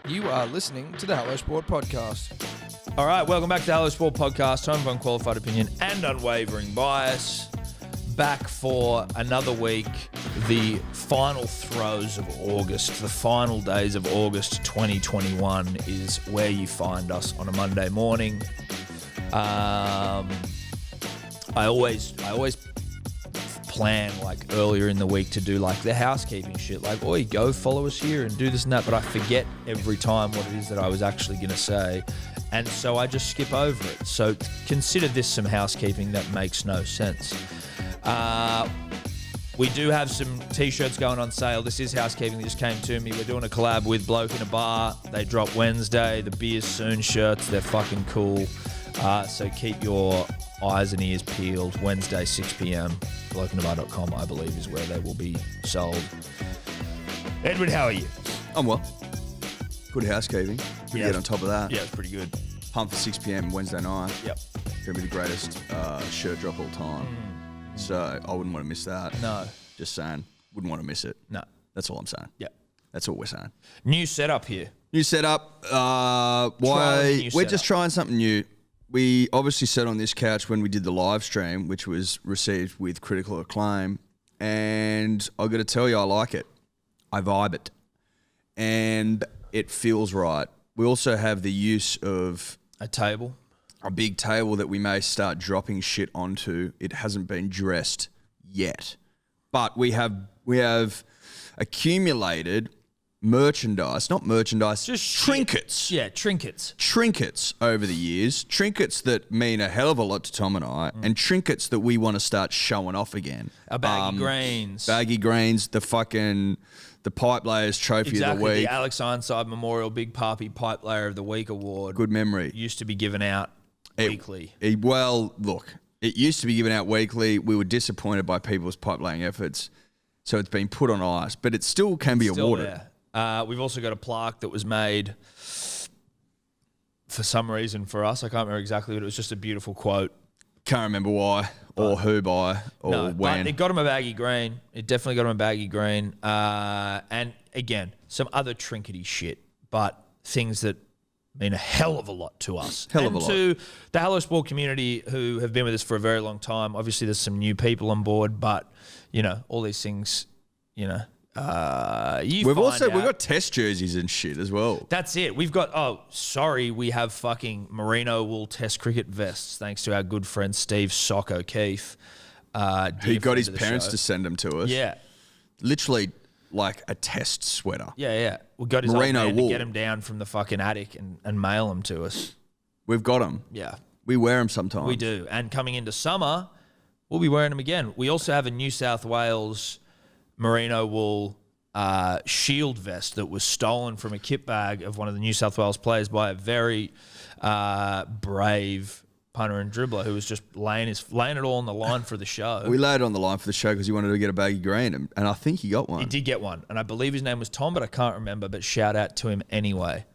You are listening to the Hello Sport Podcast. All right, welcome back to the Hello Sport Podcast, home of unqualified opinion and unwavering bias. Back for another week, the final throes of August, the final days of August 2021 is where you find us on a Monday morning. I always plan like earlier in the week to do like the housekeeping shit, like, oi, go follow us here and do this and that, but I forget every time what it is that I was actually going to say, and so I just skip over it. So consider this some housekeeping that makes no sense. We do have some t-shirts going on sale. This is housekeeping that just came to me. We're doing a collab with Bloke in a Bar. They drop Wednesday. The Beers Soon shirts, they're fucking cool. So keep your eyes and ears peeled. Wednesday, 6 p.m. blokeinabar.com, I believe, is where they will be sold. Edward, how are you? I'm well. Good housekeeping. Pretty good on top of that. Yeah, it's pretty good. Pumped for 6 p.m. Wednesday night. Yep. Going to be the greatest shirt drop all time. So I wouldn't want to miss that. No. Just saying. Wouldn't want to miss it. No. That's all I'm saying. Yeah. That's all we're saying. New setup here. New setup. We're just trying something new. We obviously sat on this couch when we did the live stream, which was received with critical acclaim. And I got to tell you, I like it. I vibe it. And it feels right. We also have the use of A table. a big table that we may start dropping shit onto. It hasn't been dressed yet. But we have accumulated merchandise, not merchandise, Just trinkets. Yeah, trinkets. Trinkets over the years, trinkets that mean a hell of a lot to Tom and I, and trinkets that we want to start showing off again. Our baggy greens. Baggy greens, the Pipe Layers Trophy of the Exactly, Week. the Alex Ironside Memorial Big Papi Pipe Layer of the Week Award. Good memory. Used to be given out weekly. Well, look, it used to be given out weekly. We were disappointed by people's pipe laying efforts, so it's been put on ice, but it still can be awarded. There. We've also got a plaque that was made for some reason for us. I can't remember exactly, but it was just a beautiful quote. Can't remember why or who by or when. But it got him a baggy green. It definitely got him a baggy green. And again, some other trinkety shit, but things that mean a hell of a lot to us. Hell of a lot. To the Hello Sport community who have been with us for a very long time. Obviously, there's some new people on board, but, you know, all these things, you know, we've got test jerseys and shit as well. That's it. We've got, we have fucking merino wool test cricket vests, thanks to our good friend Steve Sock O'Keefe. He got his parents to send them to us. Yeah. Literally like a test sweater. Yeah. We got his Merino old man wool. to get them down from the fucking attic and mail them to us. We've got them. Yeah. We wear them sometimes. We do. And coming into summer, we'll be wearing them again. We also have a New South Wales merino wool shield vest that was stolen from a kit bag of one of the New South Wales players by a very brave punter and dribbler who was just laying it all on the line for the show. We laid it on the line for the show because he wanted to get a baggy green, and I think he got one. He did get one, and I believe his name was Tom, but I can't remember, but shout out to him anyway.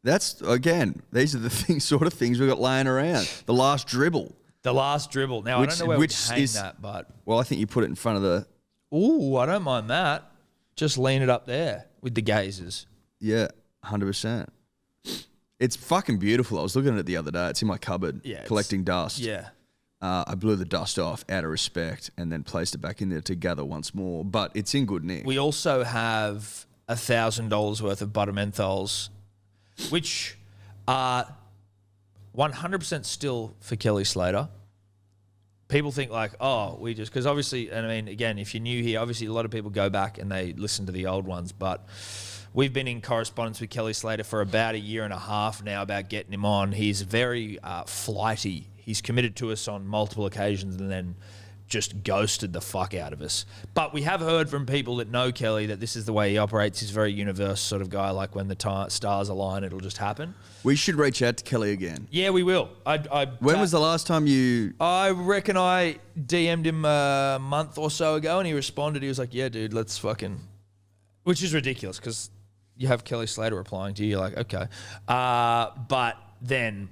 That's, again, these are the sort of things we got laying around. The last dribble. The last dribble. Now, I don't know where we hang that, but... Well, I think you put it in front of the... Ooh, I don't mind that. Just lean it up there with the gazers. Yeah, 100%. It's fucking beautiful. I was looking at it the other day. It's in my cupboard, collecting dust. Yeah. I blew the dust off out of respect and then placed it back in there to gather once more. But it's in good nick. We also have $1,000 worth of butter menthols, which are 100% still for Kelly Slater. People think like, because obviously, and I mean, again, if you're new here, obviously a lot of people go back and they listen to the old ones, but we've been in correspondence with Kelly Slater for about a year and a half now about getting him on. He's very flighty. He's committed to us on multiple occasions and then just ghosted the fuck out of us. But we have heard from people that know Kelly that this is the way he operates. He's a very universe sort of guy. Like when the stars align, it'll just happen. We should reach out to Kelly again. Yeah, we will. When was the last time you... I reckon I DM'd him a month or so ago and he responded. He was like, yeah, dude, let's fucking... Which is ridiculous because you have Kelly Slater replying to you. You're like, okay. But then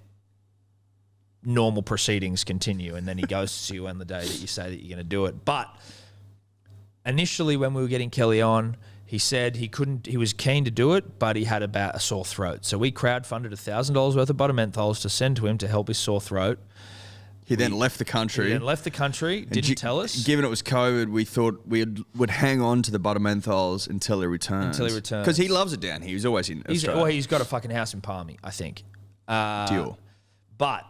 normal proceedings continue and then he ghosts you on the day that you say that you're going to do it. But initially when we were getting Kelly on, He said he was keen to do it, but he had about a sore throat. So we crowdfunded $1,000 worth of butter menthols to send to him to help his sore throat. He then left the country. Didn't tell us. Given it was COVID, we thought we would hang on to the butter menthols until he returns. Because he loves it down here. He's always in Australia. He's got a fucking house in Palmy, I think. Deal. But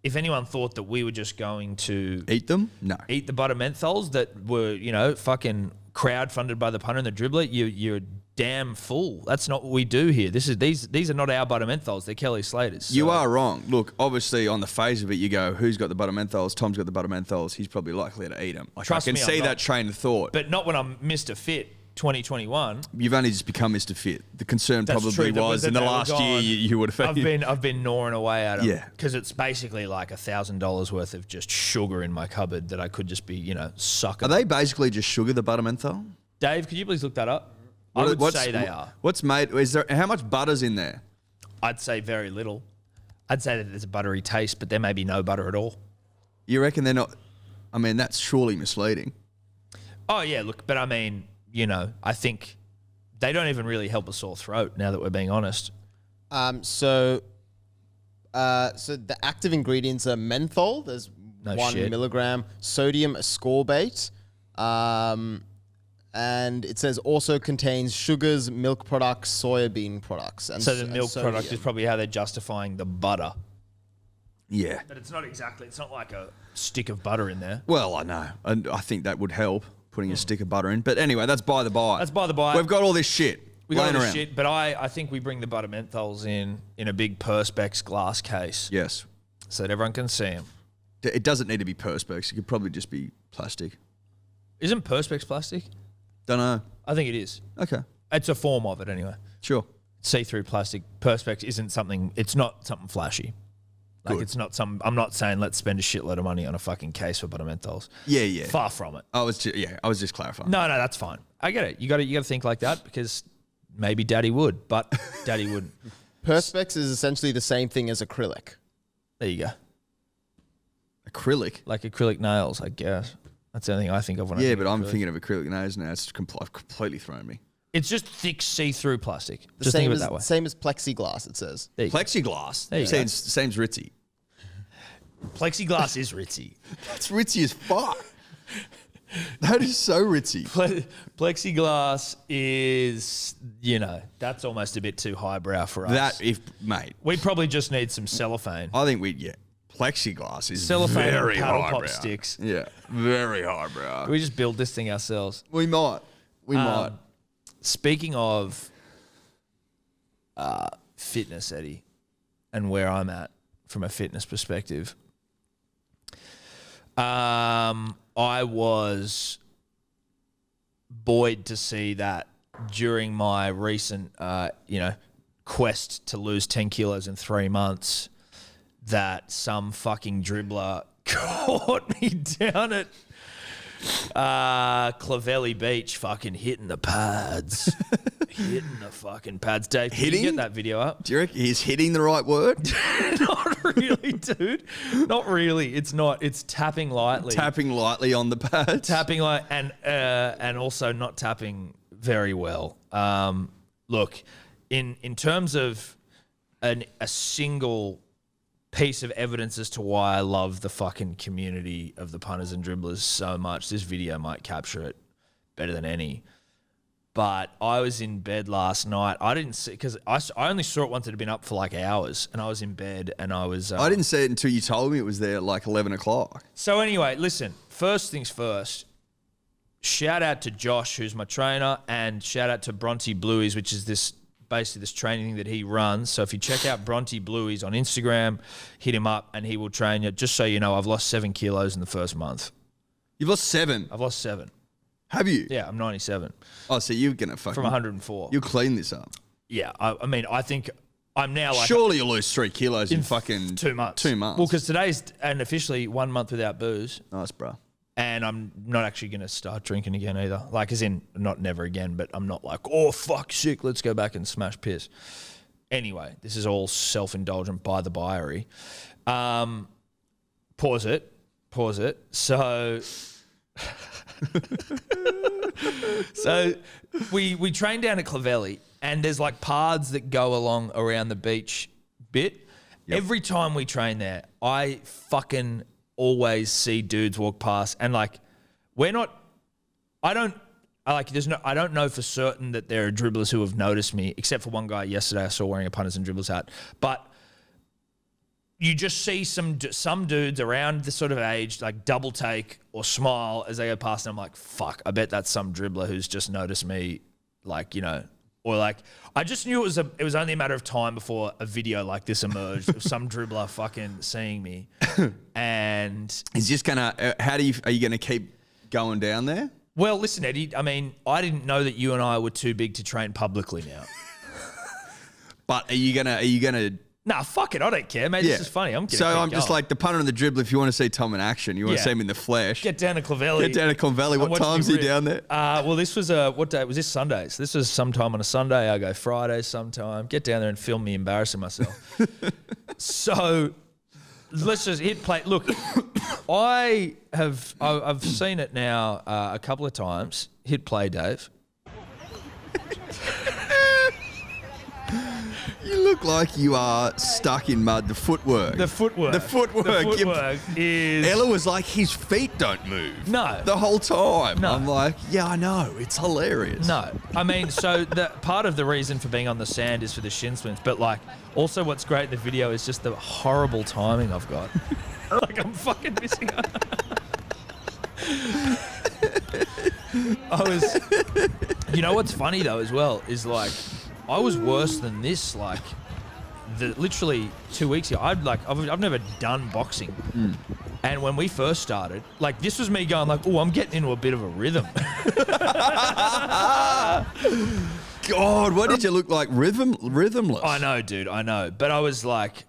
if anyone thought that we were just going to... Eat them? No. Eat the butter menthols that were, fucking crowdfunded by the punter and the dribbler, you're damn fool. That's not what we do here. These are not our butter menthols. They're Kelly Slater's. So. You are wrong. Look, obviously on the face of it, you go, who's got the butter menthols? Tom's got the butter menthols. He's probably likely to eat them. I can see that train of thought. But not when I'm Mr. Fit 2021. You've only just become Mr. Fit. The concern probably was in the last year you would have. I've been gnawing away at them. Yeah. Because it's basically like $1,000 worth of just sugar in my cupboard that I could just be, sucking. Are they basically just sugar, the butter menthol? Dave, could you please look that up? I would say they are. What's made? How much butter's in there? I'd say very little. I'd say that there's a buttery taste, but there may be no butter at all. You reckon they're not? I mean, that's surely misleading. Oh yeah, look, but I mean, I think they don't even really help a sore throat. Now that we're being honest. So the active ingredients are menthol. There's 1 milligram. Sodium ascorbate. And it says also contains sugars, milk products, soybean products. And so the milk product is probably how they're justifying the butter. Yeah. But it's not like a stick of butter in there. Well, I know. And I think that would help, putting a stick of butter in. But anyway, that's by the by. We've got all this shit. But I think we bring the butter menthols in a big Perspex glass case. Yes. So that everyone can see them. It doesn't need to be Perspex. It could probably just be plastic. Isn't Perspex plastic? Don't know. I think it is. Okay. It's a form of it anyway. Sure. See-through plastic. Perspex isn't something, it's not something flashy. Like it's not I'm not saying let's spend a shitload of money on a fucking case for butter menthols. Yeah. Far from it. I was just clarifying. No, that's fine. I get it. You got to think like that because maybe Daddy would, but Daddy wouldn't. Perspex is essentially the same thing as acrylic. There you go. Acrylic? Like acrylic nails, I guess. That's the only thing I think of when I think but of I'm acrylic. thinking of acrylic nails now. It's completely thrown me. It's just thick see-through plastic. Just think of it that way. Same as plexiglass, it says. Plexiglass? Seems ritzy. Plexiglass is ritzy. That's ritzy as fuck. That is so ritzy. Plexiglass is, that's almost a bit too highbrow for us. Mate. We probably just need some cellophane. I think plexiglass is cellophane very and paddle highbrow. pop sticks. Yeah, very highbrow. We just build this thing ourselves. We might. Speaking of fitness, Eddie, and where I'm at from a fitness perspective, I was buoyed to see that during my recent, quest to lose 10 kilos in 3 months, that some fucking dribbler caught me down at Clovelly Beach fucking hitting the pads. Hitting the fucking pads. Dave, can you get that video up? Do you reckon he's hitting the right word? Not really, dude. Not really. It's not. It's tapping lightly. Tapping lightly on the pads. Tapping and also not tapping very well. Look, in terms of a single piece of evidence as to why I love the fucking community of the punters and dribblers so much, this video might capture it better than any. But I was in bed last night. I didn't see, because I only saw it once it had been up for like hours, and I was in bed and I was... I didn't see it until you told me it was there at like 11 o'clock. So anyway, listen, first things first, shout out to Josh, who's my trainer, and shout out to Bronte Blueies, which is basically this training thing that he runs. So if you check out Bronte Blueies on Instagram, hit him up and he will train you. Just so you know, I've lost 7 kilos in the first month. You've lost 7? I've lost 7. Have you? Yeah, I'm 97. Oh, so you're going to fucking... From 104. You'll clean this up. Yeah, I mean, I think I'm now like... Surely you'll lose 3 kilos in fucking... 2 months. 2 months. Well, because today's officially 1 month without booze. Nice, bro. And I'm not actually going to start drinking again either. Like, as in, not never again, but I'm not like, oh, fuck, sick, let's go back and smash piss. Anyway, this is all self-indulgent by the byery. Pause it. So... So we train down at Clovelly, and there's like paths that go along around the beach bit. Yep. Every time we train there, I fucking always see dudes walk past, and like I don't know for certain that there are dribblers who have noticed me, except for one guy yesterday I saw wearing a punters and dribblers hat. But you just see some dudes around this sort of age, like double take or smile as they go past, and I'm like, fuck, I bet that's some dribbler who's just noticed me, like, you know, or like, I just knew it was only a matter of time before a video like this emerged of some dribbler fucking seeing me. And is this gonna, are you gonna keep going down there? Well, listen, Eddie, I mean, I didn't know that you and I were too big to train publicly now. But are you gonna? Nah, fuck it. I don't care, mate. This is funny. I'm just like the punter and the dribbler. If you want to see Tom in action, you want to see him in the flesh. Get down to Clovelly. What time's he down there? Well, this was what day? Was this Sunday? So this was sometime on a Sunday. I go Friday sometime. Get down there and film me embarrassing myself. So let's just hit play. Look, I've seen it now a couple of times. Hit play, Dave. You look like you are stuck in mud. The footwork is... Ella was like, his feet don't move. No. The whole time. No. I'm like, yeah, I know. It's hilarious. No. I mean, so the part of the reason for being on the sand is for the shin splints, but like also what's great in the video is just the horrible timing I've got. Like I'm fucking missing out. You know what's funny though as well is like, I was worse than this, like, literally 2 weeks ago. I've never done boxing. And when we first started, like, this was me going like, oh, I'm getting into a bit of a rhythm. God, what did you look like? Rhythmless? I know, dude, I know. But I was like,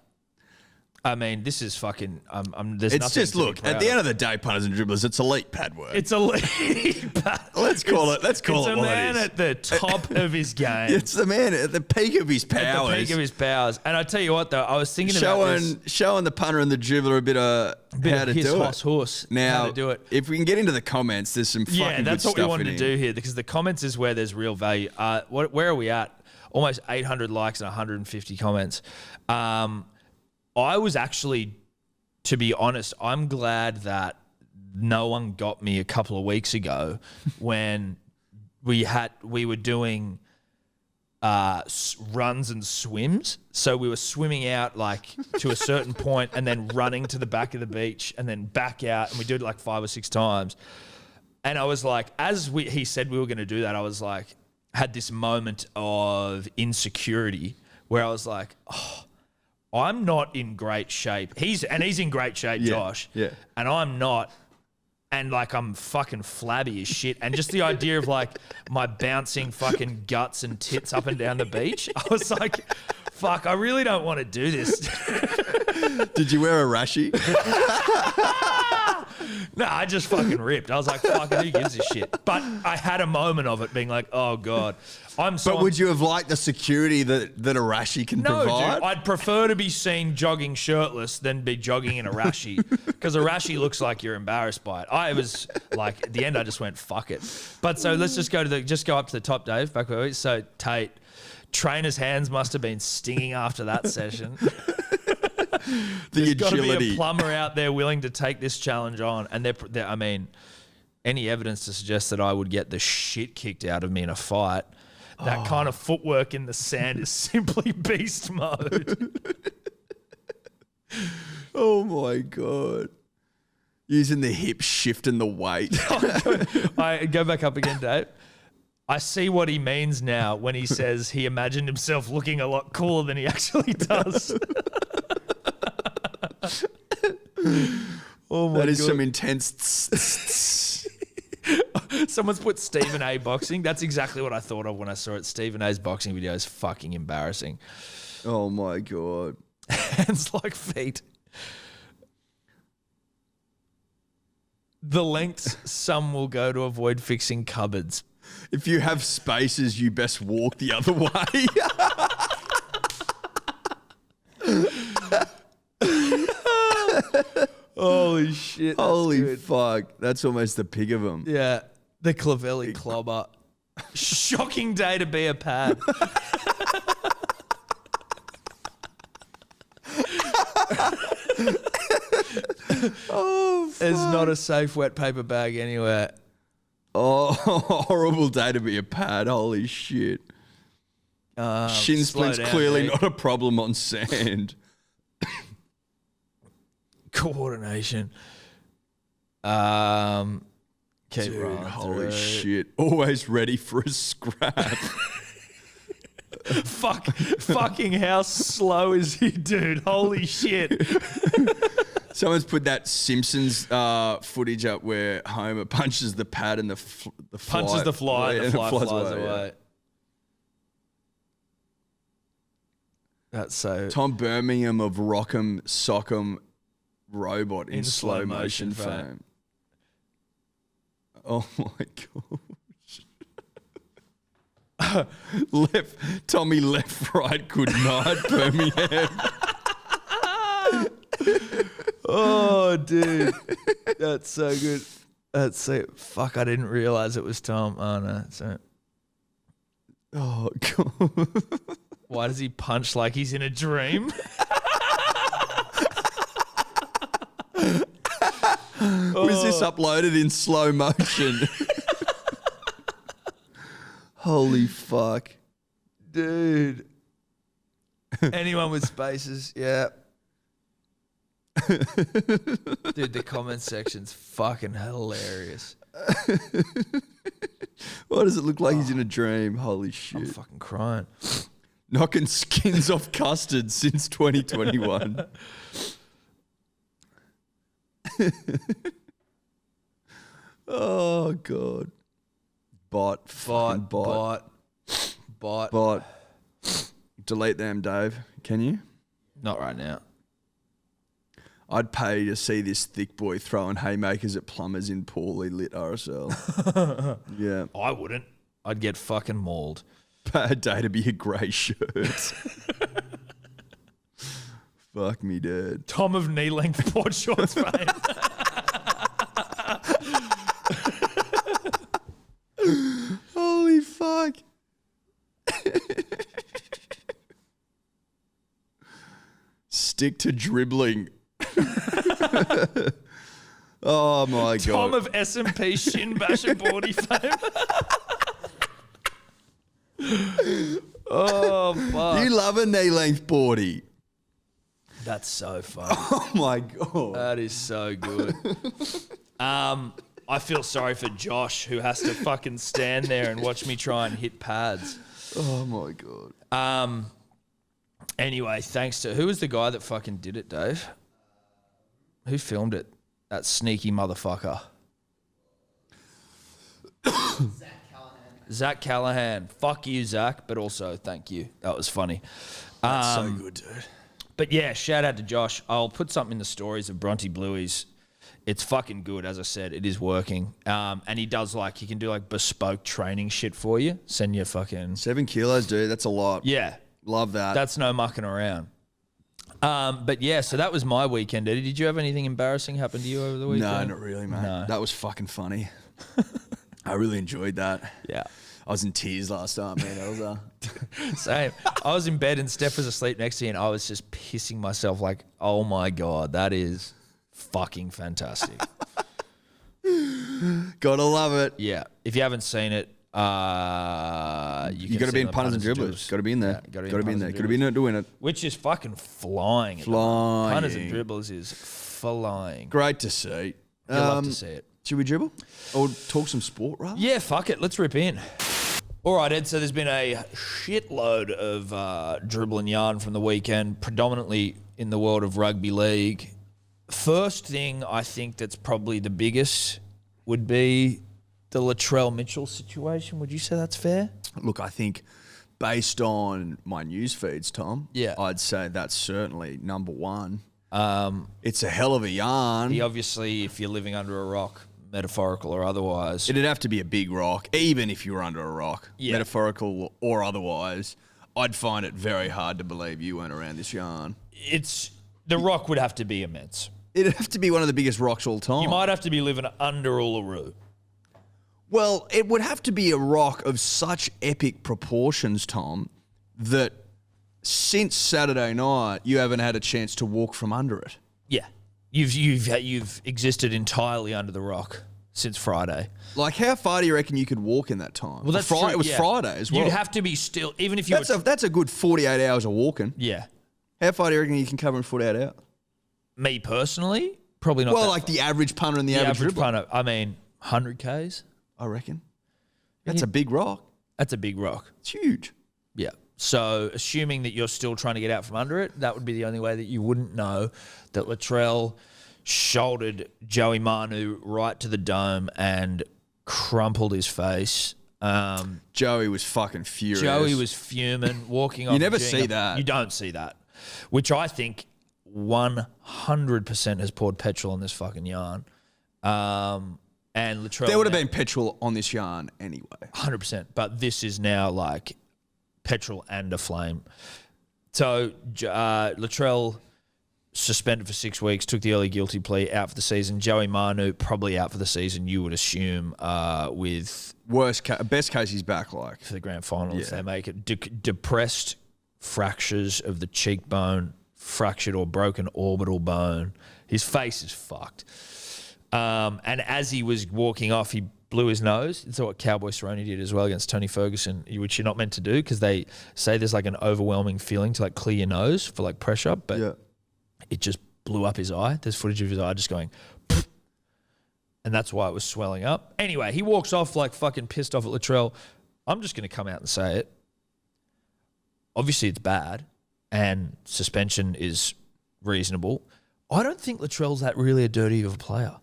I mean, this is fucking. There's it's nothing just look. At the end of the day, punters and dribblers, it's elite pad work. It's elite. Let's call it. It's a man at the top of his game. It's the man at the peak of his powers. At the peak of his powers. And I tell you what, though, I was thinking showing the punter and the dribbler a bit of how to do it. Horse. Now, how to do it. If we can get into the comments, there's some fucking good stuff in here. That's what we wanted to do here because the comments is where there's real value. Where are we at? Almost 800 likes and 150 comments. I was actually, to be honest, I'm glad that no one got me a couple of weeks ago when we were doing runs and swims. So we were swimming out like to a certain point and then running to the back of the beach and then back out, and we did it like 5 or 6 times. And I was like, he said we were going to do that, I was like, had this moment of insecurity where I was like, oh, I'm not in great shape. He's in great shape, Josh. Yeah. And I'm not. And like I'm fucking flabby as shit. And just the idea of like my bouncing fucking guts and tits up and down the beach, I was like, fuck, I really don't want to do this. Did you wear a rashie? No, I just fucking ripped. I was like, fuck it, who gives a shit? But I had a moment of it being like, oh God. But would you have liked the security that a rashie can provide? No, dude. I'd prefer to be seen jogging shirtless than be jogging in a rashie because a rashie looks like you're embarrassed by it. I was like, at the end, I just went, fuck it. But so let's just go up to the top, Dave. Back where we. So Tate, trainer's hands must have been stinging after that session. There's got to be a plumber out there willing to take this challenge on, and I mean, any evidence to suggest that I would get the shit kicked out of me in a fight. That kind of footwork in the sand is simply beast mode. Oh my God. Using the hip shift and the weight. I go back up again, Dave. I see what he means now when he says he imagined himself looking a lot cooler than he actually does. Oh my God. That is some intense. Someone's put Stephen A boxing. That's exactly what I thought of when I saw it. Stephen A's boxing video is fucking embarrassing. Oh my God. Hands like feet. The lengths some will go to avoid fixing cupboards. If you have spaces, you best walk the other way. Holy shit. Holy fuck. That's almost the pig of them. Yeah. The Clovelly clobber. Shocking day to be a pad. There's not a safe wet paper bag anywhere. Oh, horrible day to be a pad. Holy shit. Shin splints down, clearly mate. not a problem on sand. Coordination. Keep Dude, rolling holy through. shit. Always ready for a scrap. Fucking how slow is he, dude? Holy shit. Someone's put that Simpsons footage up where Homer punches the pad and the fly. Punches the fly and the fly flies away. yeah. That's so... Tom Birmingham of Rock'em Sock'em Robot in slow motion fame. fame. Oh my gosh. Tommy left, right, good night, Birmingham. Oh, dude. That's so good. That's so... Fuck, I didn't realise it was Tom. Oh, no. So, Oh god. why does he punch like he's in a dream? Was this uploaded in slow motion? Holy fuck. Dude. Anyone with spaces, yeah. Dude, the comment section's fucking hilarious. Why does it look like he's in a dream? Holy I'm shit. fucking crying. Knocking skins off custard since 2021. Oh god. Bot. Delete them, Dave. Can you? Not right now. I'd pay to see this thick boy throwing haymakers at plumbers in poorly lit RSL. Yeah. I wouldn't. I'd get fucking mauled. Bad day to be a grey shirt. Fuck me, Dad. Tom of knee-length board shorts fame. Holy fuck. Stick to dribbling. Oh my god. Tom of SMP shin basher boardy fame. Oh, fuck. You love a knee-length boardy. That's so funny. Oh my god. That is so good. I feel sorry for Josh, who has to fucking stand there and watch me try and hit pads. Oh my god. Anyway, thanks to... Who was the guy that fucking did it, Dave? Who filmed it? That sneaky motherfucker. Zach Callahan. Fuck you, Zach, but also thank you. That was funny. That's so good, dude. But yeah, shout out to Josh. I'll put something in the stories of Bronte Blueies. It's fucking good, as I said. It is working. And he does he can do bespoke training shit for you. Send you fucking... 7 kilos, dude. That's a lot. Yeah. Love that. That's no mucking around. But yeah, so that was my weekend, Eddie. Did you have anything embarrassing happen to you over the weekend? No, not really, mate. No. That was fucking funny. I really enjoyed that. Yeah. I was in tears last night, man. That was Same. I was in bed and Steph was asleep next to me and I was just pissing myself like, oh my God, that is fucking fantastic. Gotta love it. Yeah. If you haven't seen it, you got to be in punters and dribblers. Got to be in there. Yeah, got to be in there. Got to be in there doing it. Which is fucking flying. Flying. Punters and dribblers is flying. Great to see. You love to see it. Should we dribble? Or talk some sport, rather? Yeah, fuck it. Let's rip in. All right, Ed. So there's been a shitload of dribbling yarn from the weekend, predominantly in the world of rugby league. First thing I think that's probably the biggest would be the Latrell Mitchell situation. Would you say that's fair? Look, I think based on my news feeds, Tom, Yeah. I'd say that's certainly number one. It's a hell of a yarn. He obviously, if you're living under a rock, metaphorical or otherwise. It'd have to be a big rock, even if you were under a rock, Yeah. metaphorical or otherwise. I'd find it very hard to believe you weren't around this yarn. The rock would have to be immense. It'd have to be one of the biggest rocks all time. You might have to be living under Uluru. Well, it would have to be a rock of such epic proportions, Tom, that since Saturday night you haven't had a chance to walk from under it. Yeah, you've existed entirely under the rock since Friday. Like, how far do you reckon you could walk in that time? Well, that's true. It was Friday as well. You'd have to be still, even if you. That's a good 48 hours of walking. Yeah. How far do you reckon you can cover in 48 hours? Me personally, probably not. Well, like the average punter and the average dribbler. punter. I mean, 100 Ks. I reckon. That's a big rock. That's a big rock. It's huge. Yeah. So, assuming that you're still trying to get out from under it, that would be the only way that you wouldn't know that Latrell shouldered Joey Manu right to the dome and crumpled his face. Joey was fucking furious. Joey was fuming, walking off. You never see that. You don't see that. Which I think 100% has poured petrol on this fucking yarn. And Latrell, there would have been petrol on this yarn anyway. 100%. But this is now like petrol and a flame. So Latrell suspended for 6 weeks, took the early guilty plea, out for the season. Joey Manu probably out for the season, you would assume, with... Best case he's back, like. For the grand final, if they make it. Depressed fractures of the cheekbone, fractured or broken orbital bone. His face is fucked. And as he was walking off, he blew his nose. It's what Cowboy Cerrone did as well against Tony Ferguson, which you're not meant to do because they say there's like an overwhelming feeling to like clear your nose for like pressure, but it just blew up his eye. There's footage of his eye just going, and that's why it was swelling up. Anyway, he walks off like fucking pissed off at Latrell. I'm just going to come out and say it. Obviously, it's bad, and suspension is reasonable. I don't think Latrell's that really a dirty of a player.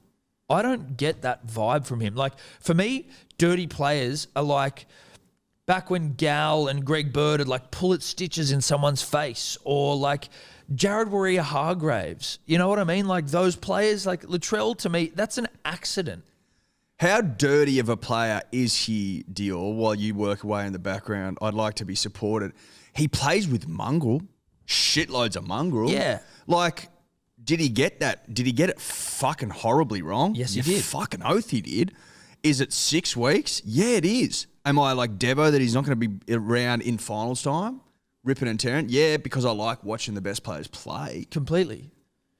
I don't get that vibe from him. Like, for me, dirty players are like back when Gal and Greg Bird had like pullet stitches in someone's face, or like Jared Warrior-Hargraves. You know what I mean? Like those players, like Latrell, to me, that's an accident. How dirty of a player is he, Dior, while you work away in the background? I'd like to be supported. He plays with mongrel. Shitloads of mongrel. Yeah. Like... Did he get that? Did he get it fucking horribly wrong? Yes, he did. Fucking oath he did. Is it 6 weeks? Yeah, it is. Am I like Devo that he's not going to be around in finals time? Ripping and tearing? Yeah, because I like watching the best players play. Completely.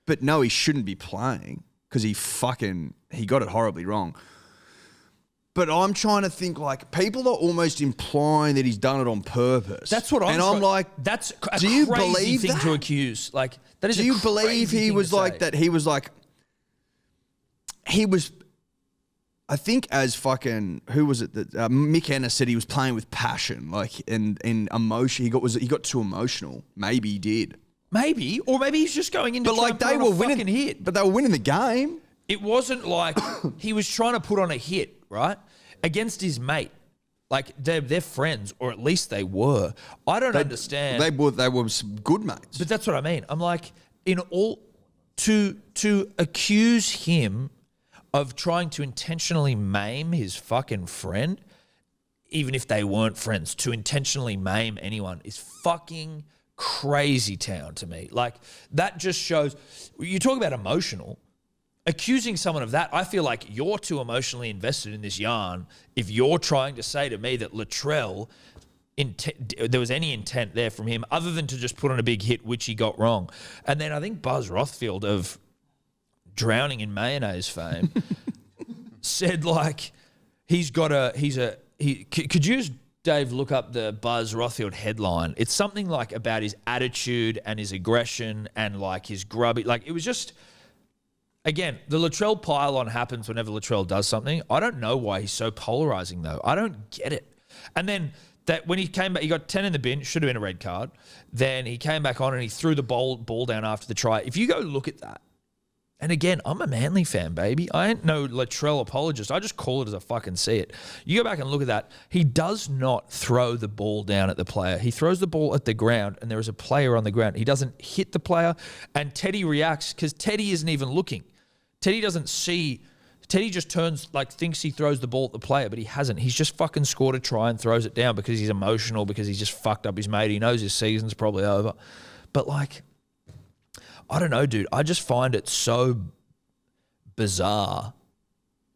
But no, he shouldn't be playing because he got it horribly wrong. But I'm trying to think, like, people are almost implying that he's done it on purpose. That's what I'm And I'm like, that's a do you crazy believe thing that? to accuse. Like, that is do a you crazy believe he thing was to like say. that? He was like, I think as fucking, who was it that Mick Ennis said he was playing with passion, like in emotion. He got too emotional. Maybe he did. Maybe, or maybe he's just going into. But like they were winning, hit. But they were winning the game. It wasn't like he was trying to put on a hit, right, against his mate. Like they're friends, or at least they were. I don't understand. They were some good mates. But that's what I mean. I'm like, to accuse him of trying to intentionally maim his fucking friend, even if they weren't friends, to intentionally maim anyone is fucking crazy town to me. Like, that just shows, you talk about emotional, accusing someone of that, I feel like you're too emotionally invested in this yarn if you're trying to say to me that Latrell, there was any intent there from him other than to just put on a big hit, which he got wrong. And then I think Buzz Rothfield of Drowning in Mayonnaise fame said, like, could you, Dave, look up the Buzz Rothfield headline? It's something like about his attitude and his aggression and like his grubby, like it was just, again, the Latrell pile-on happens whenever Latrell does something. I don't know why he's so polarizing though. I don't get it. And then that when he came back, he got 10 in the bin, should have been a red card. Then he came back on and he threw the ball down after the try. If you go look at that, and again, I'm a Manly fan, baby. I ain't no Latrell apologist. I just call it as I fucking see it. You go back and look at that. He does not throw the ball down at the player. He throws the ball at the ground, and there is a player on the ground. He doesn't hit the player, and Teddy reacts because Teddy isn't even looking. Teddy doesn't see. Teddy just turns, like, thinks he throws the ball at the player, but he hasn't. He's just fucking scored a try and throws it down because he's emotional, because he's just fucked up his mate. He knows his season's probably over. But, like, I don't know, dude. I just find it so bizarre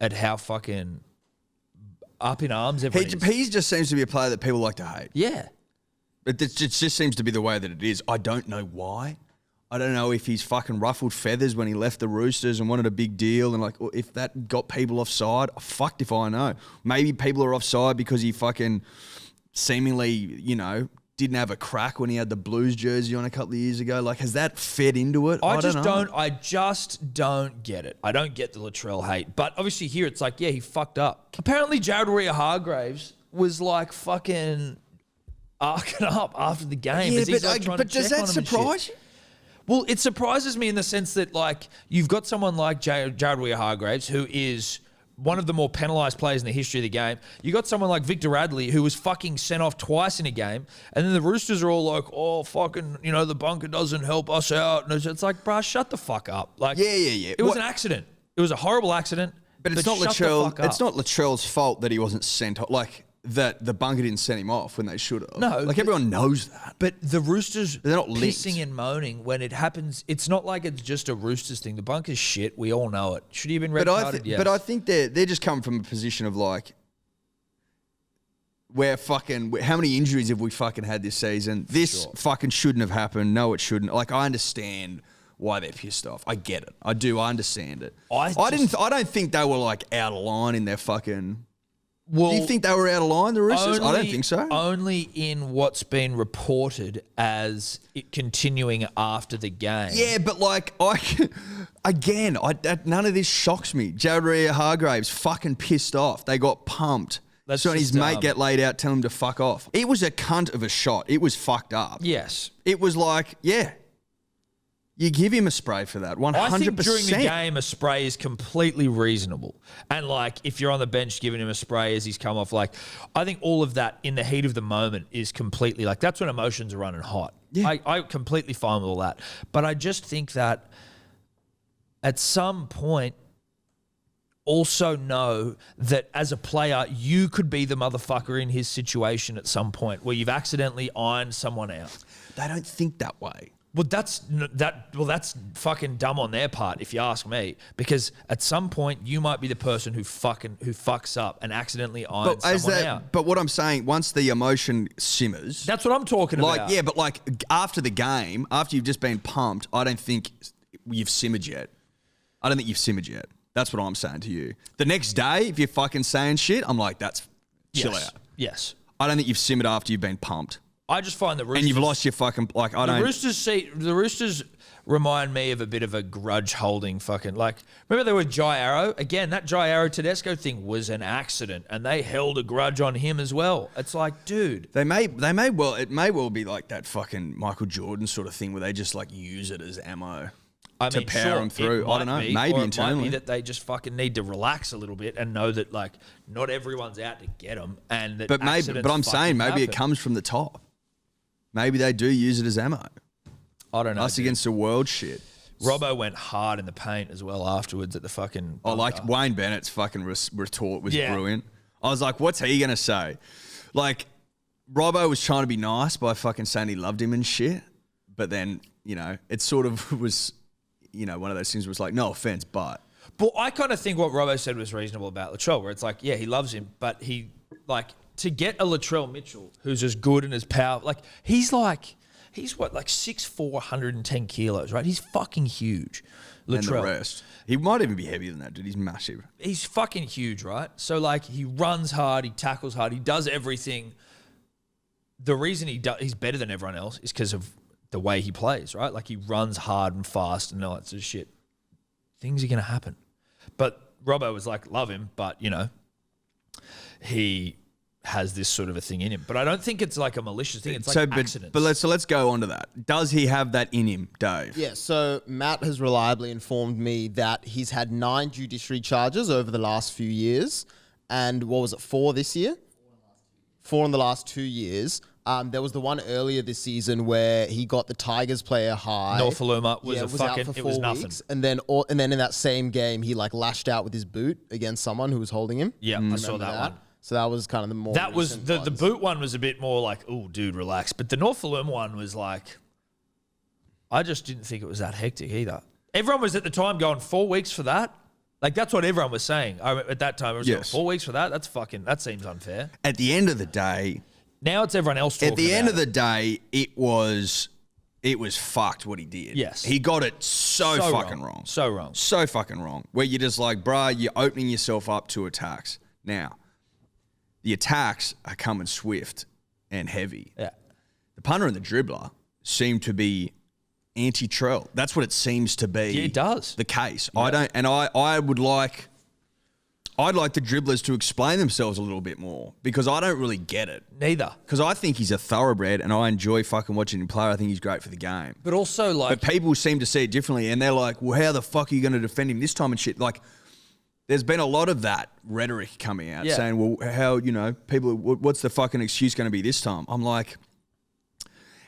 at how fucking up in arms. He just seems to be a player that people like to hate. Yeah. It just seems to be the way that it is. I don't know why. I don't know if he's fucking ruffled feathers when he left the Roosters and wanted a big deal, and like if that got people offside. Fucked if I know. Maybe people are offside because he fucking seemingly, didn't have a crack when he had the Blues jersey on a couple of years ago. Like, has that fed into it? I just don't get it. I don't get the Latrell hate. But obviously here it's like, yeah, he fucked up. Apparently Jared Hargraves was like fucking arcing up after the game. Yeah, but does that surprise you? Well, it surprises me in the sense that, like, you've got someone like Jared Hargraves, who is one of the more penalised players in the history of the game. You got someone like Victor Radley, who was fucking sent off twice in a game, and then the Roosters are all like, "Oh, fucking, the bunker doesn't help us out." And it's like, bruh, shut the fuck up. Like, yeah. It was an accident. It was a horrible accident. But it's not Latrell. It's not Latrell's fault that he wasn't sent off. Like, that the bunker didn't send him off when they should have. No. Like, everyone knows that. But the Roosters, they're not pissing linked. and moaning when it happens. It's not like it's just a Roosters thing. The bunker's shit. We all know it. Should he have been red carded? Yes. But I think they're just coming from a position of like, how many injuries have we fucking had this season? This fucking shouldn't have happened. No, it shouldn't. Like, I understand why they're pissed off. I get it. I do. I understand it. I don't think they were like out of line in their fucking. Well, do you think they were out of line, the Roosters? I don't think so. Only in what's been reported as it continuing after the game. Yeah, but like, none of this shocks me. Jared Hargraves fucking pissed off. They got pumped. So his mate get laid out, tell him to fuck off. It was a cunt of a shot. It was fucked up. Yes. It was like, yeah. You give him a spray for that, 100%. I think during the game, a spray is completely reasonable. And, like, if you're on the bench giving him a spray as he's come off, like, I think all of that in the heat of the moment is completely, like, that's when emotions are running hot. Yeah. I completely fine with all that. But I just think that at some point, also know that as a player, you could be the motherfucker in his situation at some point where you've accidentally ironed someone out. They don't think that way. Well, that's fucking dumb on their part, if you ask me. Because at some point, you might be the person who fucks up and accidentally irons someone out. But what I'm saying, once the emotion simmers, that's what I'm talking about. Yeah, but like after the game, after you've just been pumped, I don't think you've simmered yet. That's what I'm saying to you. The next day, if you're fucking saying shit, I'm like, chill out. Yes. I don't think you've simmered after you've been pumped. I just find the Roosters... And you've lost your fucking... Like, The Roosters remind me of a bit of a grudge-holding fucking... Like, remember they were Jai Arrow? Again, that Jai Arrow Tedesco thing was an accident, and they held a grudge on him as well. It's like, dude... It may well be like that fucking Michael Jordan sort of thing where they just, like, use it as ammo to power them through. I don't know. Maybe internally. It might be that they just fucking need to relax a little bit and know that, like, not everyone's out to get them, and that But I'm saying maybe it comes from the top. Maybe they do use it as ammo. I don't know. Us against the world shit. Robbo went hard in the paint as well afterwards at the fucking... Oh, like Wayne Bennett's fucking retort was brilliant. I was like, what's he going to say? Like, Robbo was trying to be nice by fucking saying he loved him and shit. But then, it sort of was, one of those things was like, no offense, but... But I kind of think what Robbo said was reasonable about Latrell, where it's like, yeah, he loves him, but he, like... To get a Latrell Mitchell, who's as good and as powerful, like he's what, like 6'4", 110 kilos, right? He's fucking huge. Latrell. And the rest. He might even be heavier than that, dude. He's massive. He's fucking huge, right? So like he runs hard, he tackles hard, he does everything. The reason he's better than everyone else is because of the way he plays, right? Like he runs hard and fast and all that sort of shit. Things are going to happen. But Robbo was like, love him, but he has this sort of a thing in him. But I don't think it's like a malicious thing. It's like accidents. But let's go on to that. Does he have that in him, Dave? Yeah, so Matt has reliably informed me that he's had 9 judiciary charges over the last few years. And what was it, 4 this year? 4 in the last 2 years. There was the one earlier this season where he got the Tigers player high. Norfoluma was out for 4 it was nothing. Weeks. And then in that same game, he like lashed out with his boot against someone who was holding him. Yeah, I saw that one. So that was kind of the more... That was the boot one was a bit more like, oh, dude, relax. But the Norfolum one was like, I just didn't think it was that hectic either. Everyone was at the time going 4 weeks for that. Like, that's what everyone was saying. At that time, it was Yes. 4 weeks for that. That seems unfair. At the end of the day, Now it's everyone else talking at the end about of the day, it was fucked what he did. Yes. He got it so fucking wrong. So wrong. So fucking wrong. Where you're just like, bruh, you're opening yourself up to attacks. Now, the attacks are coming swift and heavy. Yeah. The punter and the dribbler seem to be anti-Trell. That's what it seems to be. Yeah, it does. The case. Yeah. I'd like the dribblers to explain themselves a little bit more because I don't really get it. Neither. Because I think he's a thoroughbred and I enjoy fucking watching him play. I think he's great for the game. But also, like... But people seem to see it differently and they're like, well, how the fuck are you going to defend him this time and shit? Like, there's been a lot of that rhetoric coming out saying, well, how, people, what's the fucking excuse going to be this time? I'm like...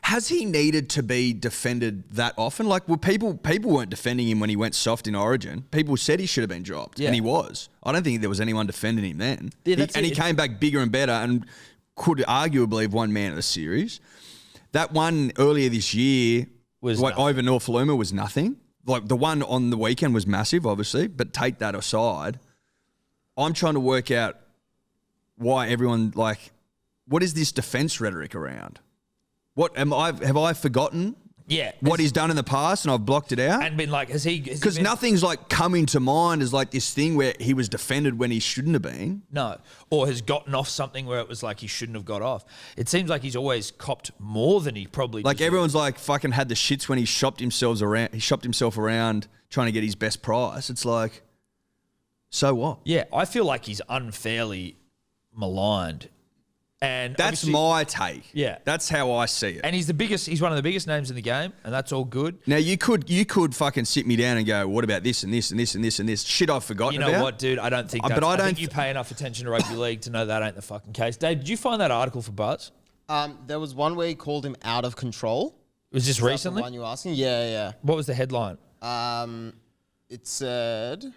Has he needed to be defended that often? Like, well, people weren't defending him when he went soft in Origin. People said he should have been dropped, and he was. I don't think there was anyone defending him then. Yeah, he came back bigger and better and could arguably have won man of the series. That one earlier this year was over North Luma was nothing. Like, the one on the weekend was massive, obviously, but take that aside. I'm trying to work out why everyone, like, what is this defense rhetoric around? Have I forgotten? Yeah. What he's done in the past and I've blocked it out? And been like, because nothing's like coming to mind as like this thing where he was defended when he shouldn't have been. No. Or has gotten off something where it was like he shouldn't have got off. It seems like he's always copped more than he probably like deserved. Everyone's like fucking had the shits when he shopped himself around trying to get his best price. It's like, so what? Yeah, I feel like he's unfairly maligned. And that's my take. Yeah. That's how I see it. And he's one of the biggest names in the game, and that's all good. Now you could fucking sit me down and go, what about this and this and this and this and this? Shit I've forgotten about. You know what, dude? I don't think that's... But I think you pay enough attention to rugby league to know that ain't the fucking case. Dave, did you find that article for Buzz? There was one where he called him out of control. Was this recently? The one you were asking? Yeah. What was the headline? It said...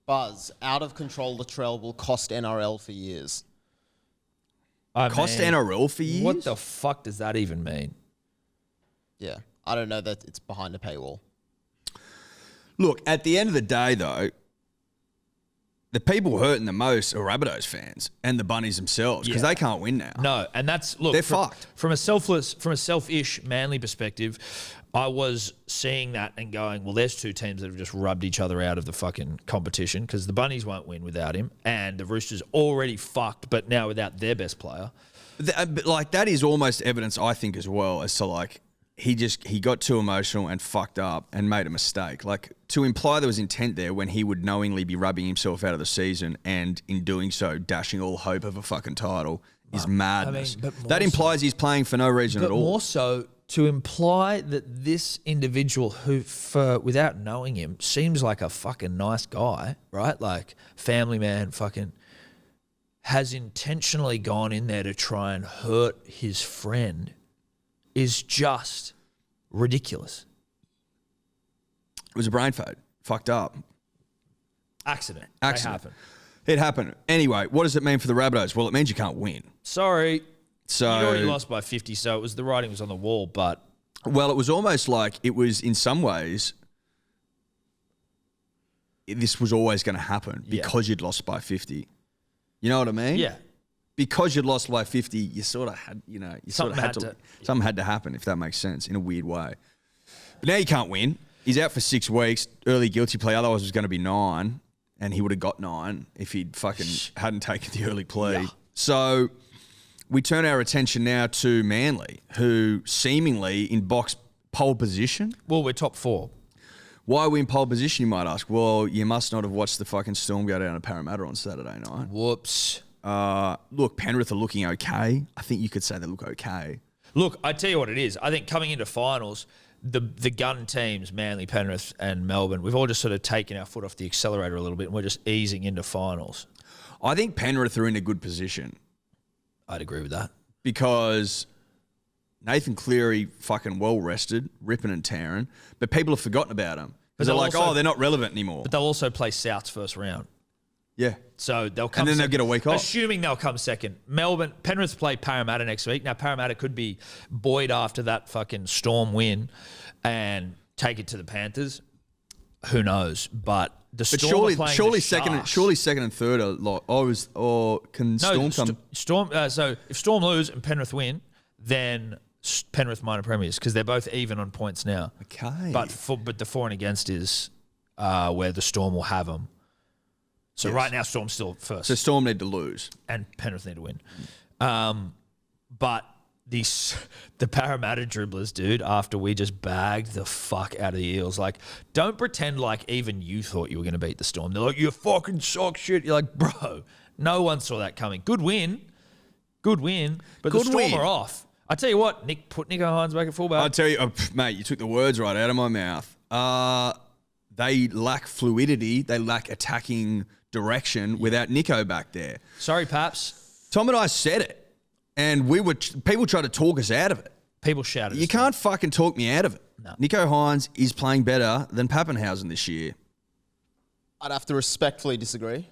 Buzz, out of control, the Trell will cost NRL for years. NRL for years? What the fuck does that even mean? Yeah. I don't know that it's behind a paywall. Look, at the end of the day, though, the people hurting the most are Rabbitohs fans and the Bunnies themselves because they can't win now. No, and that's... Look, they're fucked. From a selfish, manly perspective... I was seeing that and going, well, there's two teams that have just rubbed each other out of the fucking competition because the Bunnies won't win without him and the Roosters already fucked, but now without their best player. But like, that is almost evidence, I think, as well, as to like, he got too emotional and fucked up and made a mistake. Like, to imply there was intent there when he would knowingly be rubbing himself out of the season and in doing so, dashing all hope of a fucking title is madness. That implies he's playing for no reason at all. But more so... to imply that this individual who, without knowing him, seems like a fucking nice guy, right? Like, family man, fucking, has intentionally gone in there to try and hurt his friend is just ridiculous. It was a brain fade. Fucked up. Accident. It happened. Anyway, what does it mean for the Rabbitohs? Well, it means you can't win. Sorry. So you already lost by 50, so the writing was on the wall, but... Well, it was almost like it was, in some ways, this was always going to happen because you'd lost by 50. You know what I mean? Yeah. Because you'd lost by 50, you sort of had, something had to happen, if that makes sense, in a weird way. But now you can't win. He's out for 6 weeks, early guilty plea, otherwise it was going to be 9, and he would have got 9 if he'd fucking hadn't taken the early plea. Yeah. So... we turn our attention now to Manly, who seemingly in box pole position. Well, we're top 4. Why are we in pole position, you might ask? Well, you must not have watched the fucking Storm go down to Parramatta on Saturday night. Whoops. Look, Penrith are looking okay. I think you could say they look okay. Look, I tell you what it is. I think coming into finals, the gun teams, Manly, Penrith and Melbourne, we've all just sort of taken our foot off the accelerator a little bit and we're just easing into finals. I think Penrith are in a good position. I'd agree with that. Because Nathan Cleary fucking well rested, ripping and tearing, but people have forgotten about him. Because they're like, they're not relevant anymore. But they'll also play South's first round. Yeah. So they'll come and then they'll get a week off. Assuming they'll come second. Penrith play Parramatta next week. Now, Parramatta could be buoyed after that fucking Storm win and take it to the Panthers. who knows? But the Storm are playing surely the second and third are like can Storm come? Storm. So if Storm lose and Penrith win, then Penrith minor premiers because they're both even on points now. Okay, but the for and against is where the Storm will have them. So right now Storm's still first. So Storm need to lose and Penrith need to win. But the Parramatta dribblers, dude, after we just bagged the fuck out of the Eels, like, don't pretend like even you thought you were going to beat the Storm. They're like, you fucking sock shit. You're like, bro, no one saw that coming. Good win. But the Storm are off. I tell you what, put Nico Hines back at fullback. I tell you, mate, you took the words right out of my mouth. They lack fluidity. They lack attacking direction without Nico back there. Sorry, Paps. Tom and I said it. And people try to talk us out of it. People shouted. You can't fucking talk me out of it. No. Nico Hines is playing better than Pappenhausen this year. I'd have to respectfully disagree.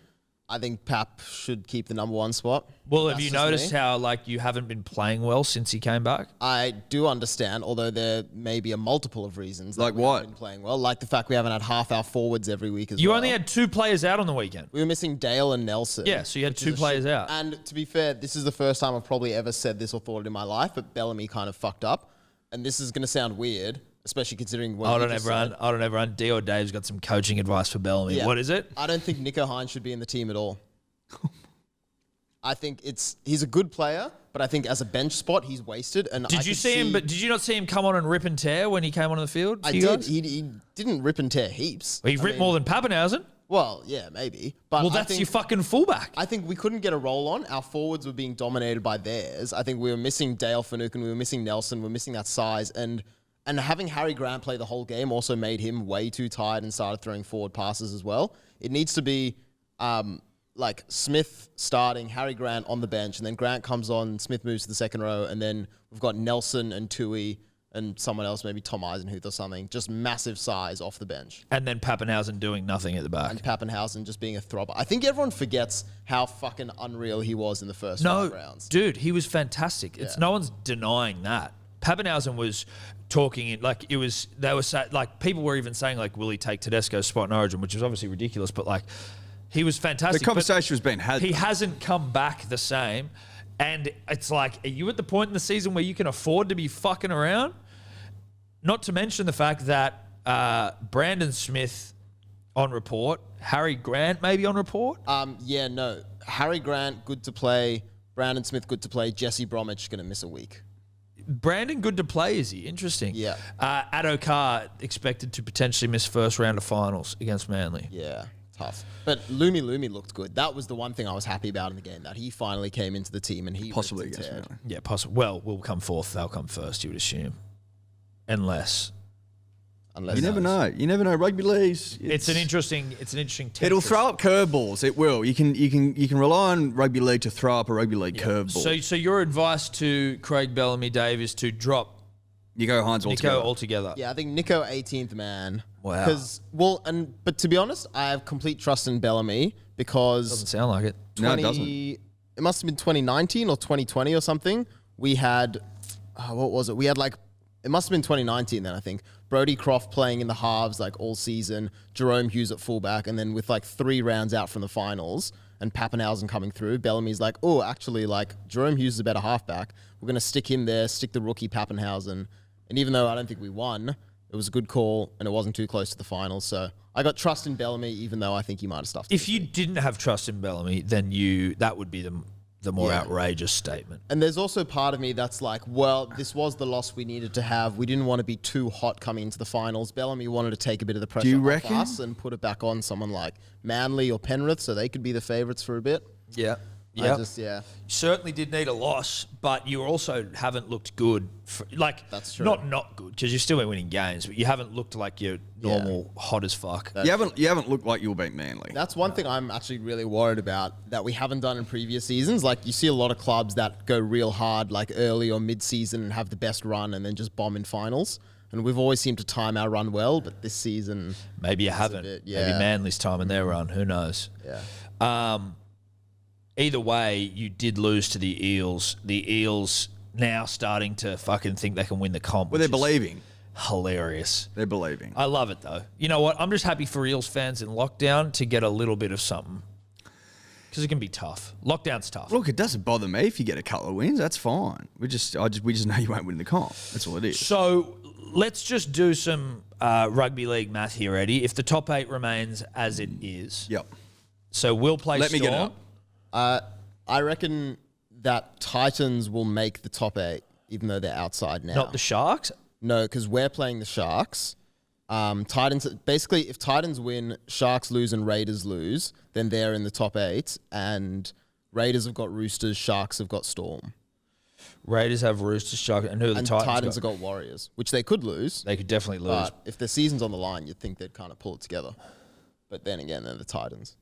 I think Pap should keep the number one spot. Well, have you noticed how you haven't been playing well since he came back? I do understand, although there may be a multiple of reasons. Like we what? haven't been playing well, like the fact we haven't had half our forwards every week as well. You only had 2 players out on the weekend. We were missing Dale and Nelson. Yeah, so you had 2 players out. And to be fair, this is the first time I've probably ever said this or thought it in my life, but Bellamy kind of fucked up. And this is going to sound weird, especially considering what Hold on, everyone. D or Dave's got some coaching advice for Bellamy. Yeah. What is it? I don't think Nico Hines should be in the team at all. I think he's a good player, but I think as a bench spot, he's wasted. And did you not see him come on and rip and tear when he came onto the field? I did. He didn't rip and tear heaps. Well, he ripped more than Pappenhausen. Well, yeah, maybe. But well, that's your fucking fullback. I think we couldn't get a roll on. Our forwards were being dominated by theirs. I think we were missing Dale Finucane, we were missing Nelson, we were missing that size. And having Harry Grant play the whole game also made him way too tired and started throwing forward passes as well. It needs to be like Smith starting, Harry Grant on the bench, and then Grant comes on, Smith moves to the second row, and then we've got Nelson and Tui and someone else, maybe Tom Eisenhuth or something, just massive size off the bench. And then Pappenhausen doing nothing at the back. And Pappenhausen just being a throbber. I think everyone forgets how fucking unreal he was in the first 5 rounds. Dude, he was fantastic. No one's denying that. Pappenhausen was talking in people were even saying like, will he take Tedesco's spot in Origin, which is obviously ridiculous, but like, he was fantastic. The conversation was being had. He hasn't come back the same. And it's like, are you at the point in the season where you can afford to be fucking around? Not to mention the fact that Brandon Smith on report, Harry Grant maybe on report? Harry Grant, good to play. Brandon Smith, good to play. Jesse Bromwich, going to miss a week. Brandon, good to play, is he? Interesting. Yeah. Addo Carr expected to potentially miss first round of finals against Manly. Yeah. Tough. But Lumi looked good. That was the one thing I was happy about in the game, that he finally came into the team and he possibly against Manly. Yeah, possibly. Well, we'll come fourth. They'll come first, you would assume. Unless you never know. You never know. Rugby leagues. It's an interesting Tetris. It'll throw up curveballs. It will. You can rely on rugby league to throw up a rugby league curveball. So your advice to Craig Bellamy, Dave, is to drop Nico Hines altogether. Yeah, I think Nico 18th man. Wow. But to be honest, I have complete trust in Bellamy because Doesn't sound like it. No, it doesn't. It must have been 2019 or 2020 or something. We had what was it? We had it must have been 2019 then, I think. Brodie Croft playing in the halves all season, Jerome Hughes at fullback, and then with 3 rounds out from the finals and Pappenhausen coming through, Bellamy's actually Jerome Hughes is a better halfback. We're going to stick him there, stick the rookie Pappenhausen. And even though I don't think we won, it was a good call and it wasn't too close to the finals. So I got trust in Bellamy, even though I think he might have stuffed it. If you didn't have trust in Bellamy, then that would be the more outrageous statement. And there's also part of me that's this was the loss we needed to have. We didn't want to be too hot coming into the finals. Bellamy wanted to take a bit of the pressure off us and put it back on someone like Manly or Penrith so they could be the favourites for a bit. Yeah. Yeah. You certainly did need a loss, but you also haven't looked good. That's true. Not good, because you're still winning games, but you haven't looked like you're normal hot as fuck. You haven't looked like you'll beat Manly. That's one thing I'm actually really worried about that we haven't done in previous seasons. You see a lot of clubs that go real hard early or mid-season and have the best run and then just bomb in finals. And we've always seemed to time our run well, but this season... Maybe you haven't. Maybe Manly's timing their run. Who knows? Yeah. Either way, you did lose to the Eels. The Eels now starting to fucking think they can win the comp. Well, they're believing. hilarious. They're believing. I love it, though. You know what? I'm just happy for Eels fans in lockdown to get a little bit of something. Because it can be tough. Lockdown's tough. Look, it doesn't bother me if you get a couple of wins. That's fine. We just know you won't win the comp. That's all it is. So let's just do some rugby league math here, Eddie. If the top 8 remains as it is. Yep. So we'll play Let Storm. me get it up. I reckon that Titans will make the top 8, even though they're outside now. Not the Sharks? No, because we're playing the Sharks. Titans, basically, if Titans win, Sharks lose and Raiders lose, then they're in the top 8. And Raiders have got Roosters, Sharks have got Storm. Raiders have Roosters, Sharks, and who are the And Titans have got Warriors, which they could lose. They could definitely lose. But if the season's on the line, you'd think they'd kind of pull it together. But then again, they're the Titans.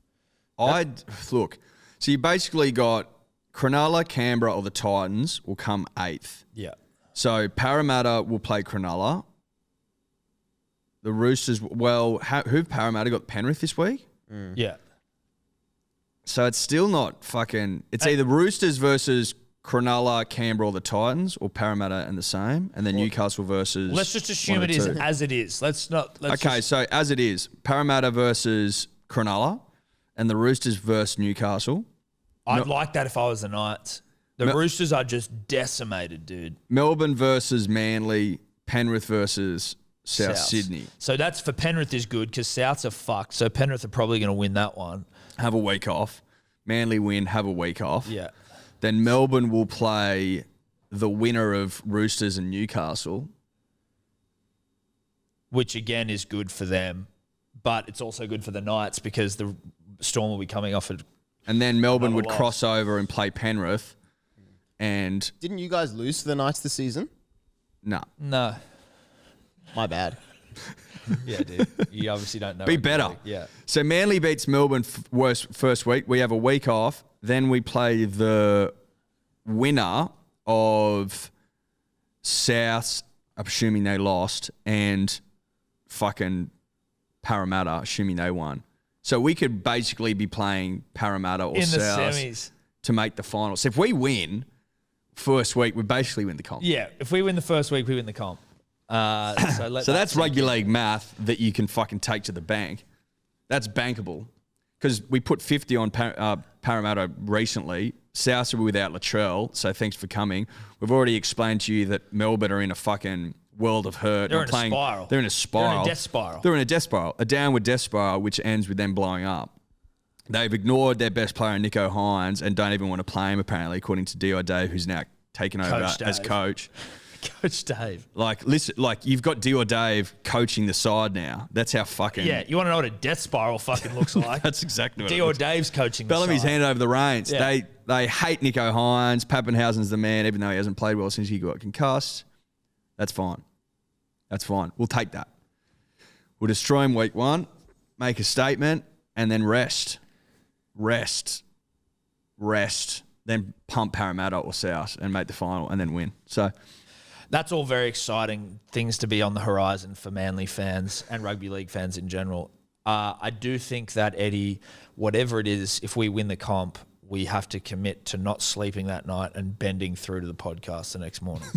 Look, so you basically got Cronulla, Canberra, or the Titans will come 8th. Yeah. So Parramatta will play Cronulla. The Roosters, who've Parramatta got? Penrith this week? Yeah. So it's still not fucking... It's either Roosters versus Cronulla, Canberra, or the Titans, or Parramatta and the same, and then Newcastle versus... Let's just assume it is as it is. So as it is, Parramatta versus Cronulla, and the Roosters versus Newcastle. I'd like that if I was the Knights. The Roosters are just decimated, dude. Melbourne versus Manly, Penrith versus South Sydney. So that's for Penrith is good because Souths are fucked. So Penrith are probably going to win that one. Have a week off. Manly win, have a week off. Yeah. Then Melbourne will play the winner of Roosters and Newcastle. Which again is good for them. But it's also good for the Knights because the Storm will be coming off it. And then Melbourne would cross over and play Penrith. And Didn't you guys lose to the Knights this season? no. My bad. Yeah, dude. You obviously don't know. Be better. Yeah. So Manly beats Melbourne first week. We have a week off. Then we play the winner of South, assuming they lost, and fucking Parramatta, assuming they won. So we could basically be playing Parramatta or In the South semis. to make the finals. So if we win first week, we basically win the comp. Yeah. If we win the first week, we win the comp. So that's rugby league math that you can fucking take to the bank. That's bankable. Because we put 50 on Parramatta recently. South are without Trell, so thanks for coming. We've already explained to you that Melbourne are in a fucking world of hurt. They're in a spiral. They're in a spiral. They're in a death spiral. They're in a death spiral. A downward death spiral, which ends with them blowing up. They've ignored their best player, Nico Hines, and don't even want to play him, apparently, according to Dio Dave, who's now taken over as coach. Coach Dave. Listen, you've got Dio Dave coaching the side now. That's how fucking... Yeah, you want to know what a death spiral fucking looks like? That's exactly what it Dio looks Dave's coaching the Bellamy's side. handed over the reins. Yeah. They hate Nico Hines. Pappenhausen's the man, even though he hasn't played well since he got concussed. That's fine. That's fine. We'll take that. We'll destroy him week 1, make a statement, and then rest. Then pump Parramatta or South and make the final and then win. So... That's all very exciting things to be on the horizon for Manly fans and rugby league fans in general. I do think that, Eddie, whatever it is, if we win the comp, we have to commit to not sleeping that night and bending through to the podcast the next morning.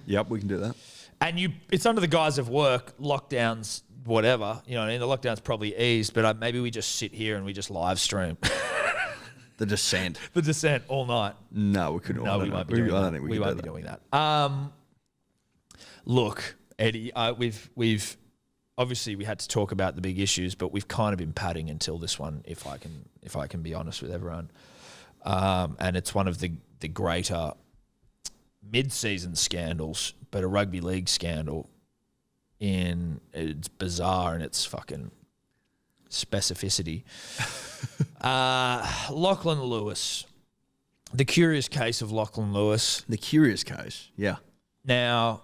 Yep, we can do that. And it's under the guise of work, lockdowns, whatever. You know, the lockdown's probably eased, but maybe we just sit here and we just live stream. The descent. The descent all night. No, we couldn't. No, we won't be doing that. I don't think we won't be doing that. Look, Eddie, we've obviously we had to talk about the big issues, but we've kind of been padding until this one, if I can be honest with everyone. And it's one of the greater mid-season scandals, but a rugby league scandal. It's bizarre in its fucking specificity. Lachlan Lewis. The curious case of Lachlan Lewis. The curious case, yeah. Now,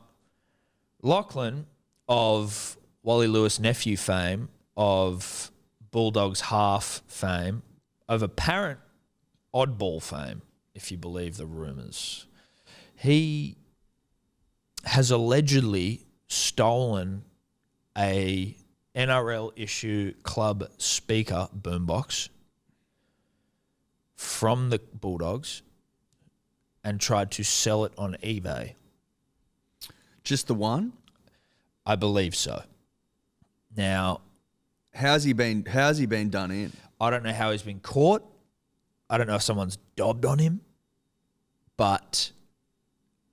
Lachlan, of Wally Lewis nephew fame, of Bulldogs half fame, of apparent oddball fame, if you believe the rumours, he has allegedly stolen a NRL issue club speaker boombox from the Bulldogs and tried to sell it on eBay. Just the one? I believe so. Now, How's he been done in? I don't know how he's been caught. I don't know if someone's dobbed on him, but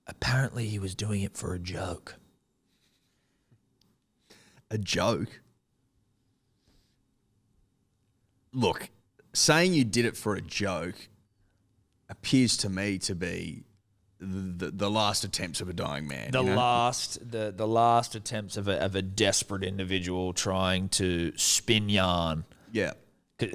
apparently he was doing it for a joke. A joke? Look, saying you did it for a joke appears to me to be the last attempts of a dying man. The last attempts of a desperate individual trying to spin yarn. Yeah.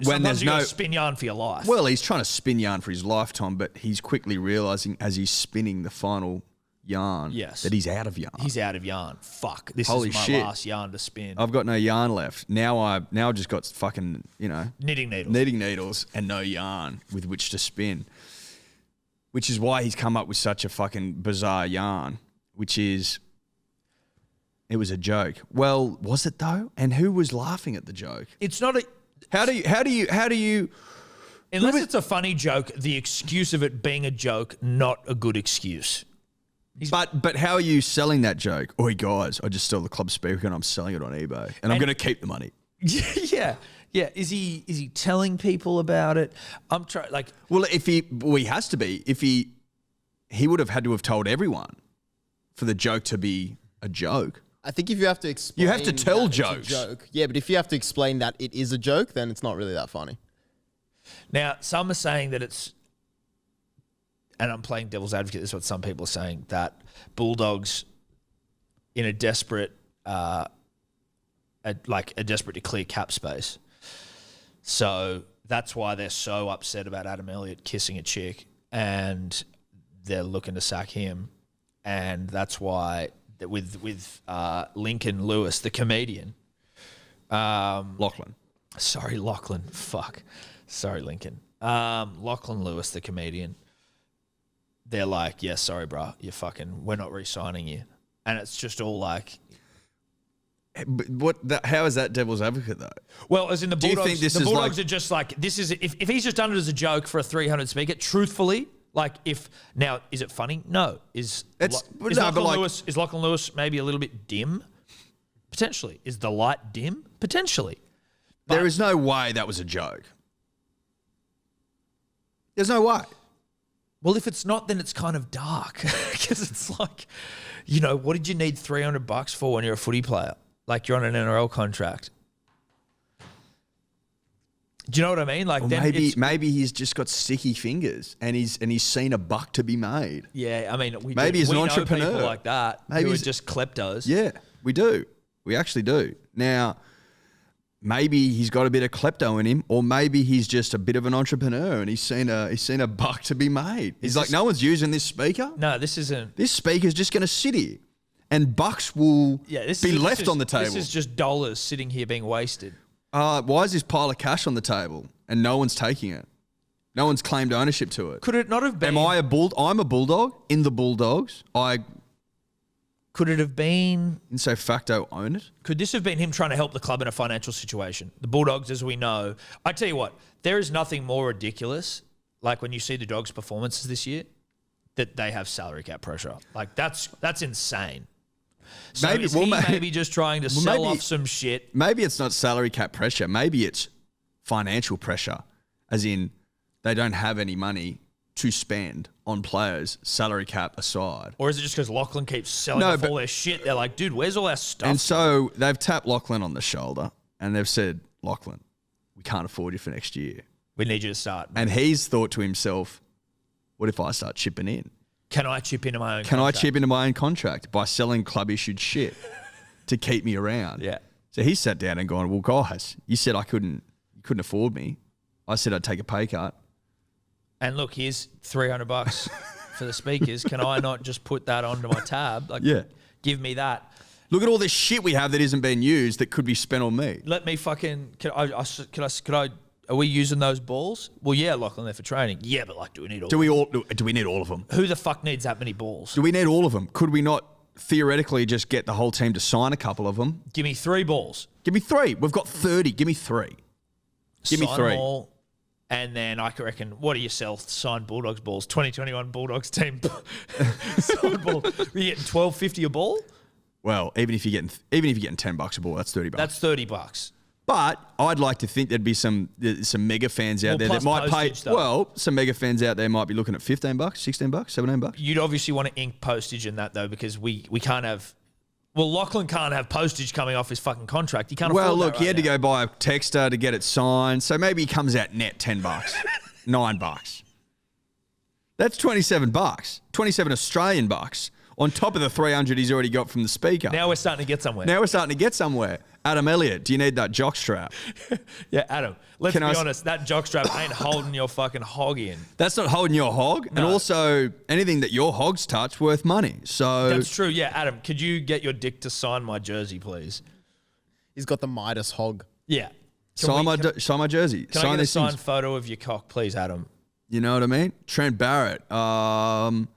When there's no spin yarn for your life. Well, he's trying to spin yarn for his lifetime, but he's quickly realizing as he's spinning the final yarn that he's out of yarn. He's out of yarn. Fuck. This Holy is my shit. last yarn to spin. I've got no yarn left. Now I've just got fucking, knitting needles and no yarn with which to spin. Which is why he's come up with such a fucking bizarre yarn, which is, it was a joke. Well, was it though? And who was laughing at the joke? It's not a... How do you? Unless it's a funny joke, the excuse of it being a joke, not a good excuse. But how are you selling that joke? Oi guys, I just stole the club speaker and I'm selling it on eBay, and I'm going to keep the money. Yeah. Is he telling people about it? I'm trying Well, he has to be. If he would have had to have told everyone for the joke to be a joke. I think if you have to explain, you have to tell that it's a jokes. Joke. Yeah, but if you have to explain that it is a joke, then it's not really that funny. Now, some are saying that it's, and I'm playing devil's advocate, this is what some people are saying, that Bulldogs in a desperate to clear cap space. So that's why they're so upset about Adam Elliott kissing a chick and they're looking to sack him. And that's why with Lachlan Lewis, the comedian. Lachlan. Sorry, Lachlan. Fuck. Sorry, Lincoln. Lachlan Lewis, the comedian. They're like, yeah, sorry, bro. We're not re-signing you. And it's just all like... But how is that devil's advocate though? Well, as in the Bulldogs, do you think this the is Bulldogs are just like, this is, if he's just done it as a joke for a 300 speaker, truthfully, is it funny? No. Is Lachlan Lewis maybe a little bit dim? Potentially. Is the light dim? Potentially. But there is no way that was a joke. There's no way. Well, if it's not, then it's kind of dark because it's like, what did you need $300 for when you're a footy player? Like you're on an NRL contract. Do you know what I mean? Maybe he's just got sticky fingers and he's seen a buck to be made. Yeah, I mean, maybe he's an entrepreneur know people like that. Maybe who are just kleptos. Yeah, we do. We actually do. Now, maybe he's got a bit of klepto in him, or maybe he's just a bit of an entrepreneur and he's seen a buck to be made. He's like, no one's using this speaker. No, this isn't. This speaker's just going to sit here, and bucks will be left on the table. This is just dollars sitting here being wasted. Why is this pile of cash on the table and no one's taking it? No one's claimed ownership to it. Could it not have been? I'm a bulldog in the Bulldogs. Could it have been... in so facto own it? Could this have been him trying to help the club in a financial situation? The Bulldogs, as we know... I tell you what, there is nothing more ridiculous, like when you see the Dogs' performances this year, that they have salary cap pressure. Like, that's insane. So maybe just trying to sell off some shit? Maybe it's not salary cap pressure. Maybe it's financial pressure, as in they don't have any money to spend on players, salary cap aside. Or is it just because Lachlan keeps selling off all their shit? They're like, dude, where's all our stuff? And so they've tapped Lachlan on the shoulder and they've said, Lachlan, we can't afford you for next year. We need you to start. And he's thought to himself, what if I start chipping in? Can I chip into my own contract? Can I chip into my own contract by selling club-issued shit to keep me around? Yeah. So he sat down and gone, well, guys, you said you couldn't afford me. I said I'd take a pay cut. And look, here's $300 for the speakers. Can I not just put that onto my tab? Give me that. Look at all this shit we have that isn't being used that could be spent on me. Let me fucking. Are we using those balls? Well, yeah, Lachlan, they're for training. Yeah, but do we need all? Do we need all of them? Who the fuck needs that many balls? Do we need all of them? Could we not theoretically just get the whole team to sign a couple of them? Give me 3 balls. Give me 3. We've got 30. Give me 3. Give me 3. Sign them all. And then I reckon, what do you sell? Signed Bulldogs balls. 2021 Bulldogs team signed ball. Are you getting $12.50 a ball? Well, even if you're getting $10 a ball, that's $30. That's $30. But I'd like to think there'd be some mega fans out there that might pay. Though. Well, some mega fans out there might be looking at $15, $16, $17. You'd obviously want to ink postage in that though, because we can't have. Well, Lachlan can't have postage coming off his fucking contract. He can't. Well, look, he had to go buy a texter to get it signed, so maybe he comes out net $10, $9. That's $27, 27 Australian bucks on top of the 300 he's already got from the speaker. Now we're starting to get somewhere. Adam Elliott, do you need that jockstrap? Yeah, Adam, let's be honest, that jockstrap ain't holding your fucking hog in. That's not holding your hog. No. And also, anything that your hogs touch worth money. So that's true. Yeah, Adam, could you get your dick to sign my jersey, please? He's got the Midas hog. Yeah. Sign my jersey. Can I get a signed photo of your cock, please, Adam? You know what I mean? Trent Barrett.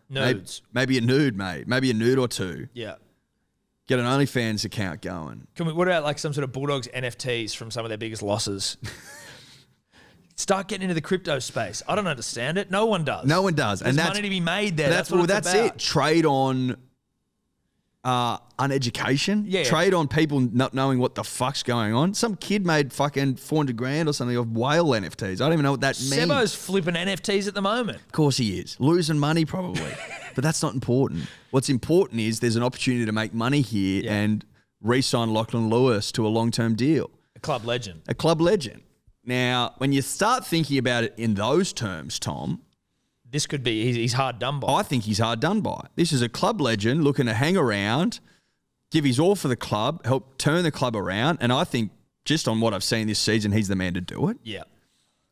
Nudes. Maybe a nude, mate. Maybe a nude or two. Yeah. Get an OnlyFans account going. What about like some sort of Bulldogs NFTs from some of their biggest losses? Start getting into the crypto space. I don't understand it. No one does. No one does. There's money to be made there. That's what it's about. It. Trade on uneducation. Yeah. Trade on people not knowing what the fuck's going on. Some kid made fucking $400,000 or something of whale NFTs. I don't even know what that means. Sebo's flipping NFTs at the moment. Of course he is. Losing money probably. But that's not important. What's important is there's an opportunity to make money here and re-sign Lachlan Lewis to a long-term deal. A club legend. A club legend. Now, when you start thinking about it in those terms, Tom, this could be, he's hard done by. I think he's hard done by. This is a club legend looking to hang around, give his all for the club, help turn the club around, and I think just on what I've seen this season, he's the man to do it. Yeah.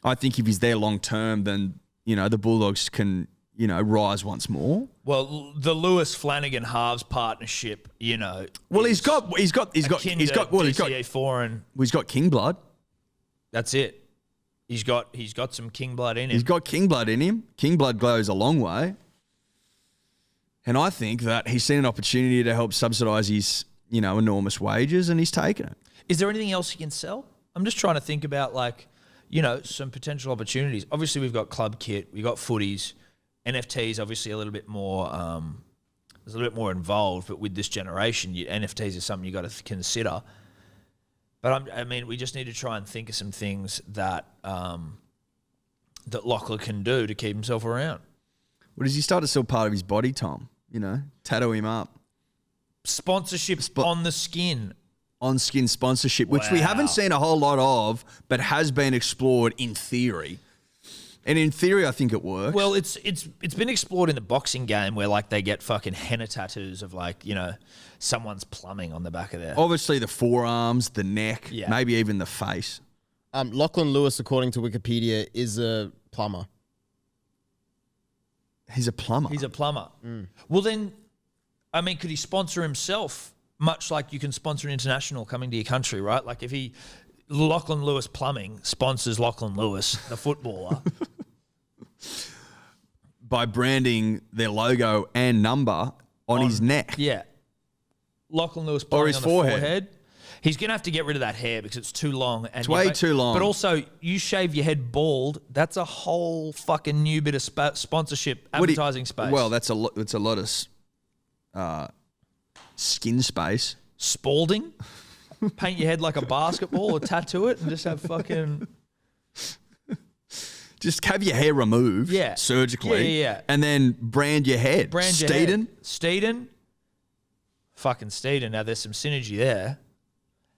I think if he's there long-term, then, the Bulldogs can, rise once more. Well, the Lewis Flanagan halves partnership, Well, he's got king blood. That's it. He's got some king blood in him. He's got king blood in him. King blood goes a long way. And I think that he's seen an opportunity to help subsidise his, enormous wages, and he's taken it. Is there anything else he can sell? I'm just trying to think about some potential opportunities. Obviously, we've got club kit, we've got footies. NFTs obviously a little bit more, there's a little bit more involved, but with this generation, NFTs is something you got to consider. But we just need to try and think of some things that that Lachlan can do to keep himself around. Well, does he start to sell part of his body, Tom? Tattoo him up. Sponsorship on the skin. On skin sponsorship, which we haven't seen a whole lot of, but has been explored in theory. And in theory, I think it works. Well, it's been explored in the boxing game where they get fucking henna tattoos of someone's plumbing on the back of there. Obviously the forearms, the neck, maybe even the face. Lachlan Lewis, according to Wikipedia, is a plumber. He's a plumber. Mm. Well then, could he sponsor himself? Much like you can sponsor an international coming to your country, right? Like if Lachlan Lewis Plumbing sponsors Lachlan Lewis, the footballer. By branding their logo and number on his neck. Yeah. Lachlan Lewis Plumbing or his forehead. He's going to have to get rid of that hair because it's too long. And it's way too long. But also, you shave your head bald, that's a whole fucking new bit of sponsorship advertising space. Well, that's a lot of skin space. Spalding? Paint your head like a basketball or tattoo it and just have fucking... Just have your hair removed surgically. Yeah. And then brand your head. Steeden. Fucking Steeden. Now, there's some synergy there.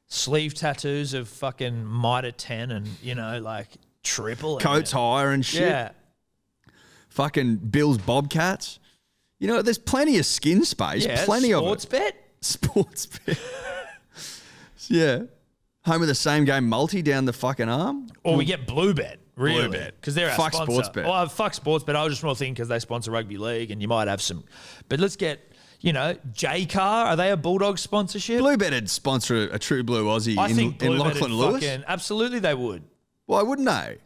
Sleeve tattoos of fucking Mitre 10 and, triple. Coats higher and shit. Yeah. Fucking Bill's Bobcats. There's plenty of skin space. Yeah, plenty of it. Sports bet. Yeah. Home of the same game multi down the fucking arm. Or we get Blue Bet. Really? Blue Bet. Because they're our fuck sponsor. Sports Bet. Well, fuck Sports Bet. I was just more thinking because they sponsor rugby league and you might have some. But let's get, J-Car. Are they a Bulldog sponsorship? Blue Bet would sponsor a true blue Aussie in Lachlan Lewis. Absolutely they would. Why wouldn't they?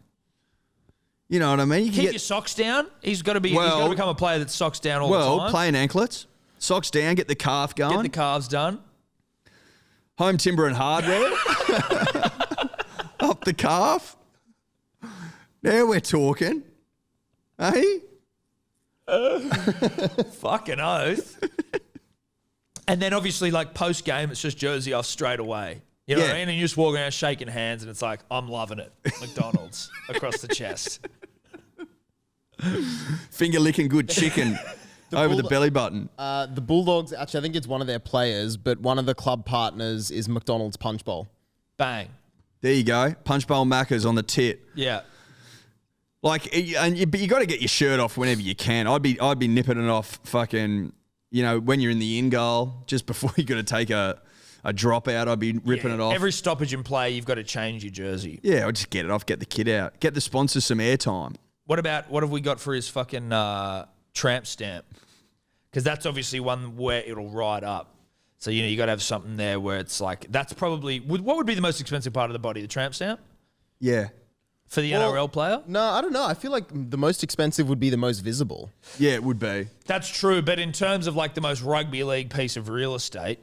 You know what I mean? Keep your socks down. He's got to become a player that socks down all the time. Well, playing anklets. Socks down, get the calf going. Get the calves done. Home timber and hardware. Up the calf. Now we're talking. Hey? Fucking oath. And then obviously, like, post-game, it's just jersey off straight away. You know what I mean? And you just walk around shaking hands, and it's like, I'm loving it. McDonald's across the chest. Finger licking good chicken over the belly button. The Bulldogs, actually, I think it's one of their players, but one of the club partners is McDonald's Punch Bowl. Bang. There you go. Punch bowl Maccas on the tit. Yeah. Like, but you got to get your shirt off whenever you can. I'd be nipping it off fucking, you know, when you're in the in goal, just before you got to take a drop out, I'd be ripping it off. Every stoppage in play, you've got to change your jersey. Yeah, I'll just get it off, get the kid out. Get the sponsors some airtime. What have we got for his fucking tramp stamp? Because that's obviously one where it'll ride up. So, you know, you got to have something there where it's like, that's probably, what would be the most expensive part of the body? The tramp stamp? Yeah. For the NRL player? No, I don't know. I feel like the most expensive would be the most visible. Yeah, it would be. That's true. But in terms of like the most rugby league piece of real estate,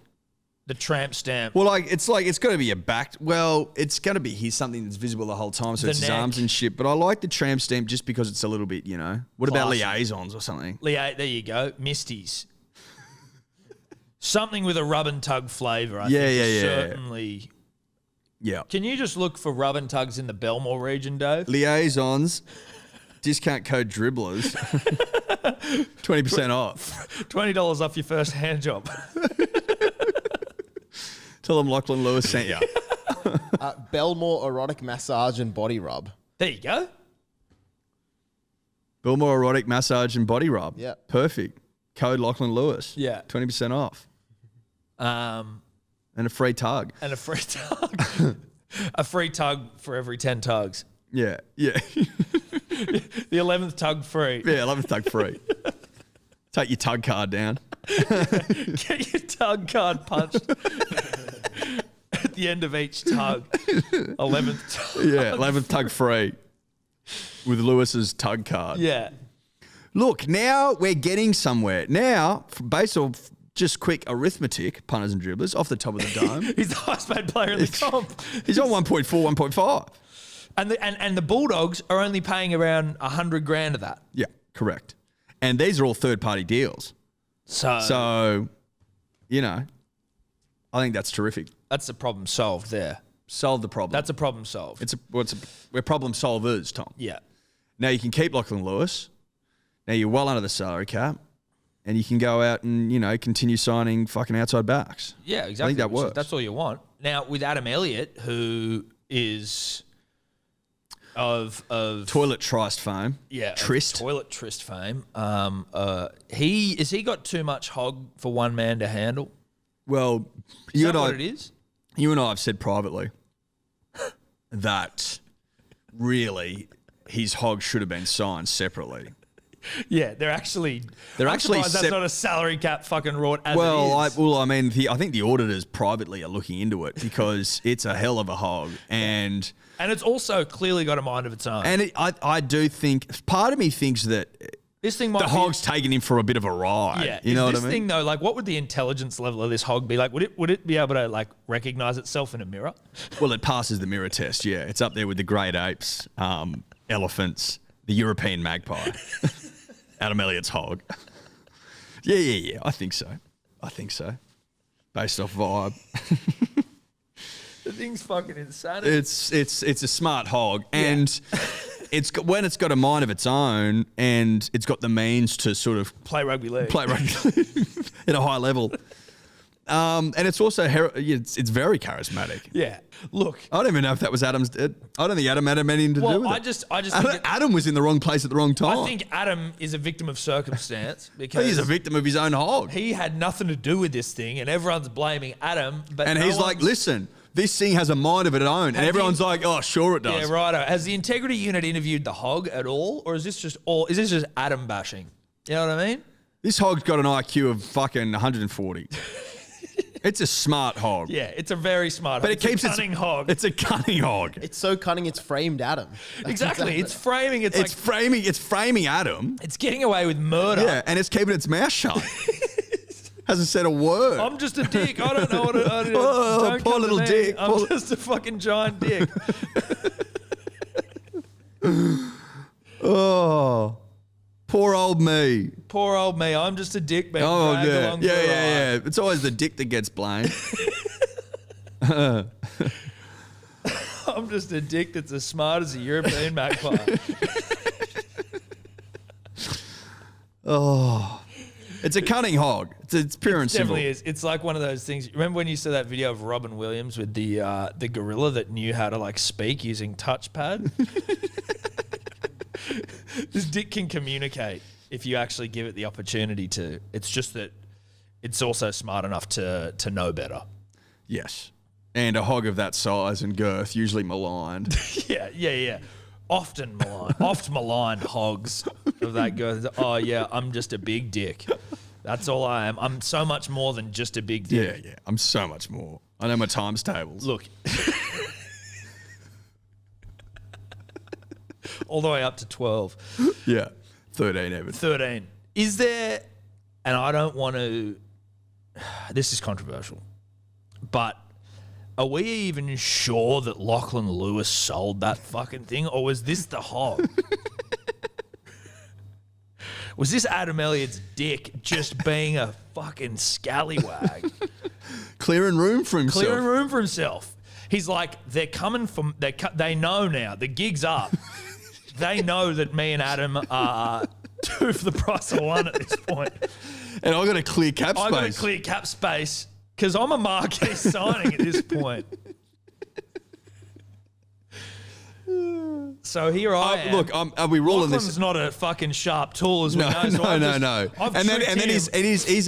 the tramp stamp. Well, it's got to be a back. Well, it's got to be something that's visible the whole time, so it's his arms and shit. But I like the tramp stamp just because it's a little bit, you know. What about liaisons or something? There you go. Misties. Something with a rub and tug flavour, I think. Yeah. Certainly. Yeah. Can you just look for rub and tugs in the Belmore region, Dave? Liaisons. Discount code Dribblers. 20% off. $20 off your first hand job. Tell them Lachlan Lewis sent you. Belmore erotic massage and body rub. There you go. Belmore erotic massage and body rub. Yeah. Perfect. Code Lachlan Lewis. Yeah. 20% off. And a free tug. And a free tug. A free tug for every 10 tugs. Yeah. Yeah. The 11th tug free. Yeah, 11th tug free. Take your tug card down. Get your tug card punched at the end of each tug. 11th tug. Yeah, 11th tug free with Lewis's tug card. Yeah. Look, now we're getting somewhere. Now, based off just quick arithmetic, punters and dribblers, off the top of the dome. He's the highest paid player in the comp. He's on 1.4, 1.5. And the Bulldogs are only paying around 100 grand of that. Yeah, correct. And these are all third-party deals. So, you know, I think that's terrific. That's the problem solved there. Solve the problem. That's a problem solved. We're problem solvers, Tom. Yeah. Now you can keep Lachlan Lewis. Now you're well under the salary cap. And you can go out and, you know, continue signing fucking outside backs. Yeah, exactly. I think that works. That's all you want. Now, with Adam Elliott, who is of Toilet Trist fame. Yeah. Toilet Trist fame. He got too much hog for one man to handle? Well, is that what it is? You and I have said privately that really his hog should have been signed separately. Yeah, they're actually that's not a salary cap fucking rort as it is. I think the auditors privately are looking into it because it's a hell of a hog. And it's also clearly got a mind of its own. And I do think, part of me thinks that this thing might the hog's taking him for a bit of a ride. Yeah. You know what I mean? This thing though, like what would the intelligence level of this hog be like? Would it be able to like recognize itself in a mirror? Well, it passes the mirror test, yeah. It's up there with the great apes, elephants, the European magpie. Adam Elliott's hog. Yeah. I think so. Based off vibe. The thing's fucking insane. It's a smart hog, and when it's got a mind of its own, and it's got the means to sort of play rugby league at a high level. And it's also it's very charismatic. Yeah. Look, I don't even know if that was Adam's. I don't think Adam had anything to do with it. I just think Adam was in the wrong place at the wrong time. I think Adam is a victim of circumstance because he's a victim of his own hog. He had nothing to do with this thing, and everyone's blaming Adam. And he's like, listen, this thing has a mind of its own, and everyone's like, oh, sure it does. Yeah, righto. Has the integrity unit interviewed the hog at all, or is this just Adam bashing? You know what I mean? This hog's got an IQ of fucking 140. It's a smart hog. Yeah, it's a very smart hog. But it's a cunning hog. It's a cunning hog. It's so cunning it's framed Adam. Exactly. It's framing. It's framing Adam. It's getting away with murder. Yeah, and it's keeping its mouth shut. Hasn't said a word. I'm just a dick. I don't know what it is. Oh, poor little dick. I'm just a fucking giant dick. Oh, poor old me. Poor old me. I'm just a dick being Oh, dragged yeah. along for the ride. Yeah. It's always the dick that gets blamed. I'm just a dick that's as smart as a European magpie. Oh. It's a cunning hog. It's pure and simple. Definitely is. It's like one of those things. Remember when you saw that video of Robin Williams with the gorilla that knew how to like speak using touchpad? This dick can communicate if you actually give it the opportunity to. It's just that it's also smart enough to know better. Yes. And a hog of that size and girth, usually maligned. Yeah. Often maligned hogs of that girth. Oh yeah, I'm just a big dick. That's all I am. I'm so much more than just a big dick. Yeah. I'm so much more. I know my times tables. Look. All the way up to 12. Yeah. 13 even. 13. Is there, and I don't want to, this is controversial, but are we even sure that Lachlan Lewis sold that fucking thing, or was this the hog? Was this Adam Elliott's dick just being a fucking scallywag? Clearing room for himself. Clearing room for himself. He's like, they're coming from, they know now, the gig's up. They know that me and Adam are two for the price of one at this point. And I got a clear cap space. I got a clear cap space because I'm a marquee signing at this point. So here I am. Look, are we rolling Lachlan's this? not a fucking sharp tool as we know. So No. And then he's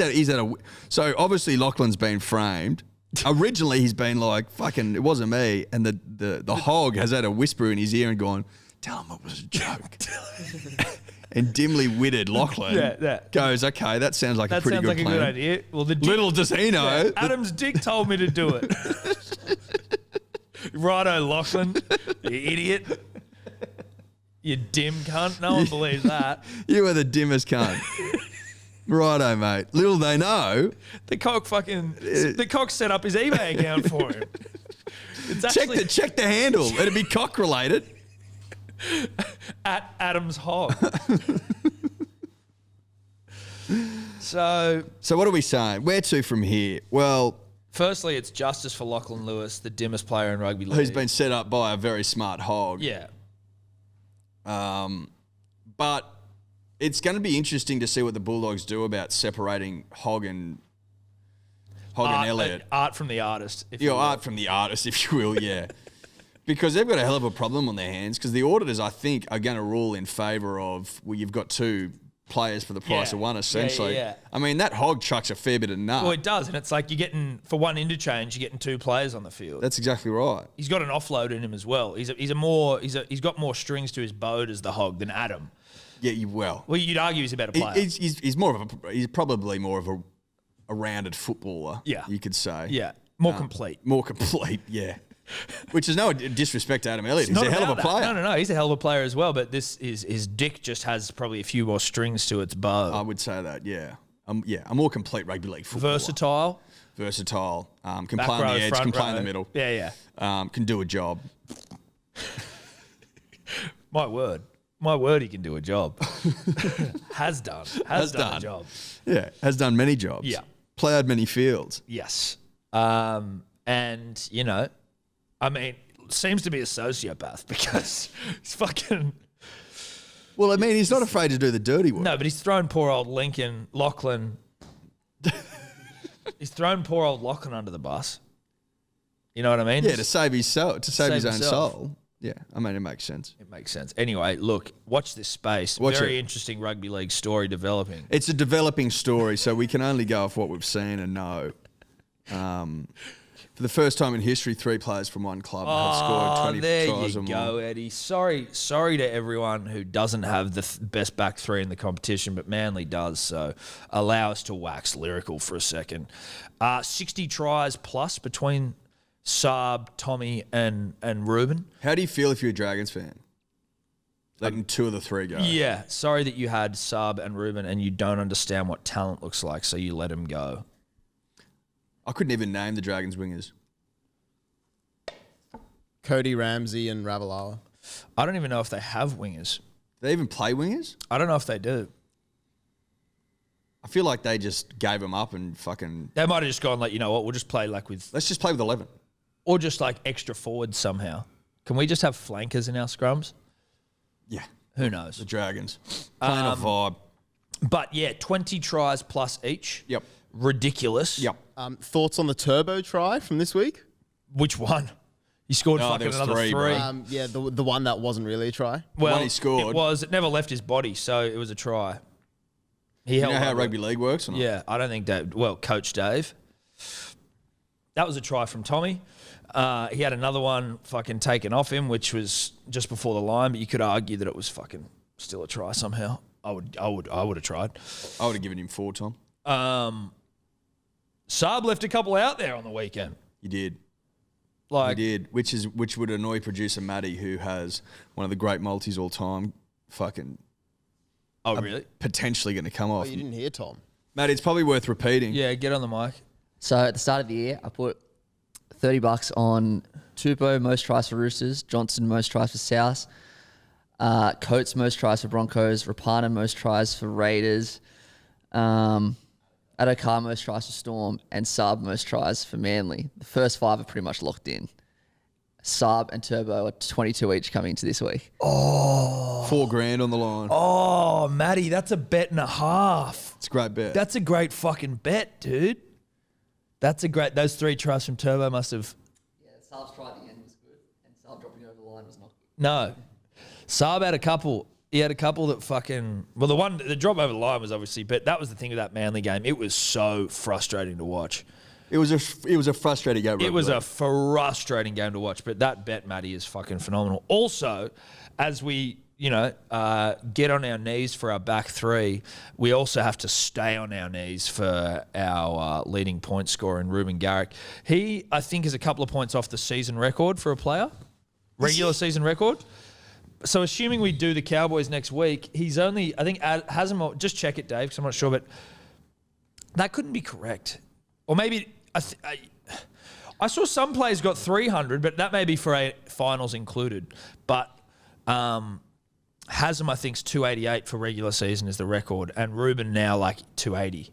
at a. So obviously Lachlan's been framed. Originally he's been like, fucking, it wasn't me. And the hog has had a whisper in his ear and gone, tell him it was a joke. And dimly witted Lachlan goes, okay, that sounds like a pretty good plan. That sounds like a good idea. Well, little does he know. Adam's dick told me to do it. Righto, Lachlan, you idiot. You dim cunt. No one believes that. You are the dimmest cunt. Righto, mate. Little they know. The cock set up his eBay account for him. It's actually check the handle. It'd be cock related. At Adam's hog. So what are we saying? Where to from here? Well, firstly, it's justice for Lachlan Lewis, the dimmest player in rugby league. Who's been set up by a very smart hog. Yeah. But it's going to be interesting to see what the Bulldogs do about separating Hog and Elliott. Art from the artist. Art from the artist, if you will, yeah. Because they've got a hell of a problem on their hands because the auditors, I think, are going to rule in favour of, well, you've got two players for the price of one, essentially. Yeah. I mean, that hog chucks a fair bit of nut. Well, it does, and it's like you're getting, for one interchange, you're getting two players on the field. That's exactly right. He's got an offload in him as well. He's got more strings to his bow as the hog than Adam. Yeah, Well, you'd argue he's a better player. He's probably more of a rounded footballer. Yeah. You could say. Yeah. More complete. More complete, yeah. Which is no disrespect to Adam Elliott. He's a hell of a player. No. He's a hell of a player as well, but his dick just has probably a few more strings to its bow. I would say that, yeah. A more complete rugby league footballer. Versatile. Can play on the edge, can play in the middle. Yeah. Can do a job. My word, he can do a job. Has done a job. Yeah, has done many jobs. Yeah. Ploughed many fields. Yes. And, I mean, seems to be a sociopath because he's fucking... Well, I mean, he's not afraid to do the dirty work. No, but he's thrown poor old Lachlan... he's thrown poor old Lachlan under the bus. You know what I mean? Yeah, to save his soul, save his own soul. Yeah, I mean, it makes sense. It makes sense. Anyway, look, watch this space. Very interesting rugby league story developing. It's a developing story, so we can only go off what we've seen and know. For the first time in history, 3 players from one club have scored 20 there tries you or go, more. Eddie. Sorry to everyone who doesn't have the best back 3 in the competition, but Manly does, so allow us to wax lyrical for a second. 60 tries plus between Saab, Tommy, and Ruben. How do you feel if you're a Dragons fan? Letting 2 of the 3 go. Yeah, sorry that you had Saab and Ruben and you don't understand what talent looks like, so you let them go. I couldn't even name the Dragons wingers. Cody Ramsey and Ravalawa. I don't even know if they have wingers. Do they even play wingers? I don't know if they do. I feel like they just gave them up and fucking... They might have just gone like, you know what, we'll just play like with... Let's just play with 11. Or just like extra forwards somehow. Can we just have flankers in our scrums? Yeah. Who knows? The Dragons. Playing a vibe. But yeah, 20 tries plus each. Yep. Ridiculous. Yep. Thoughts on the turbo try from this week? Which one? He scored there fucking was another three, three. bro. Yeah, the one that wasn't really a try. Well, one he scored. It never left his body, so it was a try. He You held know how on. rugby league works or not? Yeah, I don't think Dave. Well, Coach Dave. That was a try from Tommy. He had another one fucking taken off him, which was just before the line, but you could argue that it was fucking still a try somehow. I would have tried. I would have given him 4, Tom. Saab left a couple out there on the weekend. You did. Like, He did, which would annoy producer Matty, who has one of the great multis all time, fucking oh really? potentially going to come off. Oh, you didn't hear Tom. Matty, it's probably worth repeating. Yeah, get on the mic. So at the start of the year, I put $30 on Tupou, most tries for Roosters, Johnson, most tries for South, Coates, most tries for Broncos, Rapana, most tries for Raiders, Adokar, most tries for Storm, and Saab, most tries for Manly. The first 5 are pretty much locked in. Saab and Turbo are 22 each coming into this week. $4,000 on the line. Oh, Matty, that's a bet and a half. It's a great bet. That's a great fucking bet, dude. That's a great. Those 3 tries from Turbo must have. Yeah, Saab's try at the end was good, and Saab dropping over the line was not good. No, Saab had a couple. He had a couple that fucking. Well, the drop over the line was obviously, but that was the thing with that Manly game. It was so frustrating to watch. It was a frustrating game. It was a frustrating game to watch, but that bet, Matty, is fucking phenomenal. Also, as we, get on our knees for our back 3, we also have to stay on our knees for our leading point scorer in Ruben Garrick. He, I think, is a couple of points off the season record for a player, regular season record. So assuming we do the Cowboys next week, he's only, I think, hasn't, just check it, Dave, because I'm not sure, but that couldn't be correct. Or maybe, I saw some players got 300, but that may be for finals included. But Hasem, I think, is 288 for regular season is the record, and Ruben now like 280.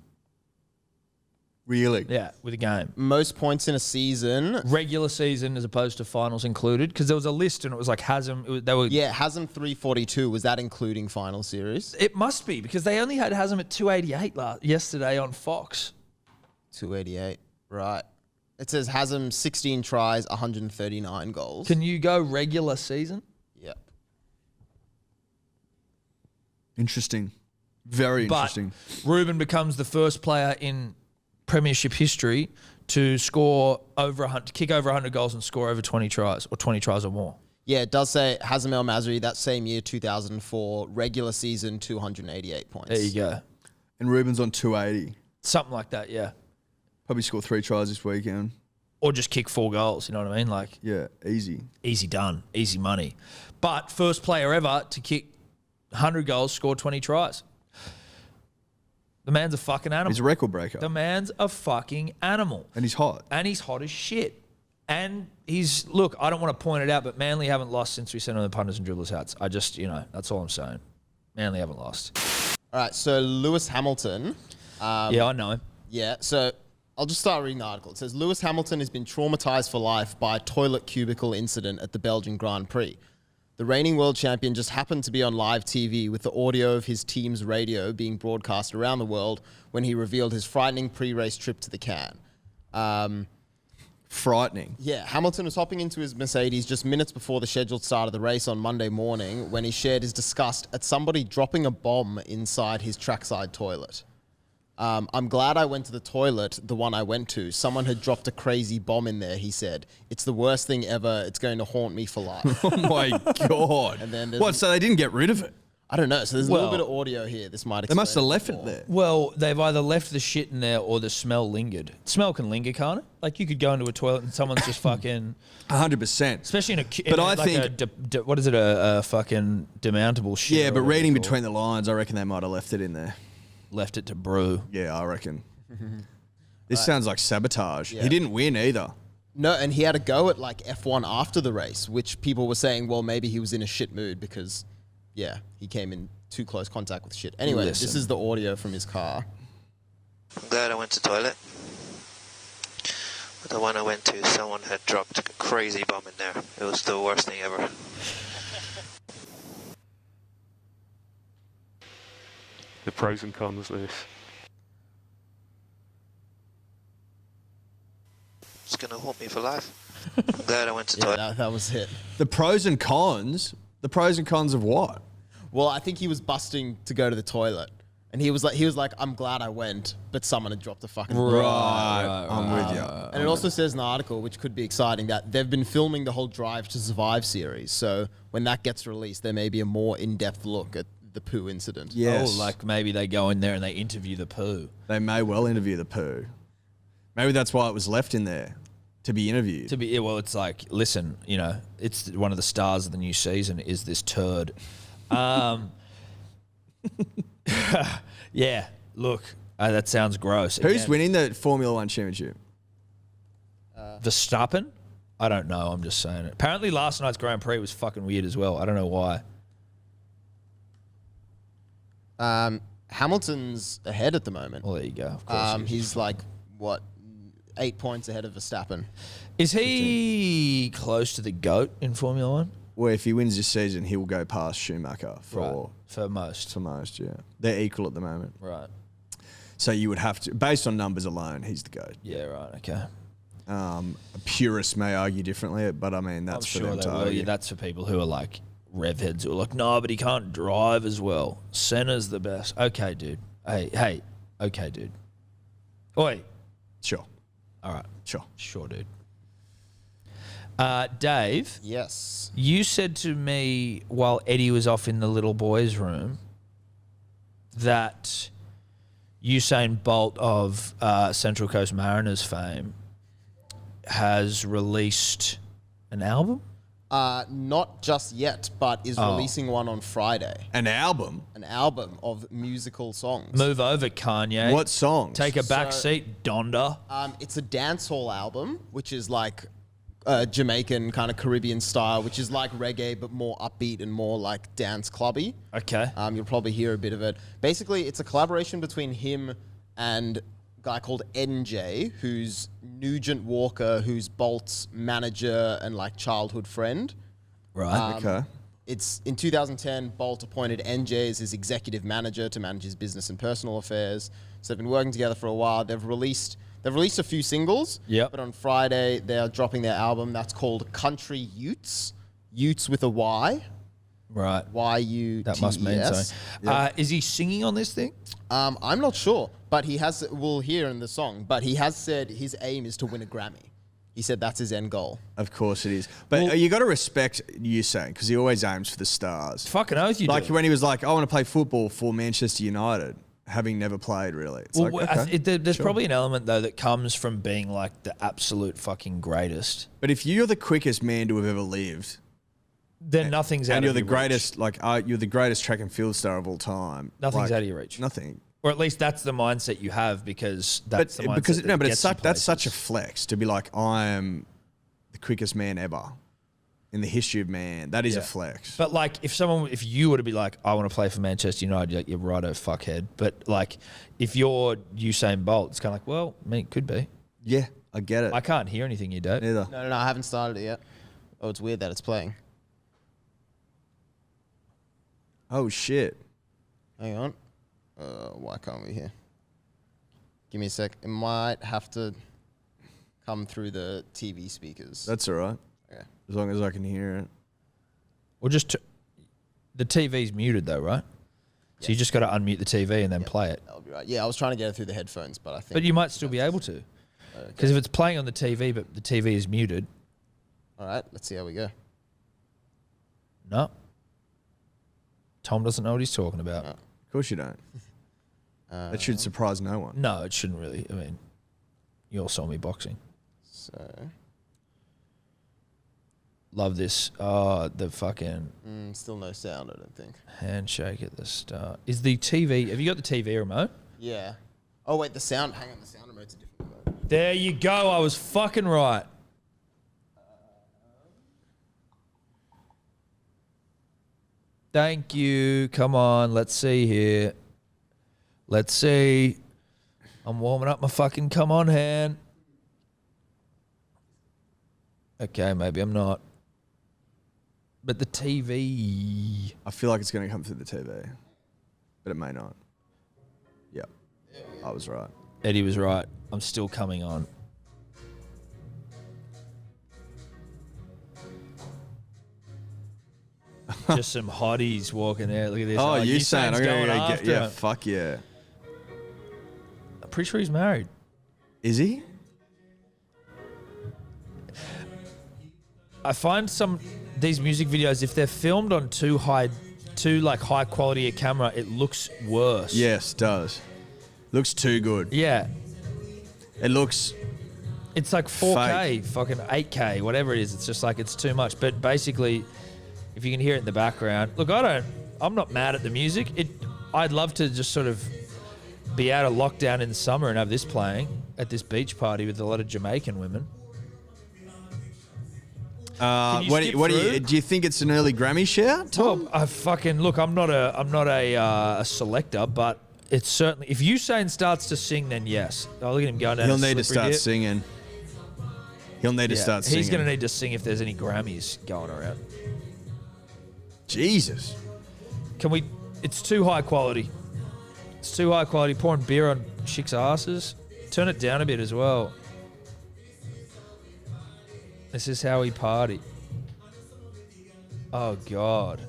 Really? Yeah, with a game. Most points in a season. Regular season as opposed to finals included, because there was a list and it was like Hasem. They were Hasem 342. Was that including final series? It must be, because they only had Hasem at 288 yesterday on Fox. 288. Right. It says Hasem 16 tries, 139 goals. Can you go regular season? Yep. Interesting. Very interesting. But Ruben becomes the first player in Premiership history to score kick over 100 goals and score over 20 tries, or 20 tries or more. Yeah, it does say Hasem El Masri that same year, 2004, regular season, 288 points. There you go. And Ruben's on 280. Something like that, yeah. Probably score 3 tries this weekend. Or just kick 4 goals, you know what I mean? Like, Yeah, easy. easy done, easy money. But first player ever to kick 100 goals, score 20 tries. The man's a fucking animal. He's a record breaker. The man's a fucking animal. And he's hot. And he's hot as shit. And look, I don't want to point it out, but Manly haven't lost since we sent on the punters and dribblers hats. I just, that's all I'm saying. Manly haven't lost. All right, so Lewis Hamilton. Yeah, I know him. Yeah, so I'll just start reading the article. It says, Lewis Hamilton has been traumatized for life by a toilet cubicle incident at the Belgian Grand Prix. The reigning world champion just happened to be on live TV with the audio of his team's radio being broadcast around the world when he revealed his frightening pre-race trip to the can. Frightening. Yeah, Hamilton was hopping into his Mercedes just minutes before the scheduled start of the race on Monday morning when he shared his disgust at somebody dropping a bomb inside his trackside toilet. I'm glad I went to the toilet, the one I went to. Someone had dropped a crazy bomb in there, he said. It's the worst thing ever. It's going to haunt me for life. Oh my God. And then So they didn't get rid of it? I don't know. So there's a little bit of audio here. This might explain. They must have it left more. it there. Well, they've either left the shit in there or the smell lingered. Smell can linger, can't it? Like, you could go into a toilet and someone's just fucking... 100%. Especially in a... But I think... what is it? A fucking demountable shit. Yeah, or but whatever reading it's called. between the lines, I reckon they might have left it in there. Left it to brew. Yeah, I reckon. This sounds like sabotage. Yeah. He didn't win either. No, and he had a go at like F1 after the race, which people were saying, well, maybe he was in a shit mood because, yeah, he came in too close contact with shit. Anyway, Listen. this is the audio from his car. I'm glad I went to the toilet. But the one I went to, someone had dropped a crazy bomb in there. It was the worst thing ever. The pros and cons, Lewis. It's going to haunt me for life. I'm glad I went to the toilet. That was it. The pros and cons? The pros and cons of what? Well, I think he was busting to go to the toilet. And he was like, I'm glad I went, but someone had dropped a fucking bomb. I'm with you. And it also says in the article, which could be exciting, that they've been filming the whole Drive to Survive series. So when that gets released, there may be a more in-depth look at the poo incident. Yes. Oh, like maybe they go in there and they interview the poo. They may well interview the poo. Maybe that's why it was left in there, to be interviewed. Well, it's like, listen, you know, it's one of the stars of the new season is this turd. Yeah, look, that sounds gross. Who's Again, winning the Formula One championship? Verstappen? I don't know. I'm just saying it. Apparently, last night's Grand Prix was fucking weird as well. I don't know why. Hamilton's ahead at the moment. Well, there you go. Of course He's like, 8 points ahead of Verstappen. Is he close to the GOAT in Formula One? Well, if he wins this season, he will go past Schumacher for most. yeah. They're equal at the moment. Right. So you would have to, based on numbers alone, he's the GOAT. Yeah, right, okay. A purist may argue differently, but I mean, that's for them to argue. Yeah, that's for people who are like rev heads who are like, no, but he can't drive as well. Senna's the best. Okay, dude. Hey, okay, dude. Oi. Sure. All right. Sure, dude. Dave. Yes. You said to me while Eddie was off in the little boys' room that Usain Bolt of Central Coast Mariners fame has released an album? Not just yet, but is releasing one on Friday. An album? An album of musical songs. Move over, Kanye. What songs? Take a back seat, Donda. It's a dancehall album, which is like Jamaican kind of Caribbean style, which is like reggae, but more upbeat and more like dance clubby. Okay. You'll probably hear a bit of it. Basically, it's a collaboration between him and a guy called NJ, who's Nugent Walker, who's Bolt's manager and like childhood friend. Right. Okay. It's in 2010, Bolt appointed NJ as his executive manager to manage his business and personal affairs. So they've been working together for a while. They've released a few singles. Yep. But on Friday, they're dropping their album. That's called Country Utes. Utes with a Y. Right. Y-U-T-E-S. That must mean so. Is he singing on this thing? I'm not sure, but we'll hear in the song, but he has said his aim is to win a Grammy. He said that's his end goal. Of course it is. But you got to respect Usain because he always aims for the stars. Fucking oath you do. Like when he was like, I want to play football for Manchester United, having never played really. It's There's probably an element though that comes from being like the absolute fucking greatest. But if you're the quickest man to have ever lived, then nothing's out and of you're your the greatest, reach. you're the greatest track and field star of all time. Nothing's out of your reach. Nothing. Or at least that's the mindset you have because that's the mindset. That's such a flex to be like, I am the quickest man ever in the history of man. That is a flex. But like if you were to be like, I want to play for Manchester United, you're like, you're righto, fuckhead. But like if you're Usain Bolt, it's kind of like, well, it could be. Yeah, I get it. I can't hear anything you do. Neither. No, I haven't started it yet. Oh, it's weird that it's playing. Oh shit. Hang on. Why can't we hear? Give me a sec. It might have to come through the TV speakers. That's all right. Okay. As long as I can hear it. Or just the TV's muted though, right? So you just got to unmute the TV and then play it. That'll be right. Yeah, I was trying to get it through the headphones, but I think. But you might still be able to, because if it's playing on the TV but the TV is muted. All right, let's see how we go. No. Tom doesn't know what he's talking about. Of course you don't. That should surprise no one. No, it shouldn't really. I mean, you all saw me boxing. So. Love this. Oh, the fucking Still no sound, I don't think. handshake at the start. Is the TV... Have you got the TV remote? Yeah. Oh, wait, the sound... Hang on, the sound remote's a different remote. There you go. I was fucking right. Thank you. Come on. Let's see here. Let's see. I'm warming up my fucking come on hand. Okay, maybe I'm not. But the TV... I feel like it's going to come through the TV, but it may not. Yeah, I was right. Eddie was right. I'm still coming on. Just some hotties walking there. Look at this. Oh, you saying I'm going going to after get... Yeah, him. fuck yeah. I'm pretty sure he's married. Is he? I find these music videos, if they're filmed on too high quality a camera, it looks worse. Yes, it does. Looks too good. Yeah. It looks... It's like 4K, fake. fucking 8K, whatever it is. It's just like, it's too much. But basically, if you can hear it in the background, look, I'm not mad at the music. I'd love to just sort of be out of lockdown in the summer and have this playing at this beach party with a lot of Jamaican women. Do you think it's an early Grammy shout, Tom? Well, I'm not a selector, but it's certainly, if Usain starts to sing, then yes. Oh, look at him going down. He'll need to start singing. He'll need to start singing. He's going to need to sing if there's any Grammys going around. Jesus. It's too high quality. It's too high quality. Pouring beer on chicks' asses. Turn it down a bit as well. This is how we party. Oh, God.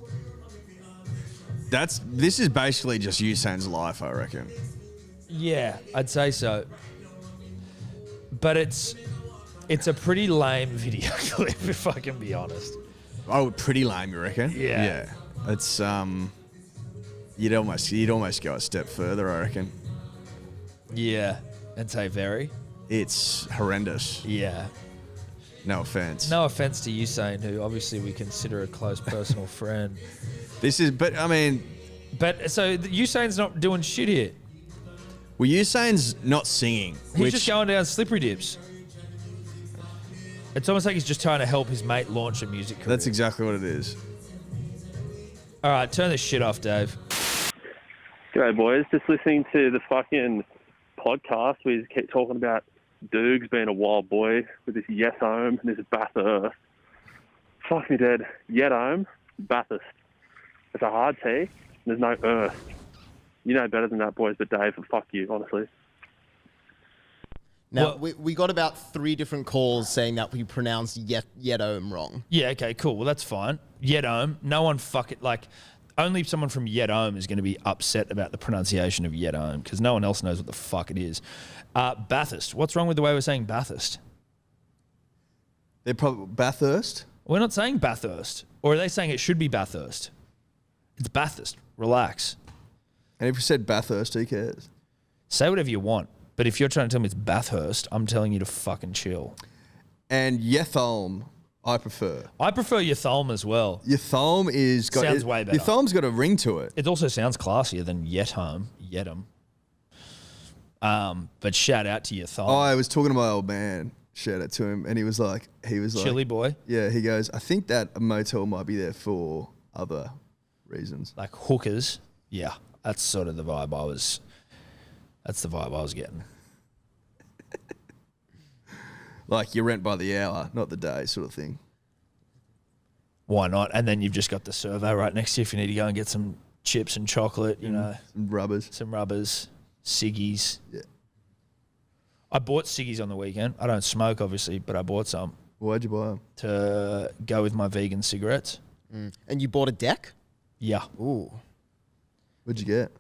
This is basically just Usain's life, I reckon. Yeah, I'd say so. But it's a pretty lame video clip, if I can be honest. Oh, pretty lame, you reckon? Yeah. Yeah. It's you'd almost go a step further, I reckon. Yeah, and say very. It's horrendous. Yeah. No offense. No offense to Usain, who obviously we consider a close personal friend. But so Usain's not doing shit here. Well, Usain's not singing. He's just going down slippery dips. It's almost like he's just trying to help his mate launch a music career. That's exactly what it is. All right, turn this shit off, Dave. G'day, boys. Just listening to the fucking podcast. We just keep talking about Doogs being a wild boy with this Yes Home and this Bathurst. Fuck me dead. Yet Home, Bathurst. It's a hard T. There's no earth. You know better than that, boys, but Dave, fuck you, honestly. Now, we got about 3 different calls saying that we pronounced Yedome wrong. Yeah, okay, cool. Well, that's fine. Yedome. No one only someone from Yedome is going to be upset about the pronunciation of Yedome because no one else knows what the fuck it is. Bathurst. What's wrong with the way we're saying Bathurst? They're probably Bathurst? We're not saying Bathurst. Or are they saying it should be Bathurst? It's Bathurst. Relax. And if we said Bathurst, who cares? Say whatever you want. But if you're trying to tell me it's Bathurst, I'm telling you to fucking chill. And Yetholm, I prefer. I prefer Yetholm as well. Yetholm sounds way better. Yetholm's got a ring to it. It also sounds classier than Yetholm. But shout out to Yetholm. Oh, I was talking to my old man. Shout out to him, and he was like, Chilly boy. Yeah, he goes, I think that motel might be there for other reasons, like hookers. Yeah, that's sort of the vibe I was. That's the vibe I was getting. Like you rent by the hour, not the day, sort of thing. Why not? And then you've just got the servo right next to you if you need to go and get some chips and chocolate, Some rubbers, ciggies. Yeah. I bought ciggies on the weekend. I don't smoke, obviously, but I bought some. Why'd you buy them? To go with my vegan cigarettes. And you bought a deck? Yeah. Ooh. What'd you get?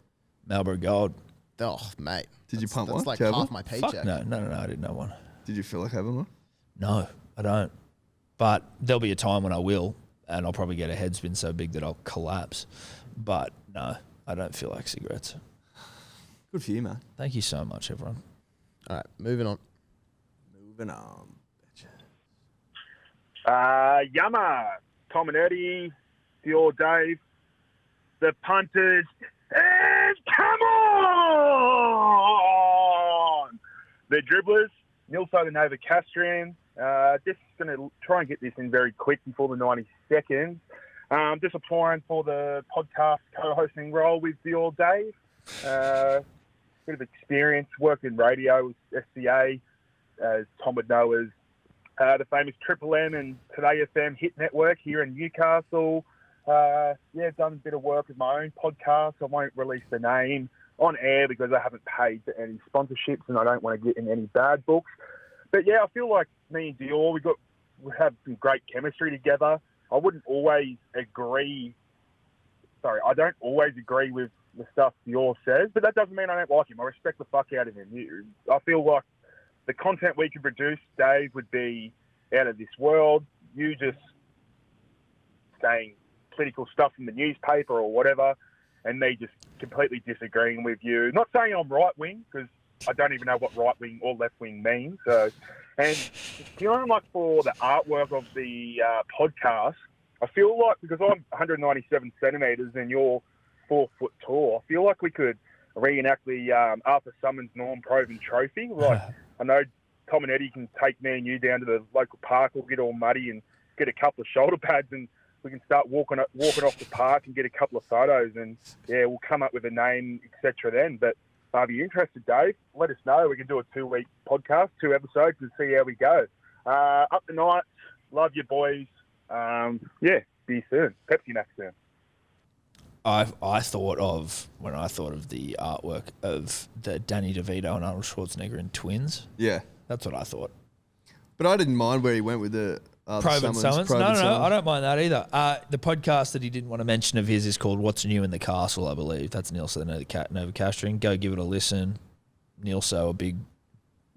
Marlboro Gold. Oh, mate. Did you pump one? That's like Have half one? my paycheck. Fuck no, I didn't know one. Did you feel like having one? No, I don't. But there'll be a time when I will, and I'll probably get a head spin so big that I'll collapse. But no, I don't feel like cigarettes. Good for you, man. Thank you so much, everyone. All right, moving on. Yummer, Tom and Eddie, the old Dave, the punters, and come on! The dribblers, Nilso the Nova Castrian. Just going to try and get this in very quick before the 90 seconds. Just applying for the podcast co-hosting role with the old Dave. bit of experience, worked in radio with SCA, as Tom would know as the famous Triple M and Today FM hit network here in Newcastle. Done a bit of work with my own podcast. I won't release the name on air because I haven't paid for any sponsorships and I don't want to get in any bad books. But yeah, I feel like me and Dior, we have some great chemistry together. I don't always agree with the stuff Dior says, but that doesn't mean I don't like him. I respect the fuck out of him. I feel like the content we could produce, Dave, would be out of this world. You just saying political stuff in the newspaper or whatever, and me just completely disagreeing with you. Not saying I'm right-wing, because I don't even know what right-wing or left-wing means. So, and feeling like for the artwork of the podcast, I feel like because I'm 197 centimetres and you're 4 foot tall, I feel like we could reenact the Arthur Summons Norm Proven Trophy. Like, I know Tom and Eddie can take me and you down to the local park. We'll get all muddy and get a couple of shoulder pads and we can start walking off the park and get a couple of photos. And, yeah, we'll come up with a name, etc. then. But if you're interested, Dave, let us know. We can do a 2-week podcast, 2 episodes, and see how we go. Up the night. Love you, boys. See you soon. Pepsi Max soon. I thought of the artwork of the Danny DeVito and Arnold Schwarzenegger in Twins. Yeah. That's what I thought. But I didn't mind where he went with the Proven Summons. No, I don't mind that either. The podcast that he didn't want to mention of his is called What's New in the Castle, I believe. That's Neilso Novacastring. Go give it a listen. Neilso, a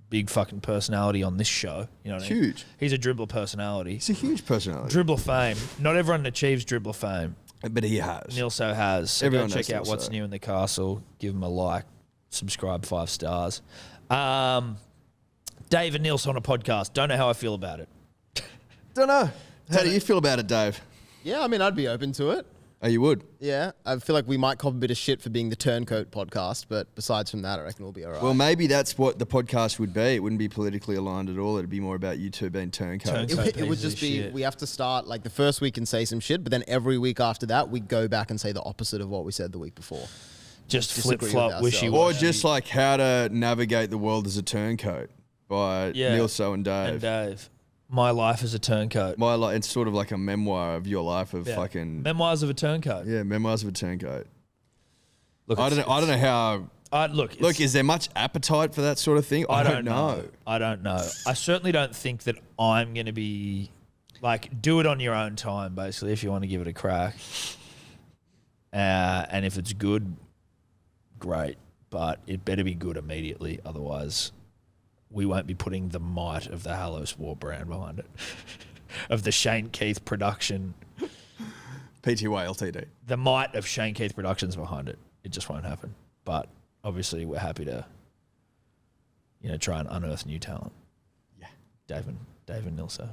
big fucking personality on this show. You know what I mean? Huge. He's a dribbler personality. He's a huge personality. Dribbler fame. Not everyone achieves dribbler fame. But he has. Neilso has. So Everyone go check out What's New in the Castle. Give him a like. Subscribe 5 stars. Dave and Neilso on a podcast. Don't know how I feel about it. Don't know. How do you feel about it, Dave? Yeah, I mean, I'd be open to it. Oh, you would? Yeah, I feel like we might cop a bit of shit for being the Turncoat podcast, but besides from that, I reckon we'll be all right. Well, maybe that's what the podcast would be. It wouldn't be politically aligned at all. It'd be more about you two being turncoats. It would just be, we have to start, like the first week and say some shit, but then every week after that, we go back and say the opposite of what we said the week before. Just flip-flop, wishy-washy. Or just like how to navigate the world as a turncoat by Neilso and Dave. My life as a turncoat. It's sort of like a memoir of your life of fucking... Memoirs of a turncoat. Yeah, memoirs of a turncoat. Look, I don't know how... Look, is there much appetite for that sort of thing? I don't know. I don't know. I certainly don't think that I'm going to be... Like, do it on your own time, basically, if you want to give it a crack. And if it's good, great. But it better be good immediately. Otherwise... we won't be putting the might of the Hello Sport brand behind it. Of the Shane Keith production. PTY LTD. The might of Shane Keith Productions behind it. It just won't happen. But obviously we're happy to, try and unearth new talent. Yeah. Dave and Nilso.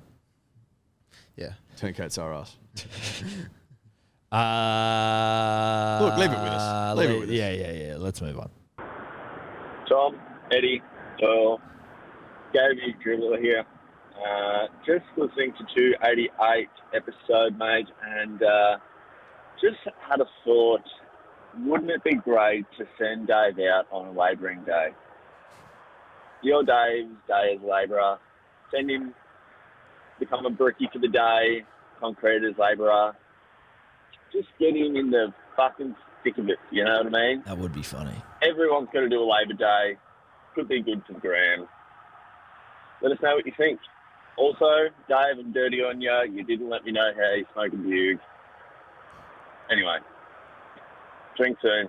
Yeah. Turncoats are us. Look, leave it with us. Leave it with us. Yeah. Let's move on. Tom, Eddie, Doyle. Gavy Dribbler here. Just listening to 288 episode, mate, and just had a thought. Wouldn't it be great to send Dave out on a labouring day? Your Dave's day as labourer. Send him, become a brickie for the day, concrete as labourer. Just get him in the fucking thick of it, you know what I mean? That would be funny. Everyone's got to do a labour day. Could be good for the gram. Let us know what you think. Also, Dave, I'm dirty on you. You didn't let me know how you smoke a bug. Anyway, drink soon.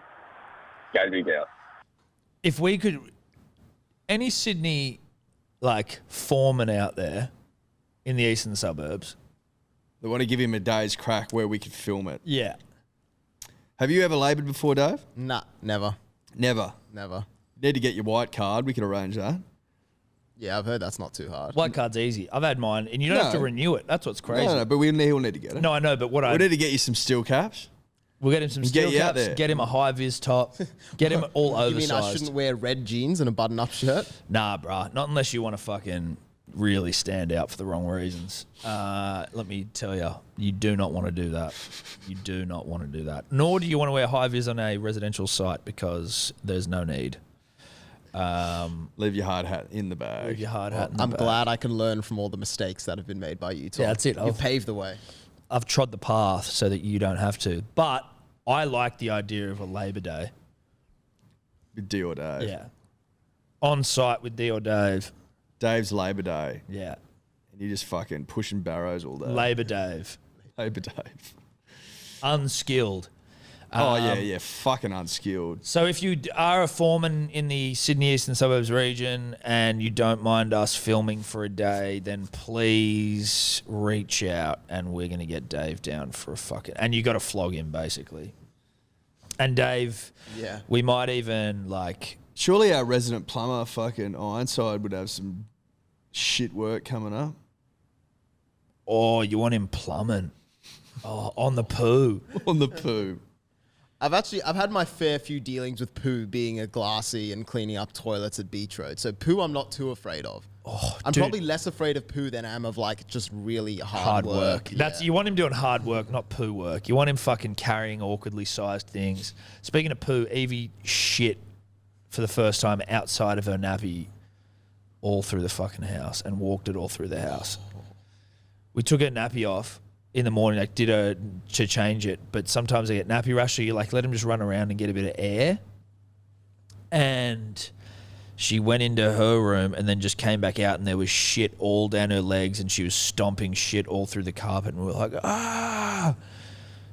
Go dig out. If we could... Any Sydney, foreman out there in the eastern suburbs... They want to give him a day's crack where we could film it. Yeah. Have you ever laboured before, Dave? Nah, never. Never? Never. Need to get your white card. We can arrange that. Yeah, I've heard that's not too hard. White card's easy. I've had mine, and you don't have to renew it. That's what's crazy. No, but he'll need to get it. No, I know, but we need to get you some steel caps. We'll get him some steel caps, get him a high-vis top, get him all oversized. You mean I shouldn't wear red jeans and a button-up shirt? Nah, bruh. Not unless you want to fucking really stand out for the wrong reasons. Let me tell you, you do not want to do that. You do not want to do that. Nor do you want to wear high-vis on a residential site because there's no need. Leave your hard hat in the bag. Leave your hard hat in the I'm bag. glad I can learn from all the mistakes that have been made by you, Tom. Yeah, that's it. You've paved the way. I've trod the path so that you don't have to. But I like the idea of a Labor Day. With D or Dave. Yeah. On site with D or Dave. Dave's Labor Day. Yeah. And you're just fucking pushing barrows all day. Labor Dave. Labor Dave. Unskilled. Yeah. Fucking unskilled. So if you are a foreman in the Sydney Eastern Suburbs region and you don't mind us filming for a day, then please reach out and we're going to get Dave down for a fucking... And you got to flog him, basically. And Dave, we might even, like... Surely our resident plumber, fucking Ironside, would have some shit work coming up. Oh, you want him plumbing? Oh, on the poo. On the poo. I've had my fair few dealings with poo being a glassy and cleaning up toilets at Beach Road. So poo I'm not too afraid of. I'm probably less afraid of poo than I am of like just really hard work. That's you want him doing hard work, not poo work. You want him fucking carrying awkwardly sized things. Speaking of poo, Evie shit for the first time outside of her nappy all through the fucking house and walked it all through the house. We took her nappy off in the morning, like did her to change it, but sometimes I get nappy rash, so you like let him just run around and get a bit of air. And she went into her room and then just came back out and there was shit all down her legs and she was stomping shit all through the carpet and we were like, ah.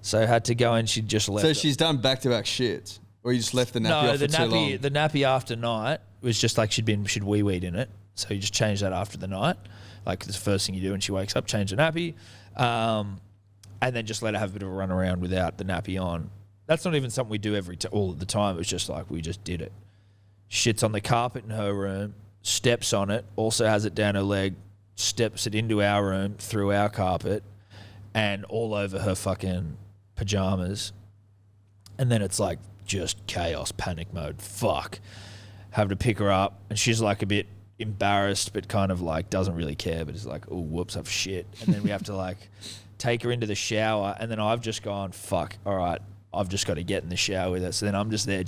So I had to go and she just left. So she's done back-to-back shits? Or you just left the nappy off for too long? The nappy after night was just like she'd wee-weed in it. So you just change that after the night. Like the first thing you do when she wakes up, change the nappy. And then just let her have a bit of a run around without the nappy on. That's not even something we do all the time. It was just like we just did it. Shits on the carpet in her room, steps on it, also has it down her leg, steps it into our room, through our carpet, and all over her fucking pajamas. And then it's like just chaos, panic mode. Fuck. Have to pick her up, and she's like a bit embarrassed, but kind of like doesn't really care, but it's like, oh, whoops, I've shit. And then we have to like take her into the shower, and then I've just gone, fuck, all right, I've just got to get in the shower with her. So then I'm just there,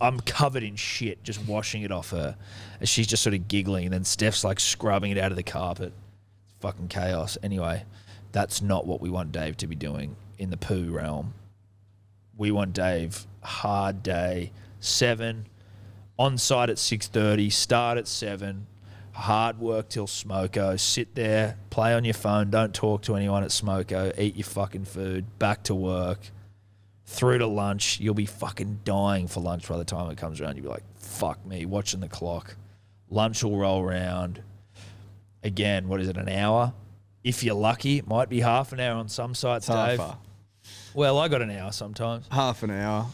I'm covered in shit, just washing it off her. And she's just sort of giggling, and then Steph's like scrubbing it out of the carpet. It's fucking chaos. Anyway, that's not what we want Dave to be doing in the poo realm. We want Dave, hard day, 7, on site at 6:30, start at 7, hard work till smoko, sit there, play on your phone, don't talk to anyone at smoko, eat your fucking food, back to work, through to lunch. You'll be fucking dying for lunch by the time it comes around. You'll be like, fuck me, watching the clock. Lunch will roll around. Again, what is it, an hour? If you're lucky, it might be half an hour on some sites, Dave. Well, I got an hour sometimes. Half an hour.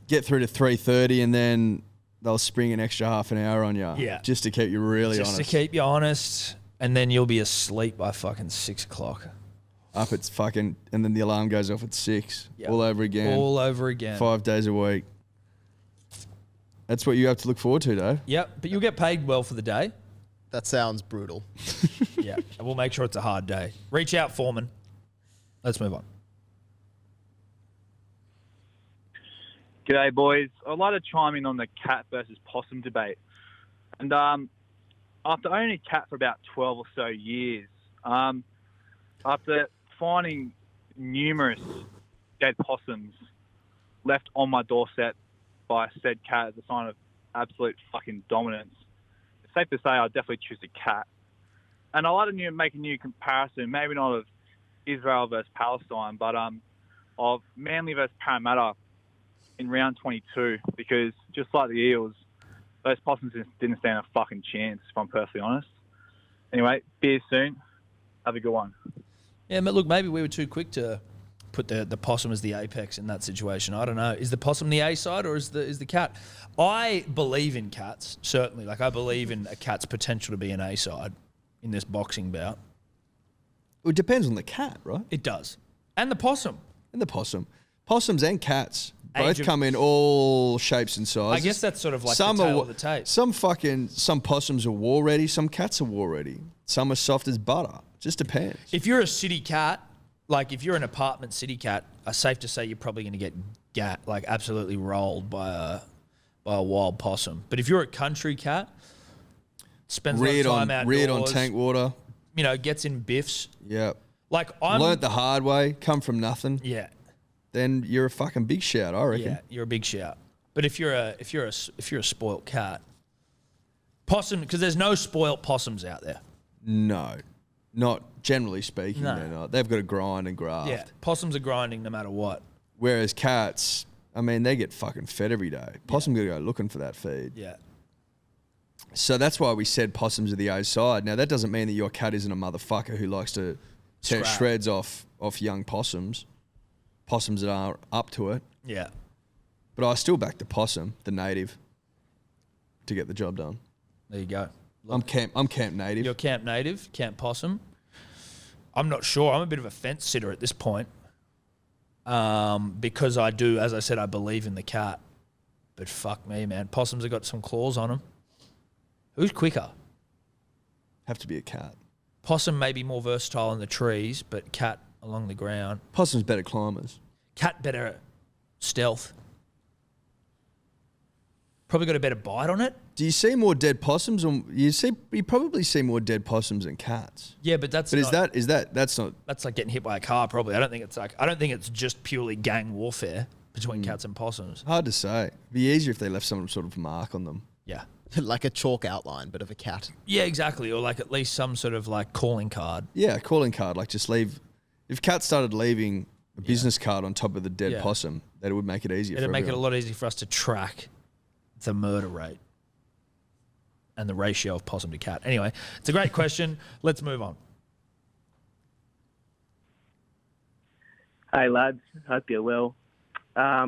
Get through to 3:30 and then they'll spring an extra half an hour on you. Yeah. Just to keep you really honest. Just to keep you honest. And then you'll be asleep by fucking 6 o'clock. Up at fucking, and then the alarm goes off at 6. Yep. All over again. All over again. 5 days a week. That's what you have to look forward to, Dave. Yep, but you'll get paid well for the day. That sounds brutal. Yeah, and we'll make sure it's a hard day. Reach out, foreman. Let's move on. G'day, boys. I'd like to chime in on the cat versus possum debate. And after owning a cat for about 12 or so years, after finding numerous dead possums left on my doorstep by said cat as a sign of absolute fucking dominance, it's safe to say I'd definitely choose a cat. And I'd like to make a new comparison, maybe not of Israel versus Palestine, but of Manly versus Parramatta in round 22, because just like the Eels, those possums didn't stand a fucking chance, if I'm perfectly honest. Anyway, beers soon. Have a good one. Yeah, but look, maybe we were too quick to put the possum as the apex in that situation. I don't know. Is the possum the A side or is the cat? I believe in cats, certainly. Like, I believe in a cat's potential to be an A side in this boxing bout. Well, it depends on the cat, right? It does. And the possum. Possums and cats both come in all shapes and sizes. I guess that's sort of like the tail of the tape. Some possums are war ready, some cats are war ready. Some are soft as butter. Just depends. If you're a city cat, like if you're an apartment city cat, safe to say you're probably going to get absolutely rolled by by a wild possum. But if you're a country cat, spends a lot of Reared time on outdoors, tank water. you know, gets in biffs. Yeah. Like I'm Learnt the hard way, come from nothing. Yeah. Then you're a fucking big shout, I reckon. Yeah, you're a big shout. But if you're a spoilt cat, possum, because there's no spoilt possums out there. No. Not generally speaking, No. they're not. They've got to grind and graft. Yeah, possums are grinding no matter what. Whereas cats, I mean, they get fucking fed every day. Possum got to go looking for that feed. Yeah. So that's why we said possums are the A side. Now, that doesn't mean that your cat isn't a motherfucker who likes to tear Scrap. shreds off young possums. Possums that are up to it. Yeah. But I still back the possum, the native, to get the job done. There you go. I'm camp native. You're camp native, camp possum. I'm not sure. I'm a bit of a fence sitter at this point. Because I do, as I said, I believe in the cat. But fuck me, man. Possums have got some claws on them. Who's quicker? Have to be a cat. Possum may be more versatile in the trees, but cat along the ground. Possum's better climbers. Cat better stealth. Probably got a better bite on it. Do you see more dead possums? You probably see more dead possums than cats. Yeah, but that's. But not, that's not. That's like getting hit by a car. Probably. I don't think it's just purely gang warfare between cats and possums. Hard to say. It'd be easier if they left some sort of mark on them. Yeah. Like a chalk outline, but of a cat. Yeah, exactly. Or like at least some sort of like calling card. Yeah, a calling card. Like just leave. If cats started leaving a business card on top of the dead possum, that would make it easier. It'd for make everyone. it a lot easier for us to track the murder rate and the ratio of possum to cat. Anyway, it's a great question. Let's move on. Hey lads, hope you're well. I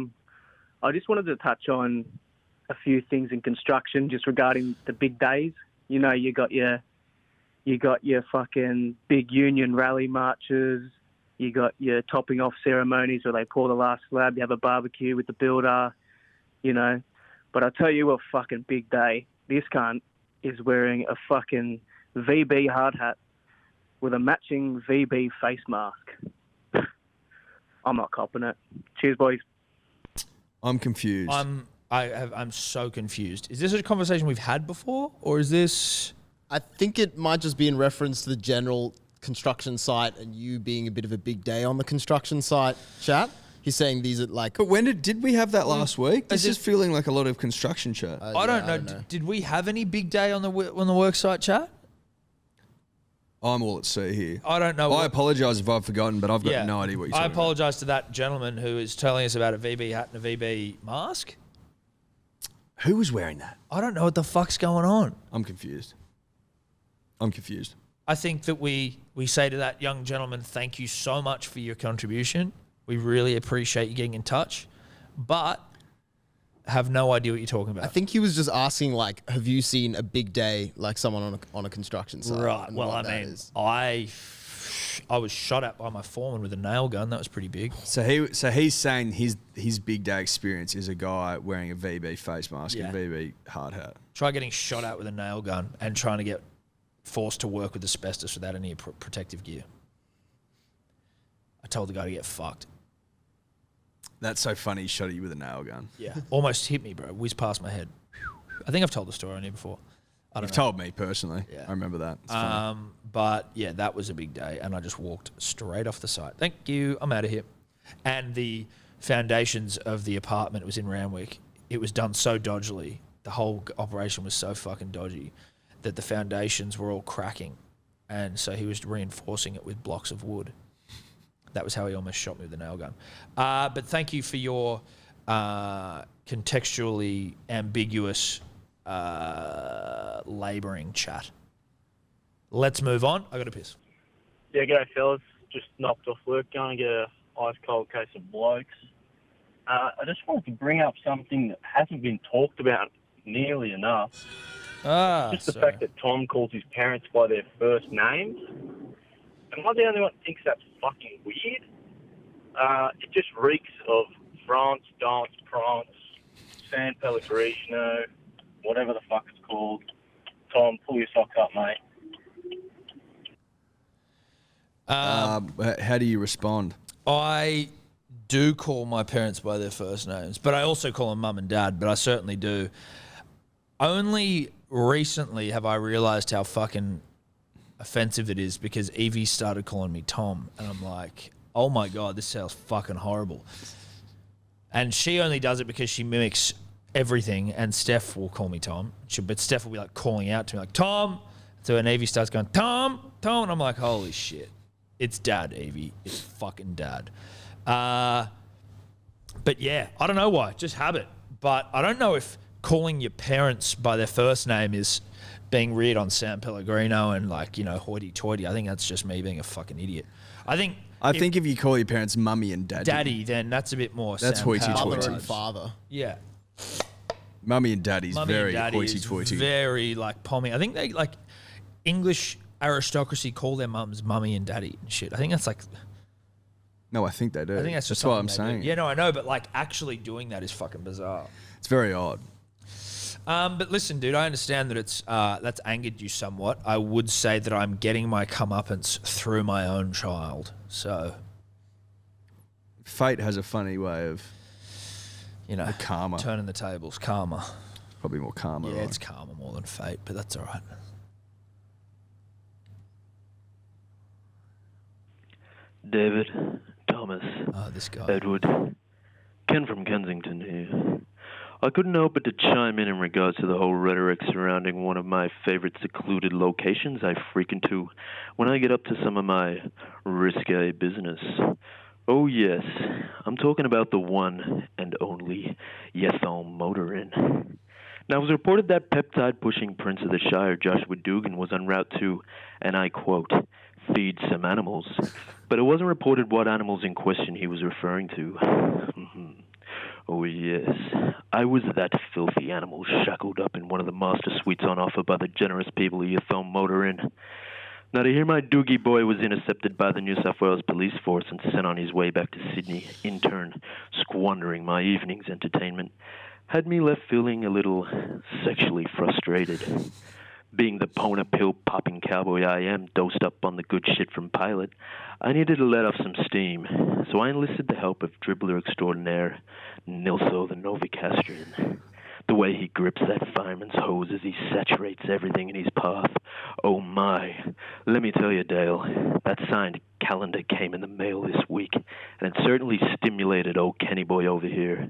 just wanted to touch on a few things in construction, just regarding the big days. You know, you got your fucking big union rally marches. You got your topping off ceremonies where they pour the last slab. You have a barbecue with the builder. You know, but I tell you what, fucking big day. This cunt is wearing a fucking VB hard hat with a matching VB face mask. I'm not copping it. Cheers, boys. I'm confused. I'm so confused. Is this a conversation we've had before, or is this? I think it might just be in reference to the general construction site and you being a bit of a big day on the construction site, chat. He's saying these are like. But when did we have that last week? This is feeling like a lot of construction chat. I don't know. Did we have any big day on the work site, chat? I'm all at sea here. I don't know. I apologise if I've forgotten, but I've got no idea what you're talking I apologise to that gentleman who is telling us about a VB hat and a VB mask. Who was wearing that? I don't know what the fuck's going on. I'm confused. I think that we say to that young gentleman, thank you so much for your contribution. We really appreciate you getting in touch, but have no idea what you're talking about. I think he was just asking, like, have you seen a big day, like someone on a construction site? Right. and Well, what I that mean, is. I was shot at by my foreman with a nail gun. That was pretty big. So he's saying his big day experience is a guy wearing a VB face mask and a VB hard hat. Try getting shot at with a nail gun and trying to get forced to work with asbestos without any protective gear. I told the guy to get fucked. That's so funny. He shot at you with a nail gun. Yeah. Almost hit me, bro. Whizzed past my head. I think I've told the story on here before. You've told me personally. Yeah. I remember that. It's funny. But yeah, that was a big day, and I just walked straight off the site. Thank you. I'm out of here. And the foundations of the apartment, it was in Randwick. It was done so dodgily. The whole operation was so fucking dodgy that the foundations were all cracking, and so he was reinforcing it with blocks of wood. That was how he almost shot me with a nail gun. But thank you for your contextually ambiguous labouring chat. Let's move on. I got to piss. Yeah, g'day fellas. Just knocked off work, going to get a ice cold case of blokes. I just wanted to bring up something that hasn't been talked about nearly enough. Just the fact that Tom calls his parents by their first names. Am I the only one that thinks that's fucking weird? It just reeks of France, Dance, Prance, San Pellegrino, whatever the fuck it's called. Tom, pull your socks up, mate. How do you respond? I do call my parents by their first names, but I also call them mum and dad, but I certainly do. Only recently have I realised how fucking offensive it is because Evie started calling me Tom, and I'm like, oh my God, this sounds fucking horrible. And she only does it because she mimics everything, and Steph will call me Tom. But Steph will be like calling out to me like, Tom. So when Evie starts going, Tom, Tom, and I'm like, holy shit. It's dad, Evie. It's fucking dad. But yeah, I don't know why. Just habit. But I don't know if calling your parents by their first name is being reared on San Pellegrino and like, you know, hoity-toity. I think that's just me being a fucking idiot. I think if you call your parents mummy and daddy, then that's a bit more. That's hoity-toity. Mother and father. Yeah. Mummy and daddy's very hoity-toity. Very like pommy. I think they like English aristocracy call their mums mummy and daddy and shit. I think that's like. No, I think they do. I think that's what I'm saying. Yeah, no, I know, but like actually doing that is fucking bizarre. It's very odd. But listen, dude, I understand that it's that's angered you somewhat. I would say that I'm getting my comeuppance through my own child. So, fate has a funny way of, karma, turning the tables. Karma, probably more karma. Yeah, right? it's karma more than fate, but that's all right. David, Thomas, this guy, Edward, Ken from Kensington here. I couldn't help but to chime in regards to the whole rhetoric surrounding one of my favorite secluded locations I freak into when I get up to some of my risque business. Oh yes, I'm talking about the one and only Yethom Motor Inn. Now, it was reported that peptide-pushing Prince of the Shire, Joshua Dugan, was en route to, and I quote, feed some animals. But it wasn't reported what animals in question he was referring to. Oh, yes. I was that filthy animal shackled up in one of the master suites on offer by the generous people of Yethom Motor Inn. Now, to hear my doogie boy was intercepted by the New South Wales Police Force and sent on his way back to Sydney, in turn squandering my evening's entertainment, had me left feeling a little sexually frustrated. Being the Pona pill-popping cowboy I am, dosed up on the good shit from Pilot, I needed to let off some steam, so I enlisted the help of dribbler extraordinaire Nilso the Novocastrian. The way he grips that fireman's hose as he saturates everything in his path. Oh my, let me tell you, Dale, that signed calendar came in the mail this week, and it certainly stimulated old Kenny boy over here.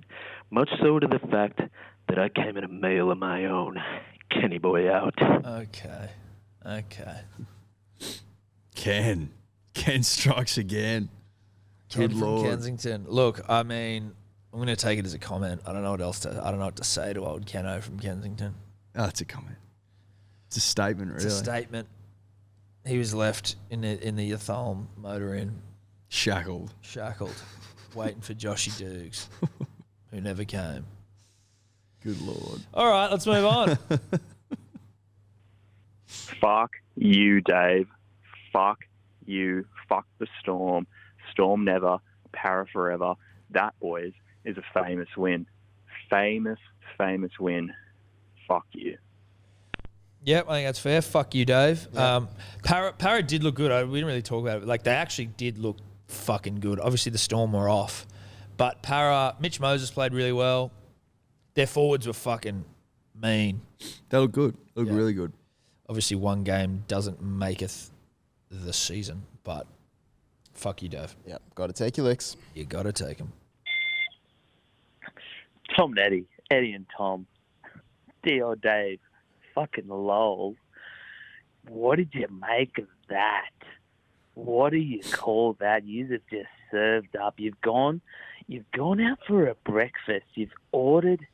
Much so to the fact that I came in a mail of my own. Kenny boy out. Okay. Ken strikes again. Ken Good from Lord. Kensington. Look, I mean, I'm going to take it as a comment. I don't know what to say to old Keno from Kensington. Oh, it's a comment. It's a statement, really. It's a statement. He was left in the Yethom Motor Inn. Shackled. Waiting for Joshy Dukes, who never came. Good Lord. All right, let's move on. Fuck you, Dave. Fuck you. Fuck the Storm. Storm never. Parra forever. That, boys, is a famous win. Famous win. Fuck you. Yep, I think that's fair. Fuck you, Dave. Yep. Parra did look good. We didn't really talk about it, but like they actually did look fucking good. Obviously, the Storm were off, but Parra, Mitch Moses played really well. Their forwards were fucking mean. They look good. They look really good. Obviously, one game doesn't maketh the season, but fuck you, Dave. Yep, got to take your licks. You got to take them. Tom and Eddie and Tom. Dear Dave, fucking lol. What did you make of that? What do you call that? You have just served up. You've gone out for a breakfast. You've ordered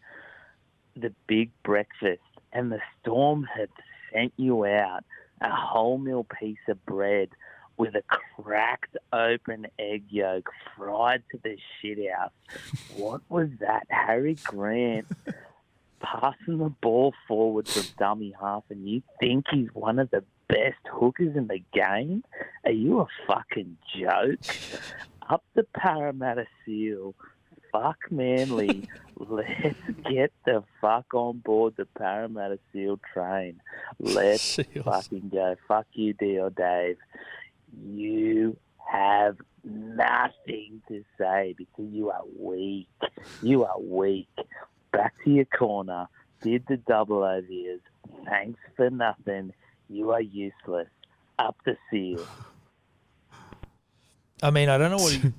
the big breakfast, and the Storm had sent you out a wholemeal piece of bread with a cracked open egg yolk fried to the shit out. What was that? Harry Grant passing the ball forward from dummy half, and you think he's one of the best hookers in the game? Are you a fucking joke? Up the Parramatta Seal. Fuck Manly. Let's get the fuck on board the Parramatta Seal train. Let's fucking go. Fuck you, D.O. Dave. You have nothing to say because you are weak. You are weak. Back to your corner. Did the double overs. Thanks for nothing. You are useless. Up the seal. I mean, I don't know what he...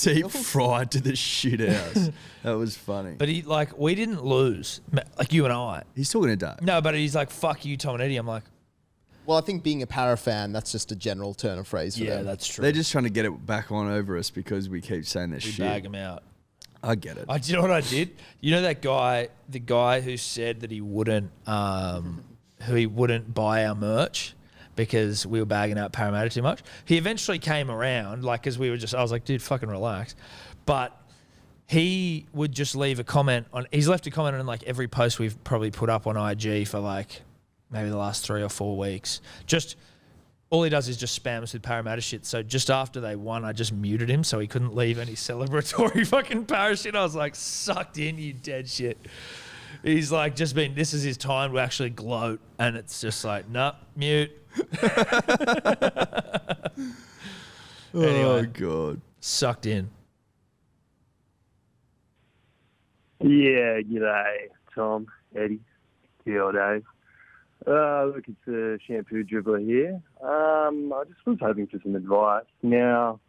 Deep fried to the shit house. That was funny. But we didn't lose. Like you and I. He's talking to Dave. No, but he's like, fuck you, Tom and Eddie. I'm like... Well, I think being a Parra fan, that's just a general turn of phrase for them. Yeah, that's true. They're just trying to get it back on over us because we keep saying this shit. We bag them out. I get it. Do you know what I did? You know that guy, the guy who said that he wouldn't buy our merch because we were bagging out Parramatta too much? He eventually came around, like, because I was like, dude, fucking relax. But he would just leave a comment he's left a comment on like every post we've probably put up on IG for like maybe the last 3 or 4 weeks. Just all he does is just spam us with Parramatta shit. So just after they won, I just muted him so he couldn't leave any celebratory fucking Parra shit. I was like, sucked in, you dead shit. He's like, this is his time to actually gloat. And it's just like, nah, mute. Anyway, oh, God. Sucked in. Yeah, g'day, Tom, Eddie, Theo, Dave. Look, it's a shampoo dribbler here. I just was hoping for some advice. Now,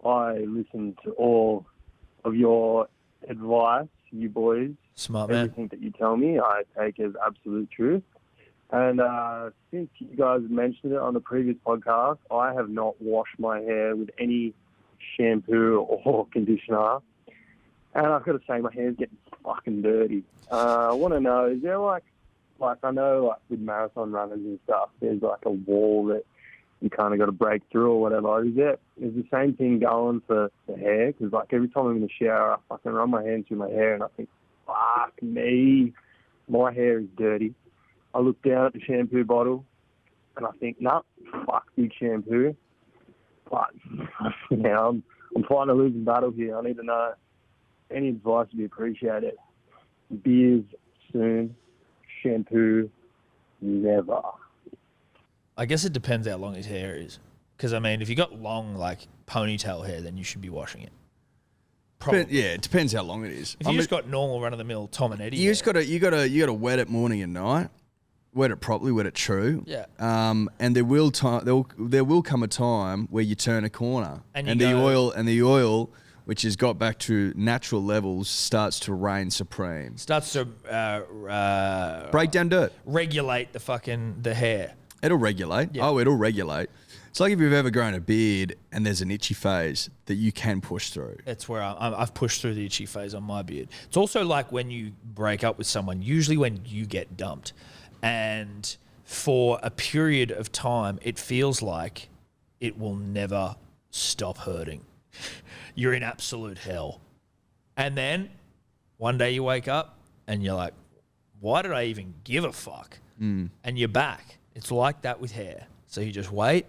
I listened to all of your advice, you boys. Smart man. Everything that you tell me, I take as absolute truth. And since you guys mentioned it on the previous podcast, I have not washed my hair with any shampoo or conditioner. And I've got to say, my hair's getting fucking dirty. I want to know, is there like I know like with marathon runners and stuff, there's like a wall that you kind of got to break through or whatever. Is the same thing going for the hair? Because like every time I'm in the shower, I fucking run my hands through my hair and I think, fuck me, my hair is dirty. I look down at the shampoo bottle and I think, nah, fuck big shampoo. But now I'm fighting a losing battle here. I need to know. Any advice would be appreciated. Beers soon. Shampoo never. I guess it depends how long his hair is. Because, I mean, if you got long, like, ponytail hair, then you should be washing it. Probably. Yeah, it depends how long it is. If you just got normal run-of-the-mill Tom and Eddie You just gotta wet it morning and night. Wet it properly, wet it true. Yeah. And there will come a time where you turn a corner and the oil which has got back to natural levels, starts to reign supreme. Starts to break down dirt. Regulate the hair. It'll regulate. Yeah. Oh, it'll regulate. It's like if you've ever grown a beard and there's an itchy phase that you can push through. That's where I've pushed through the itchy phase on my beard. It's also like when you break up with someone, usually when you get dumped. And for a period of time, it feels like it will never stop hurting. You're in absolute hell. And then one day you wake up and you're like, why did I even give a fuck? And you're back. It's like that with hair. So you just wait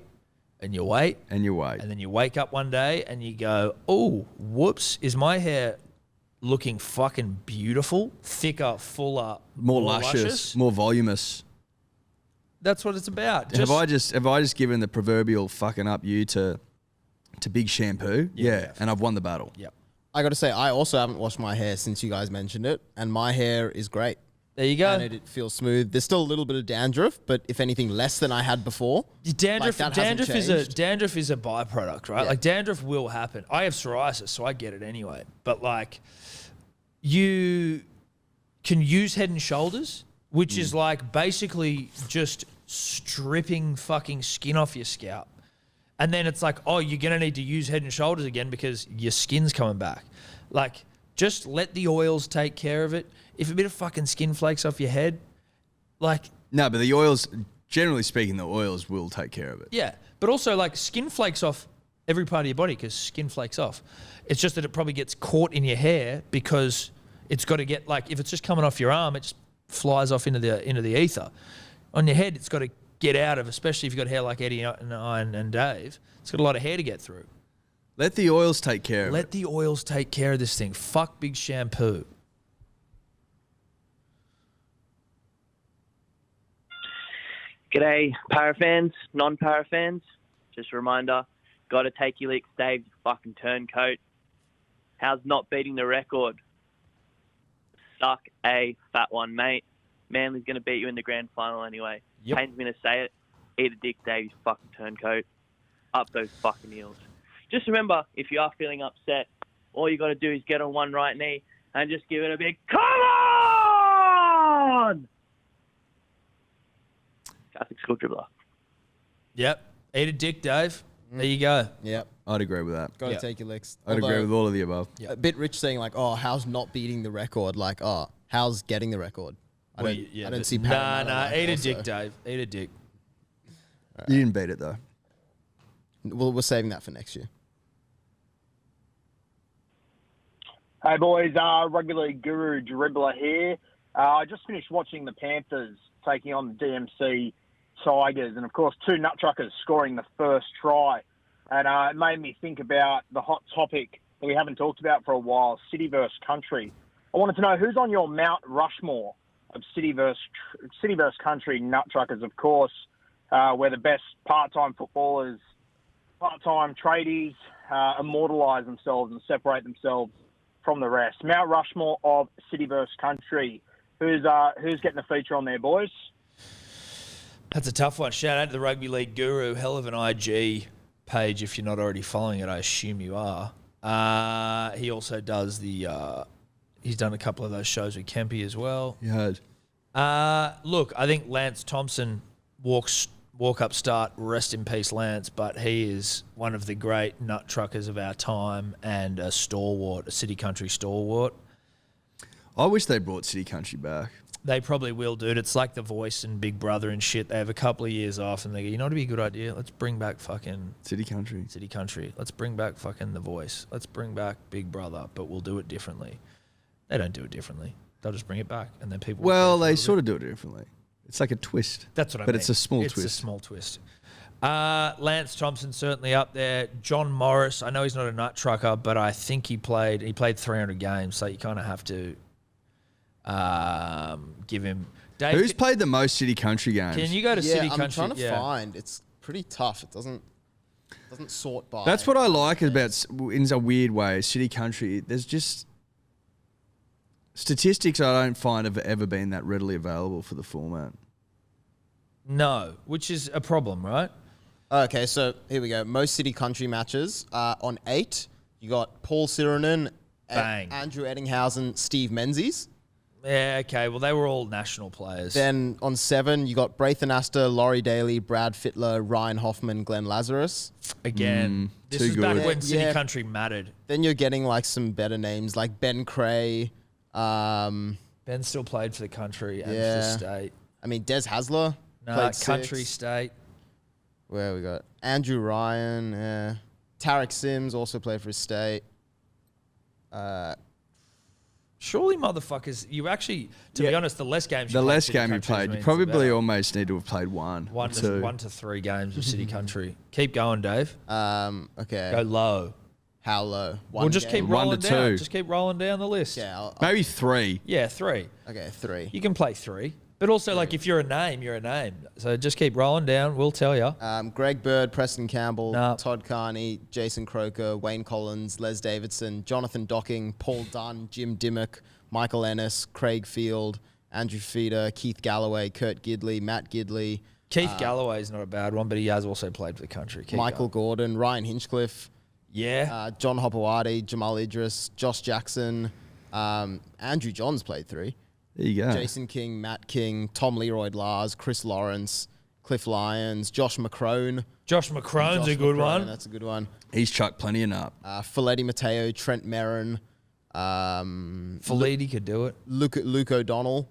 and you wait. And you wait. And then you wake up one day and you go, oh, whoops, is my hair looking fucking beautiful, thicker, fuller, more luscious, more voluminous? That's what it's about. Have I just given the proverbial fucking up you to big shampoo? Yeah. And I've won the battle. Yep. I got to say, I also haven't washed my hair since you guys mentioned it, and my hair is great. There you go. And it feels smooth. There's still a little bit of dandruff, but if anything, less than I had before. Dandruff is a byproduct, right? Yeah. Like dandruff will happen. I have psoriasis, so I get it anyway. But like, you can use Head and Shoulders, which is like basically just stripping fucking skin off your scalp. And then it's like, oh, you're going to need to use Head and Shoulders again because your skin's coming back. Like, just let the oils take care of it. If a bit of fucking skin flakes off your head, like... No, but the oils, generally speaking, the oils will take care of it. Yeah, but also, like, skin flakes off every part of your body because skin flakes off. It's just that it probably gets caught in your hair because it's got to get, like, if it's just coming off your arm, it just flies off into the ether. On your head, it's got to get out of, especially if you've got hair like Eddie and I and Dave. It's got a lot of hair to get through. Let the oils take care of it. Let the oils take care of this thing. Fuck big shampoo. G'day, Parra fans, non-Parra fans. Just a reminder, Got to take your licks, Dave, you fucking turncoat. How's not beating the record? Suck a fat one, mate. Manly's going to beat you in the grand final anyway. Yep. Payne's going to say it. Eat a dick, Dave, you fucking turncoat. Up those fucking heels. Just remember, if you are feeling upset, all you got to do is get on one right knee and just give it a big come on! Catholic school dribbler. Yep. Eat a dick, Dave. There you go. Yep. I'd agree with that. Got to take your licks. I'd agree with all of the above. A bit Rich saying like, oh, how's not beating the record? Like, oh, how's getting the record? I don't see Parra. Nah, eat a dick, Dave. Eat a dick. You didn't beat it, though. Well, we're saving that for next year. Hey boys, Rugby League Guru Dribbler here. I just finished watching the Panthers taking on the DMC Tigers, and of course 2 nut truckers scoring the first try. And it made me think about the hot topic that we haven't talked about for a while, city versus country. I wanted to know who's on your Mount Rushmore of city versus country nut truckers. Of course, where the best part-time footballers, part-time tradies immortalise themselves and separate themselves from the rest. Mount Rushmore of city versus country. Who's getting a feature on there, boys? That's a tough one. Shout out to the Rugby League Guru. Hell of an IG page if you're not already following it. I assume you are. He also does he's done a couple of those shows with Kempy as well. He had. Look, I think Lance Thompson walk up start, rest in peace Lance, but he is one of the great nut truckers of our time and a stalwart, a city country stalwart. I wish they brought city country back. They probably will, dude. It's like The Voice and Big Brother and shit. They have a couple of years off and they go, you know what would be a good idea? Let's bring back fucking City country. City country. Let's bring back fucking The Voice. Let's bring back Big Brother, but we'll do it differently. They don't do it differently. They'll just bring it back and then people... Well, they sort of do it differently. It's like a twist. That's what I mean. But it's a small twist. It's a small twist. Lance Thompson certainly up there. John Morris, I know he's not a nut trucker, but I think he played 300 games, so you kind of have to give him... Dave, who's played the most city country games? Can you go to city country? I'm trying to find. It's pretty tough. It doesn't sort by. That's what I like about, in a weird way, city country. There's just statistics I don't find have ever been that readily available for the format. No, which is a problem, right? Okay, so here we go. Most city country matches. On 8, you got Paul Sirenen, Andrew Eddinghausen, Steve Menzies. Yeah, okay. Well, they were all national players. Then on 7, you got Braithen Astor, Laurie Daly, Brad Fittler, Ryan Hoffman, Glenn Lazarus. Again, this is back when city country mattered. Then you're getting like some better names like Ben Cray. Ben still played for the country and for the state. I mean, Des Hasler. No, country, state. Where we got? Andrew Ryan. Yeah. Tarek Sims also played for his state. Surely, motherfuckers, you actually, to be honest, the less games you played, you probably almost need to have played one to 3 games of city country. Keep going, Dave. Okay. Go low. How low? We'll just keep rolling 1 to down. 2. Just keep rolling down the list. Yeah. Maybe 3. Yeah, 3. Okay, 3. You can play 3. But also, like, if you're a name, you're a name. So just keep rolling down. We'll tell you. Greg Bird, Preston Campbell, Todd Carney, Jason Croker, Wayne Collins, Les Davidson, Jonathan Docking, Paul Dunn, Jim Dimmock, Michael Ennis, Craig Field, Andrew Feeder, Keith Galloway, Kurt Gidley, Matt Gidley. Keith Galloway's not a bad one, but he has also played for the country. Michael Gordon, Ryan Hinchcliffe. Yeah. John Hopewadi, Jamal Idris, Josh Jackson. Andrew Johns played 3. There you go. Jason King, Matt King, Tom Leroy Lars, Chris Lawrence, Cliff Lyons, Josh McCrone. Josh McCrone's a good one. That's a good one. He's chucked plenty of nut. Feletti Mateo, Trent Merrin. Feletti could do it. Luke O'Donnell.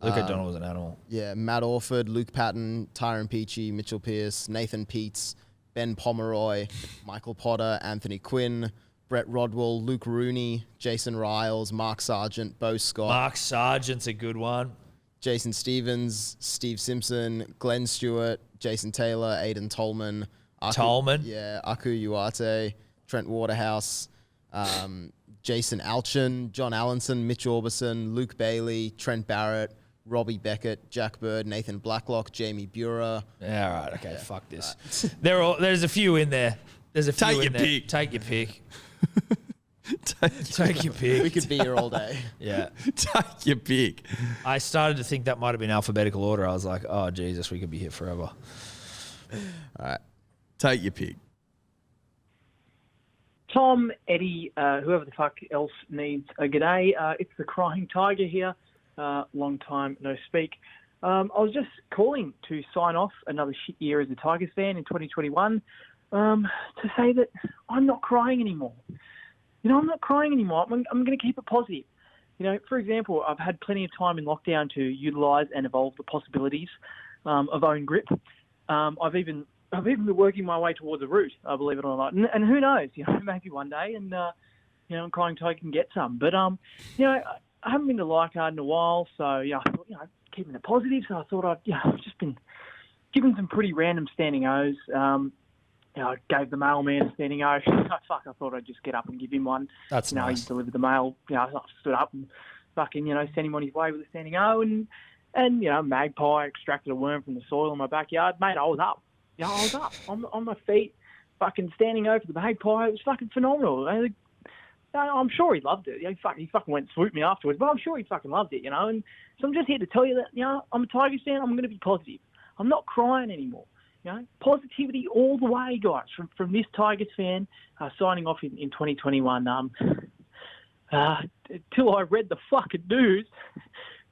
Luke O'Donnell was an animal. Yeah, Matt Orford, Luke Patton, Tyron Peachy, Mitchell Pearce, Nathan Peets, Ben Pomeroy, Michael Potter, Anthony Quinn, Brett Rodwell, Luke Rooney, Jason Riles, Mark Sargent, Bo Scott. Mark Sargent's a good one. Jason Stevens, Steve Simpson, Glenn Stewart, Jason Taylor, Aidan Tolman. Tolman? Yeah, Aku Uarte, Trent Waterhouse, Jason Alchin, John Allenson, Mitch Orbison, Luke Bailey, Trent Barrett, Robbie Beckett, Jack Bird, Nathan Blacklock, Jamie Burer. Yeah, all right. Okay, fuck this. There's a few in there. There's a few Take in your there. pick. Take your pick. Take your pick. We could be here all day. Yeah. Take your pick. I started to think that might have been alphabetical order. I was like, oh, Jesus, we could be here forever. All right. Take your pick. Tom, Eddie, whoever the fuck else needs a g'day. It's the Crying Tiger here. Long time no speak. I was just calling to sign off another shit year as a Tigers fan in 2021 to say that I'm not crying anymore. I'm not crying anymore. I'm going to keep it positive. For example, I've had plenty of time in lockdown to utilise and evolve the possibilities of own grip. I've even been working my way towards a route, believe it or not. And who knows, maybe one day, and Crying Tiger can get some. But I haven't been to Leichhardt in a while, so I thought, keeping it positive. So I thought I've just been given some pretty random standing O's. I gave the mailman a standing O. I thought I'd just get up and give him one. That's nice. He delivered the mail. I stood up and fucking, sent him on his way with a standing O. And Magpie extracted a worm from the soil in my backyard. Mate, I was up. I was up on my feet, fucking standing over the Magpie. It was fucking phenomenal. I'm sure he loved it. He fucking went and swooped me afterwards, but I'm sure he fucking loved it, And so I'm just here to tell you that, I'm a Tigers fan. I'm going to be positive. I'm not crying anymore. Positivity all the way, guys, from this Tigers fan signing off in 2021. Till I read the fucking news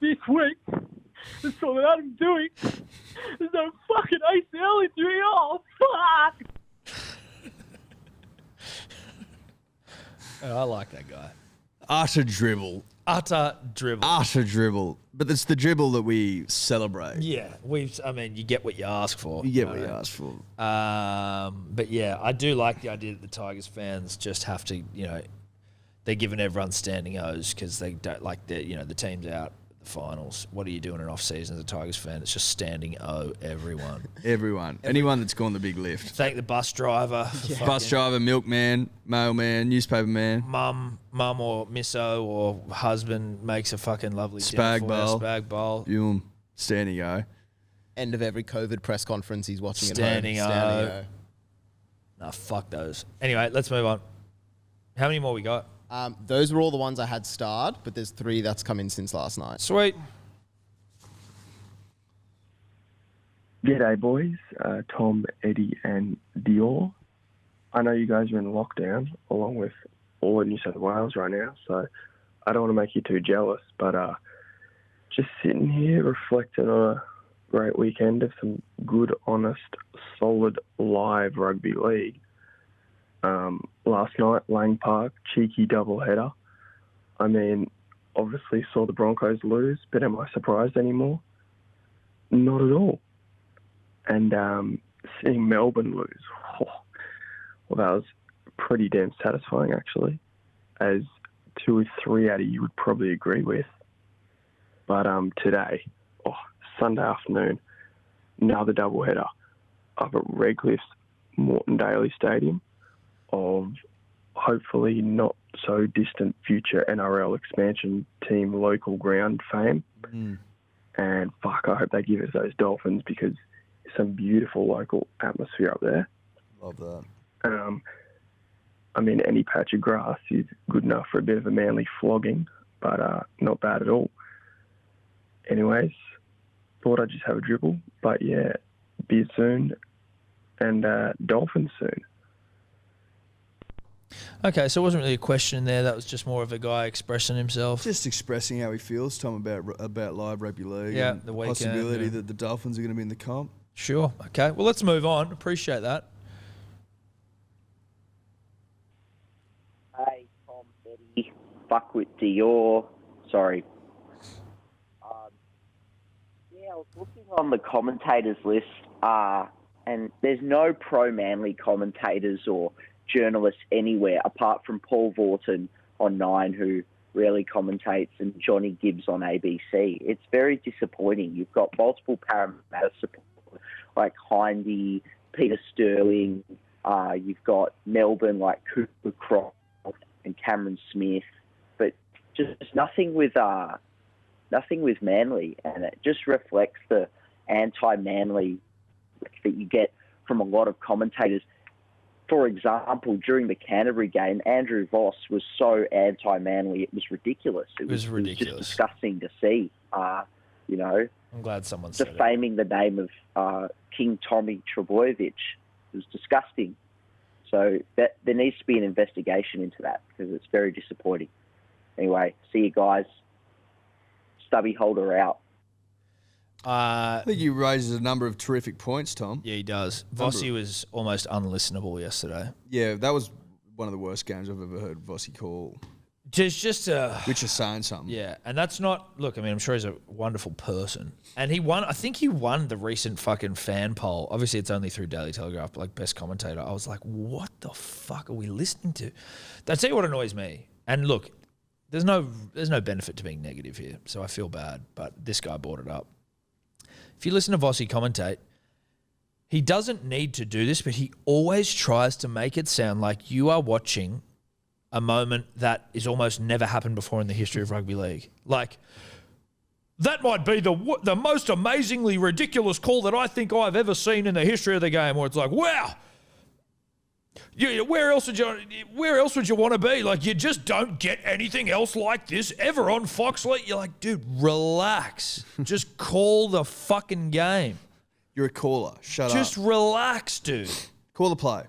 this week, I saw that I'm doing. There's no fucking ACL injury. Oh, fuck! I like that guy. Utter dribble. Utter dribble. Utter dribble. But it's the dribble that we celebrate. Yeah, you get what you ask for. You get what you ask for. But yeah, I do like the idea that the Tigers fans just have to, they're giving everyone standing O's because they don't like the team's out at the finals. What are you doing in off season as a Tigers fan? It's just standing O everyone. Everyone. Anyone that's gone the big lift. Thank the bus driver. Yeah. Bus driver, milkman, mailman, newspaper man. Mum or misso or husband makes a fucking lovely spag bowl. Spag bowl. Boom. Standing O. End of every COVID press conference he's watching Standing at home. Standing O. Nah, fuck those. Anyway, let's move on. How many more we got? Those were all the ones I had starred, but there's 3 that's come in since last night. Sweet. G'day, boys. Tom, Eddie, and Dior. I know you guys are in lockdown, along with all of New South Wales right now, so I don't want to make you too jealous, but just sitting here reflecting on a great weekend of some good, honest, solid live rugby league. Last night, Lang Park, cheeky doubleheader. I mean, obviously saw the Broncos lose, but am I surprised anymore? Not at all. And seeing Melbourne lose, well, that was pretty damn satisfying, actually, as 2 or 3 out of you would probably agree with. But today, Sunday afternoon, another doubleheader up at Redcliffe's Moreton Daly Stadium of hopefully not so distant future NRL expansion team local ground fame. And fuck, I hope they give us those Dolphins because it's some beautiful local atmosphere up there. Love that. I mean, any patch of grass is good enough for a bit of a Manly flogging, but not bad at all. Anyways, thought I'd just have a dribble, but yeah, beer soon and Dolphins soon. Okay, so it wasn't really a question there. That was just more of a guy expressing himself. Just expressing how he feels, Tom, about live rugby league. Yeah, and the weekend, possibility yeah. that the Dolphins are going to be in the comp. Sure. Okay. Well, let's move on. Appreciate that. Hey, Tom, Eddie, fuck with Dior. Sorry. I was looking on the commentators list, and there's no pro-Manly commentators or journalists anywhere apart from Paul Vorton on 9, who rarely commentates, and Johnny Gibbs on ABC. It's very disappointing. You've got multiple Parramatta support like Hindy, Peter Sterling. You've got Melbourne like Cooper Croft and Cameron Smith, but just nothing with Manly, and it just reflects the anti-Manly that you get from a lot of commentators. for example, during the Canterbury game, Andrew Voss was so anti-Manly, it was ridiculous. It was ridiculous. It was just disgusting to see. You know, I'm glad someone said it. defaming the name of King Tommy Trebojevic. It was disgusting. So there needs to be an investigation into that because it's very disappointing. Anyway, see you guys. Stubby holder out. I think he raises a number of terrific points, Tom. Yeah, he does. Vossi was almost unlistenable yesterday. Yeah, that was one of the worst games I've ever heard Vossi call. Which is saying something. Yeah, and that's not... Look, I mean, I'm sure he's a wonderful person. And he won... I think he won the recent fucking fan poll. Obviously, it's only through Daily Telegraph, but like best commentator. I was like, what the fuck are we listening to? I'll tell you what annoys me. And look, there's no benefit to being negative here, so I feel bad. But this guy brought it up. If you listen to Vossi commentate, he doesn't need to do this, but he always tries to make it sound like you are watching a moment that is almost never happened before in the history of rugby league. Like, that might be the most amazingly ridiculous call that I think I've ever seen in the history of the game, where it's like, wow, where else would you want to be? Like, you just don't get anything else like this ever on Fox. You're like, dude, relax. Just call the fucking game. You're a caller. Shut up. Just relax, dude. Call the play.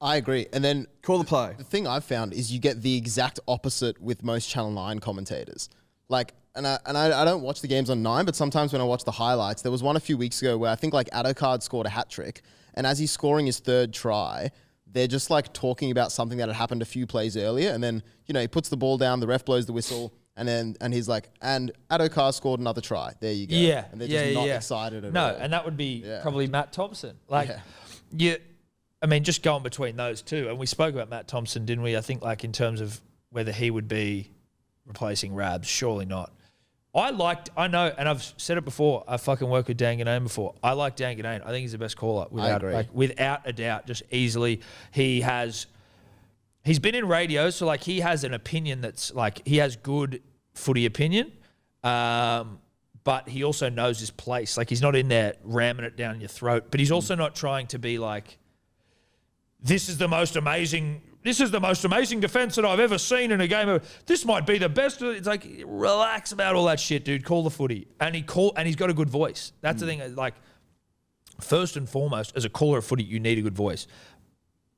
I agree. And then call the play. The thing I've found is you get the exact opposite with most Channel 9 commentators. Like, and I don't watch the games on 9, but sometimes when I watch the highlights, there was one a few weeks ago where I think like Adokard scored a hat trick, and as he's scoring his third try, they're just like talking about something that had happened a few plays earlier, and then, you know, he puts the ball down, the ref blows the whistle, and he's like, and Adokar scored another try. There you go. Yeah. And they're just not excited at all. No, and that would be probably Matt Thompson. Like, I mean, just going between those two. And we spoke about Matt Thompson, didn't we? I think, like, in terms of whether he would be replacing Rabs, surely not. I know, and I've said it before, I fucking worked with Dan Ganane before. I like Dan Ganane. I think he's the best caller. Without a doubt, just easily. He's been in radio, so, like, he has an opinion that's, like, he has good footy opinion, but he also knows his place. Like, he's not in there ramming it down your throat, but he's also not trying to be like, this is the most amazing defense that I've ever seen in a game. This might be the best. It's like, relax about all that shit, dude. Call the footy. And he's got a good voice. That's the thing. Like, first and foremost, as a caller of footy, you need a good voice.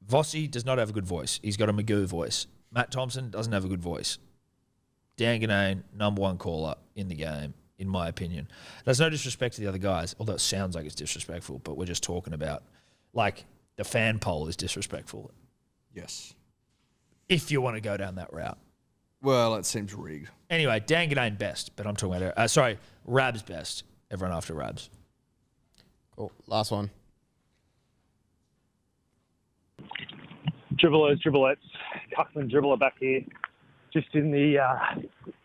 Vossi does not have a good voice. He's got a Magoo voice. Matt Thompson doesn't have a good voice. Dan Ganane, number one caller in the game, in my opinion. There's no disrespect to the other guys, although it sounds like it's disrespectful, but we're just talking about, like, the fan poll is disrespectful. Yes. If you want to go down that route. Well, it seems rigged. Anyway, Dan Ganane best, but I'm talking about, Rabs best. Everyone after Rabs. Cool. Last one. Dribblers, dribblettes, Cuckman dribbler back here. Just in the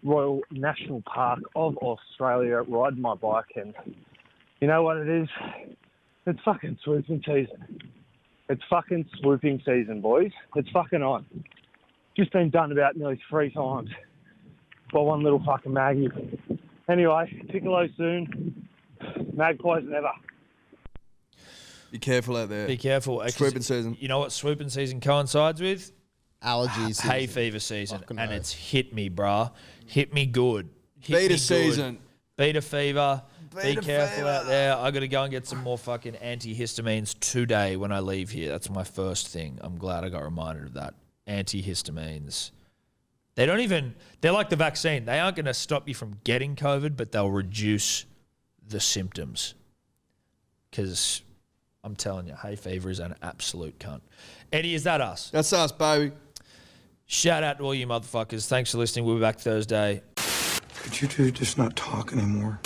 Royal National Park of Australia, riding my bike, and you know what it is? It's fucking swooping season. It's fucking swooping season, boys. It's fucking on. Just been done about nearly 3 times by one little fucking Maggie. Anyway, Piccolo soon. Magpies never. Be careful out there. Be careful. Swooping season. You know what swooping season coincides with? Allergies. Hay fever season. And it's hit me, brah. Hit me good. Beta season. Beta fever. Be careful fever. out there. I got to go and get some more fucking antihistamines today when I leave here. That's my first thing. I'm glad I got reminded of that. Antihistamines. They're like the vaccine. They aren't going to stop you from getting COVID, but they'll reduce the symptoms. Because I'm telling you, hay fever is an absolute cunt. Eddie, is that us? That's us, baby. Shout out to all you motherfuckers. Thanks for listening. We'll be back Thursday. Could you two just not talk anymore?